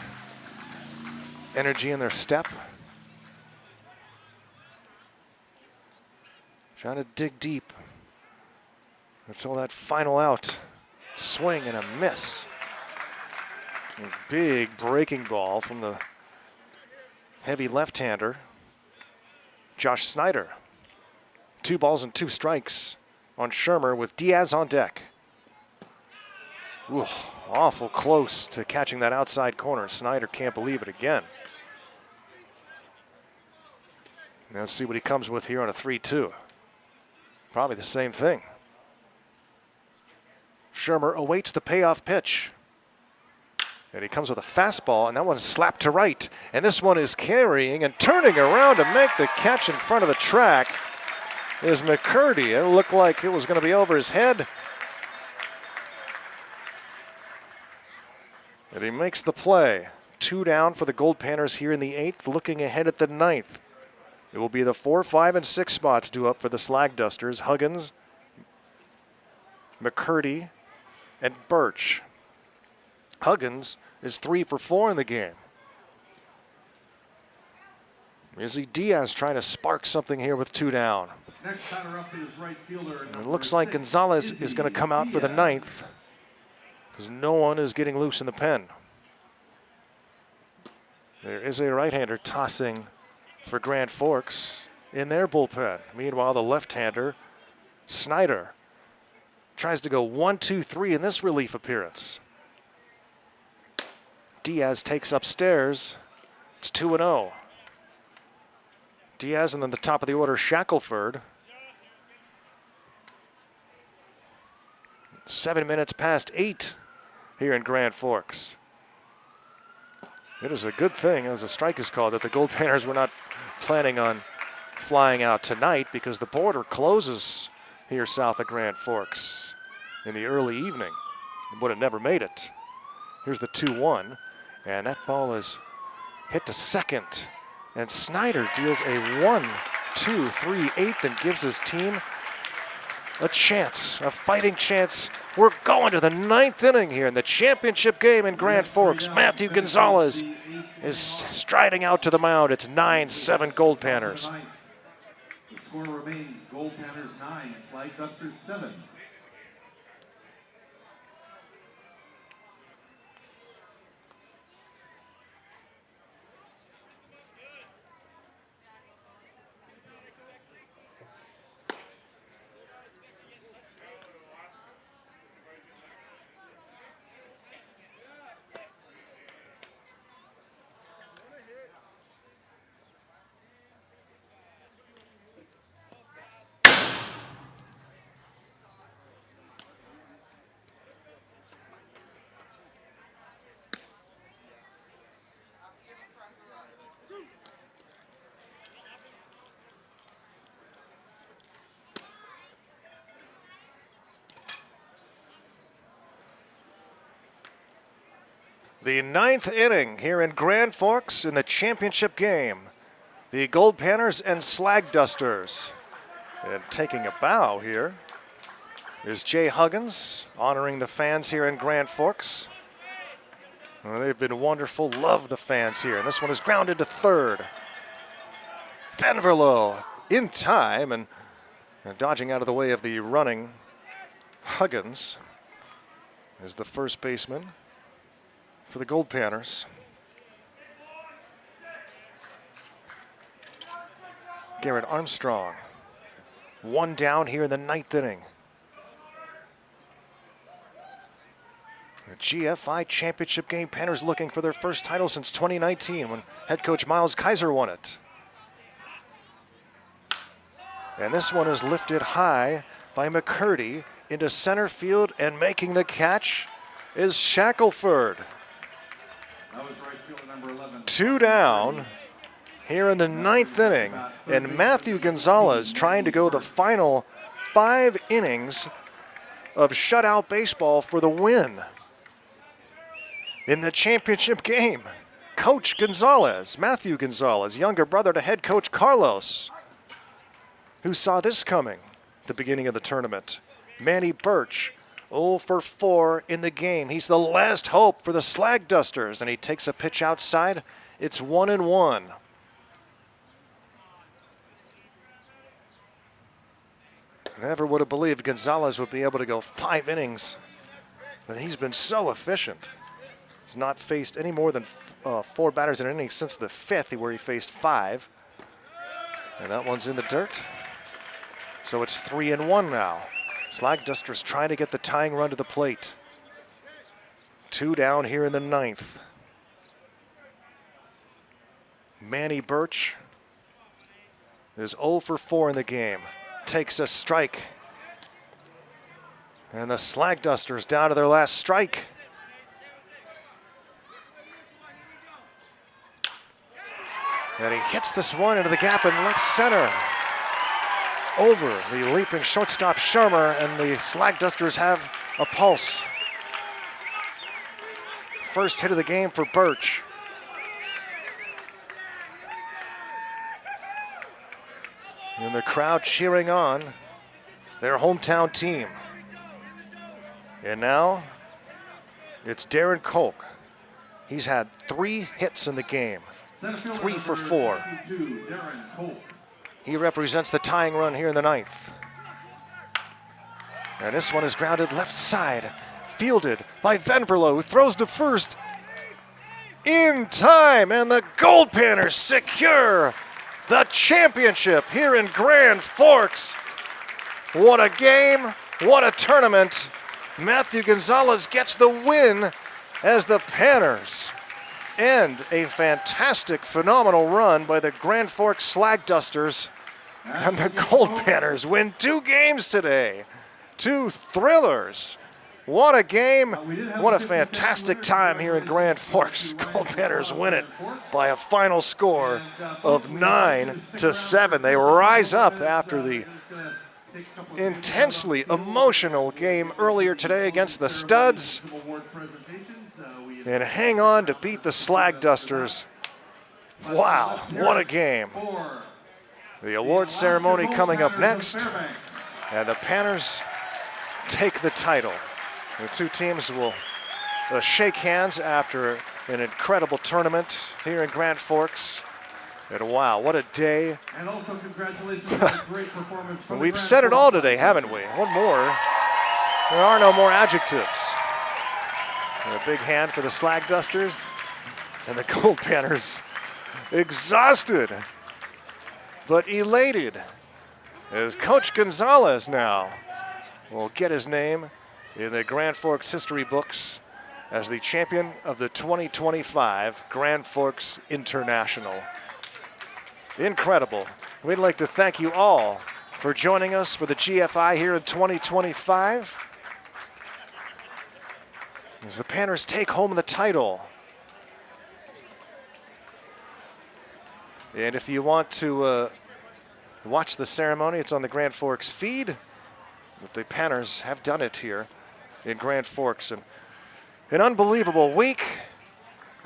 energy in their step. Trying to dig deep until that final out. Swing and a miss. A big breaking ball from the heavy left-hander, Josh Snyder. 2 balls and 2 strikes on Shermer with Diaz on deck. Ooh, awful close to catching that outside corner. Snyder can't believe it again. Now let's see what he comes with here on a 3-2. Probably the same thing. Shermer awaits the payoff pitch. And he comes with a fastball, and that one's slapped to right. And this one is carrying and turning around to make the catch in front of the track is McCurdy. It looked like it was going to be over his head. And he makes the play. 2 down for the Goldpanners here in the 8th, looking ahead at the 9th. It will be the 4, 5, and 6 spots due up for the Slag Dusters. Huggins, McCurdy, and Birch. Huggins is 3 for 4 in the game. Izzy Diaz trying to spark something here with 2 down. Next batter up is right fielder. It looks like Gonzalez is going to come out for the 9th because no one is getting loose in the pen. There is a right-hander tossing for Grand Forks in their bullpen. Meanwhile, the left-hander, Snyder, tries to go 1, 2, 3 in this relief appearance. Diaz takes upstairs. It's 2-0. Diaz, and then the top of the order, Shackelford. 7 minutes past 8 here in Grand Forks. It is a good thing, as a strike is called, that the Goldpanners were not planning on flying out tonight because the border closes here south of Grand Forks in the early evening. It would have never made it. Here's the 2-1. And that ball is hit to second. And Snyder deals a 1, 2, 3, 8th and gives his team a chance, a fighting chance. We're going to the 9th inning here in the championship game in Grand Forks. Matthew Gonzalez is striding out to the mound. It's 9-7 Goldpanners. The score remains Goldpanners 9, Slag Dusters 7. The 9th inning here in Grand Forks in the championship game. The Goldpanners and Slag Dusters. And taking a bow here is Jay Huggins, honoring the fans here in Grand Forks. Well, they've been wonderful. Love the fans here. And this one is grounded to third. Fenverlo in time and dodging out of the way of the running Huggins is the first baseman for the Goldpanners. Garrett Armstrong, 1 down here in the 9th inning. The GFI championship game, Panners looking for their first title since 2019 when head coach Miles Kaiser won it. And this one is lifted high by McCurdy into center field, and making the catch is Shackelford. 2 down here in the 9th inning, and Matthew Gonzalez trying to go the final 5 innings of shutout baseball for the win in the championship game. Coach Gonzalez, Matthew Gonzalez, younger brother to head coach Carlos. Who saw this coming at the beginning of the tournament? Manny Birch, 0 for 4 in the game. He's the last hope for the Slag Dusters, and he takes a pitch outside. It's 1-1. Never would have believed Gonzalez would be able to go 5 innings, but he's been so efficient. He's not faced any more than 4 batters in an inning since the 5th, where he faced 5. And that one's in the dirt. So it's 3-1 now. Slag Dusters trying to get the tying run to the plate. 2 down here in the 9th. Manny Birch is 0 for 4 in the game. Takes a strike. And the Slag Dusters down to their last strike. And he hits this one into the gap in left center. Over the leaping shortstop Shermer, and the Slag Dusters have a pulse. First hit of the game for Birch. And the crowd cheering on their hometown team. And now it's Darren Kolk. He's had 3 hits in the game, 3 for 4. He represents the tying run here in the 9th. And this one is grounded left side, fielded by Venverlo, who throws to first in time, and the Goldpanners secure the championship here in Grand Forks. What a game, what a tournament. Matthew Gonzalez gets the win as the Panners end a fantastic, phenomenal run by the Grand Forks Slag Dusters. And the Goldpanners win 2 games today. 2 thrillers. What a game. What a fantastic time here in Grand Forks. Goldpanners win it by a final score of 9-7. They rise up after the intensely emotional game earlier today against the Studs and hang on to beat the Slag Dusters. Wow, what a game. The award ceremony coming up next, and the Panners take the title. The 2 teams will shake hands after an incredible tournament here in Grand Forks. And wow, what a day. And also congratulations on a great performance from We've said it all today, haven't we? What more? There are no more adjectives. And a big hand for the Slag Dusters and the Goldpanners, exhausted but elated, as Coach Gonzalez now will get his name in the Grand Forks history books as the champion of the 2025 Grand Forks International. Incredible. We'd like to thank you all for joining us for the GFI here in 2025. As the Panners take home the title. And if you want to watch the ceremony, it's on the Grand Forks feed. But the Panners have done it here in Grand Forks. And an unbelievable week.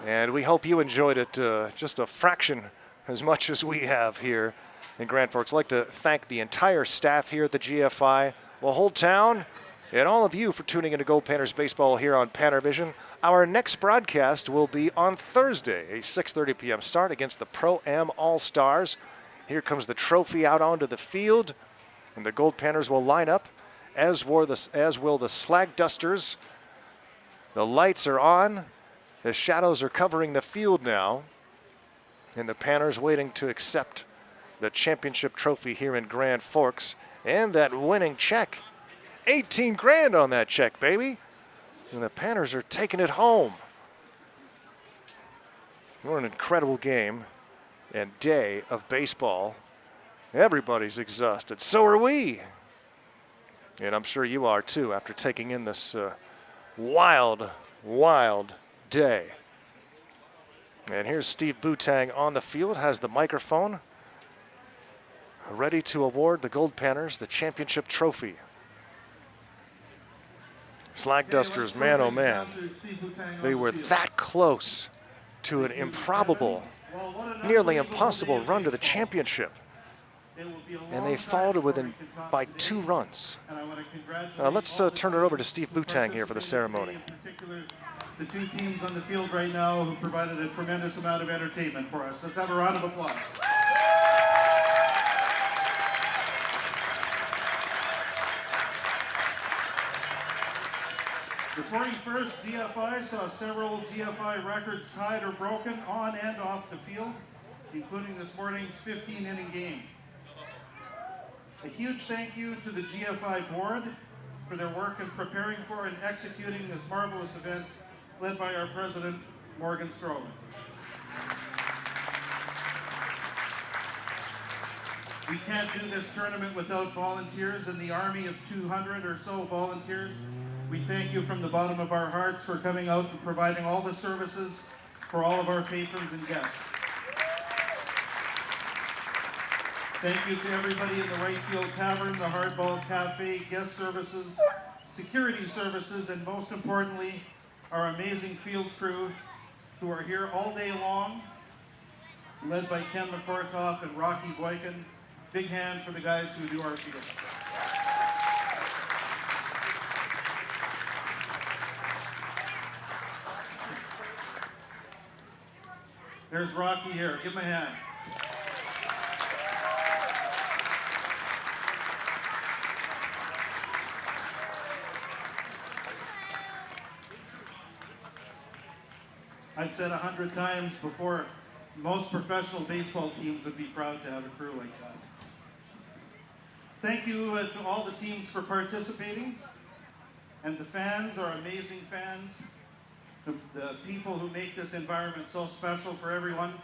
And we hope you enjoyed it just a fraction as much as we have here in Grand Forks. I'd like to thank the entire staff here at the GFI, the whole town, and all of you for tuning into Goldpanners Baseball here on PannerVision. Our next broadcast will be on Thursday, a 6:30 p.m. start against the Pro-Am All-Stars. Here comes the trophy out onto the field, and the Goldpanners will line up, as will the Slag Dusters. The lights are on. The shadows are covering the field now, and the Panners waiting to accept the championship trophy here in Grand Forks and that winning check. 18 grand on that check, baby. And the Panners are taking it home. What an incredible game and day of baseball. Everybody's exhausted. So are we. And I'm sure you are too after taking in this wild, wild day. And here's Steve Bootang on the field, has the microphone, ready to award the Goldpanners the championship trophy. Slag Dusters, man oh man, they were that close to an improbable, nearly impossible run to the championship. And they followed within by 2 runs. Let's turn it over to Steve Boutang here for the ceremony. The 2 teams on the field right now who provided a tremendous amount of entertainment for us. Let's have a round of applause. The 41st GFI saw several GFI records tied or broken on and off the field, including this morning's 15-inning game. A huge thank you to the GFI board for their work in preparing for and executing this marvelous event, led by our president, Morgan Strowman. We can't do this tournament without volunteers, and the army of 200 or so volunteers. We thank you from the bottom of our hearts for coming out and providing all the services for all of our patrons and guests. Thank you to everybody in the Right Field Tavern, the Hardball Cafe, guest services, security services, and most importantly, our amazing field crew who are here all day long, led by Ken McCortoff and Rocky Boykin. Big hand for the guys who do our field. There's Rocky here. Give him a hand. I've said 100 times before, most professional baseball teams would be proud to have a crew like that. Thank you to all the teams for participating, and the fans, our amazing fans, the people who make this environment so special for everyone,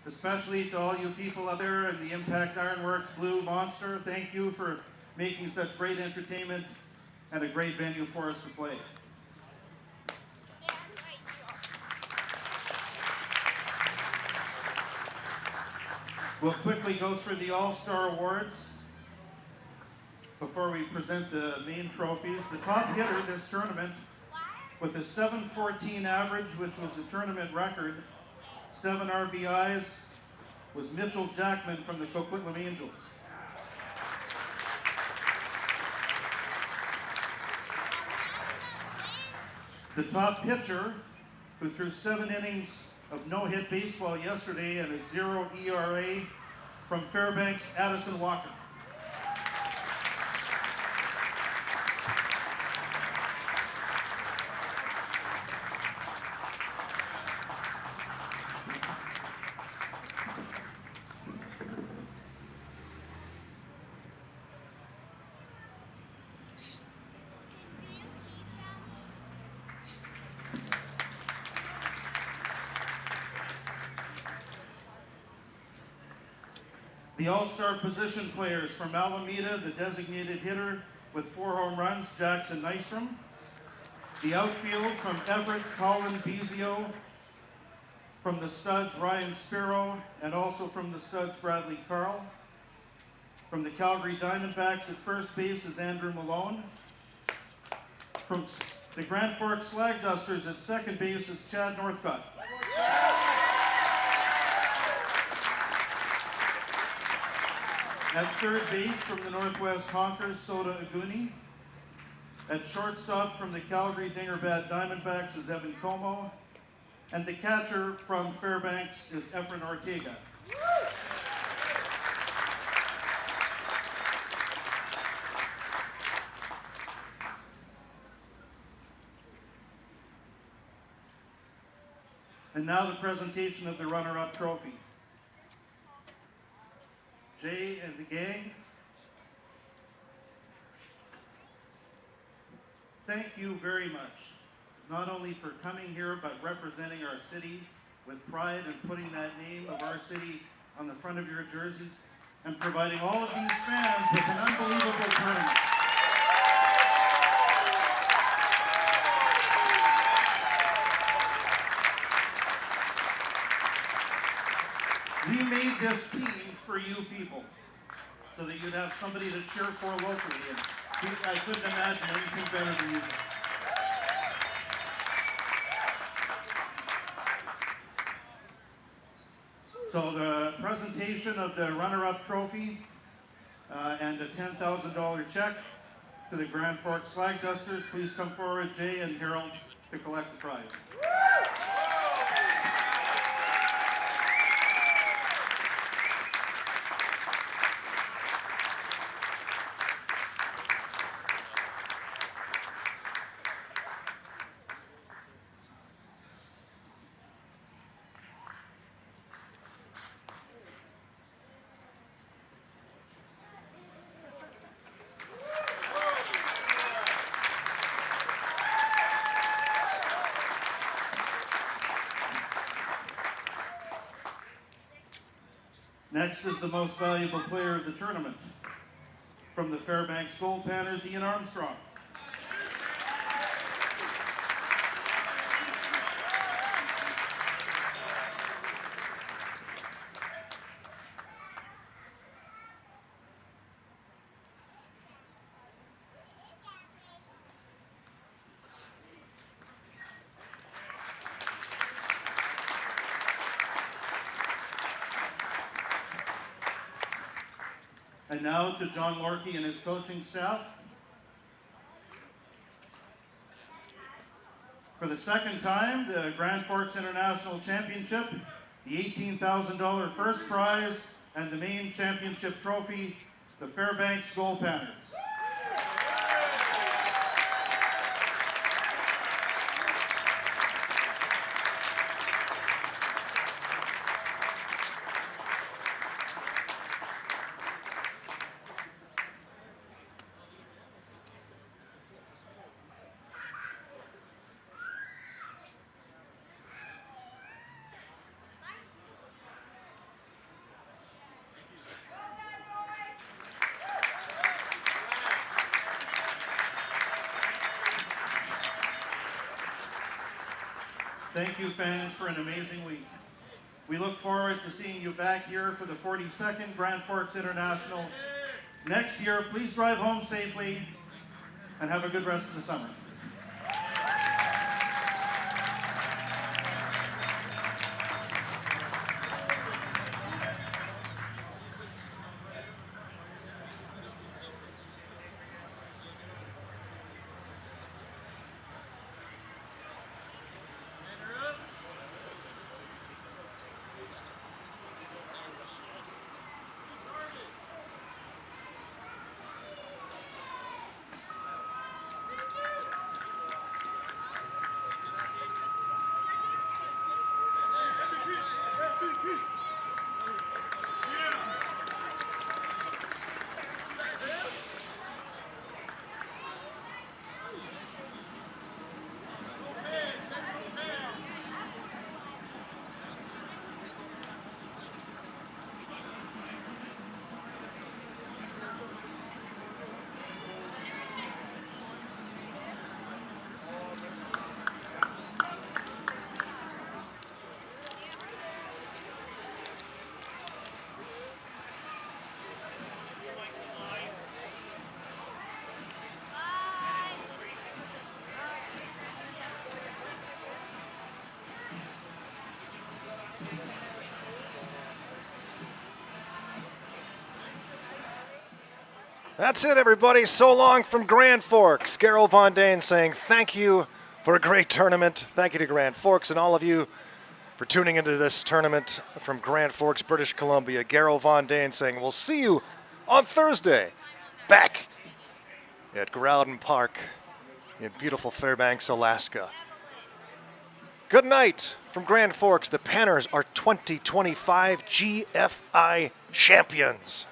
especially to all you people out there in the Impact Ironworks Blue Monster. Thank you for making such great entertainment and a great venue for us to play. We'll quickly go through the All-Star Awards before we present the main trophies. The top hitter this tournament with a .714 average, which was a tournament record, 7 RBIs, was Mitchell Jackman from the Coquitlam Angels. The top pitcher, who threw 7 innings of no-hit baseball yesterday and a 0 ERA, from Fairbanks, Addison Walker. The All-Star position players from Alameda, the designated hitter with 4 home runs, Jackson Nystrom. The outfield from Everett, Colin Bezio. From the studs, Ryan Spiro, and also from the studs, Bradley Carl. From the Calgary Diamondbacks at first base is Andrew Malone. From the Grand Forks Slag Dusters at second base is Chad Northcutt. At third base from the Northwest Honkers, Soda Aguni. At shortstop from the Calgary Dingerbat Diamondbacks is Evan Como. And the catcher from Fairbanks is Efren Ortega. And now the presentation of the runner-up trophy. Jay and the gang, thank you very much, not only for coming here, but representing our city with pride and putting that name of our city on the front of your jerseys, and providing all of these fans with an unbelievable tournament. We made this team for you people, so that you'd have somebody to cheer for locally, and I couldn't imagine anything better than you. So the presentation of the runner-up trophy and a $10,000 check to the Grand Forks Slag Dusters. Please come forward, Jay and Harold, to collect the prize. Next is the most valuable player of the tournament. From the Fairbanks Goldpanners, Ian Armstrong. And now to John Lorkey and his coaching staff. For the second time, the Grand Forks International Championship, the $18,000 first prize, and the main championship trophy, the Fairbanks Goldpanners. Thank you, fans, for an amazing week. We look forward to seeing you back here for the 42nd Grand Forks International next year. Please drive home safely and have a good rest of the summer. That's it, everybody. So long from Grand Forks. Gerald Von Dane saying thank you for a great tournament. Thank you to Grand Forks and all of you for tuning into this tournament from Grand Forks, British Columbia. Gerald Von Dane saying we'll see you on Thursday back at Groudon Park in beautiful Fairbanks, Alaska. Good night from Grand Forks. The Panners are 2025 GFI champions.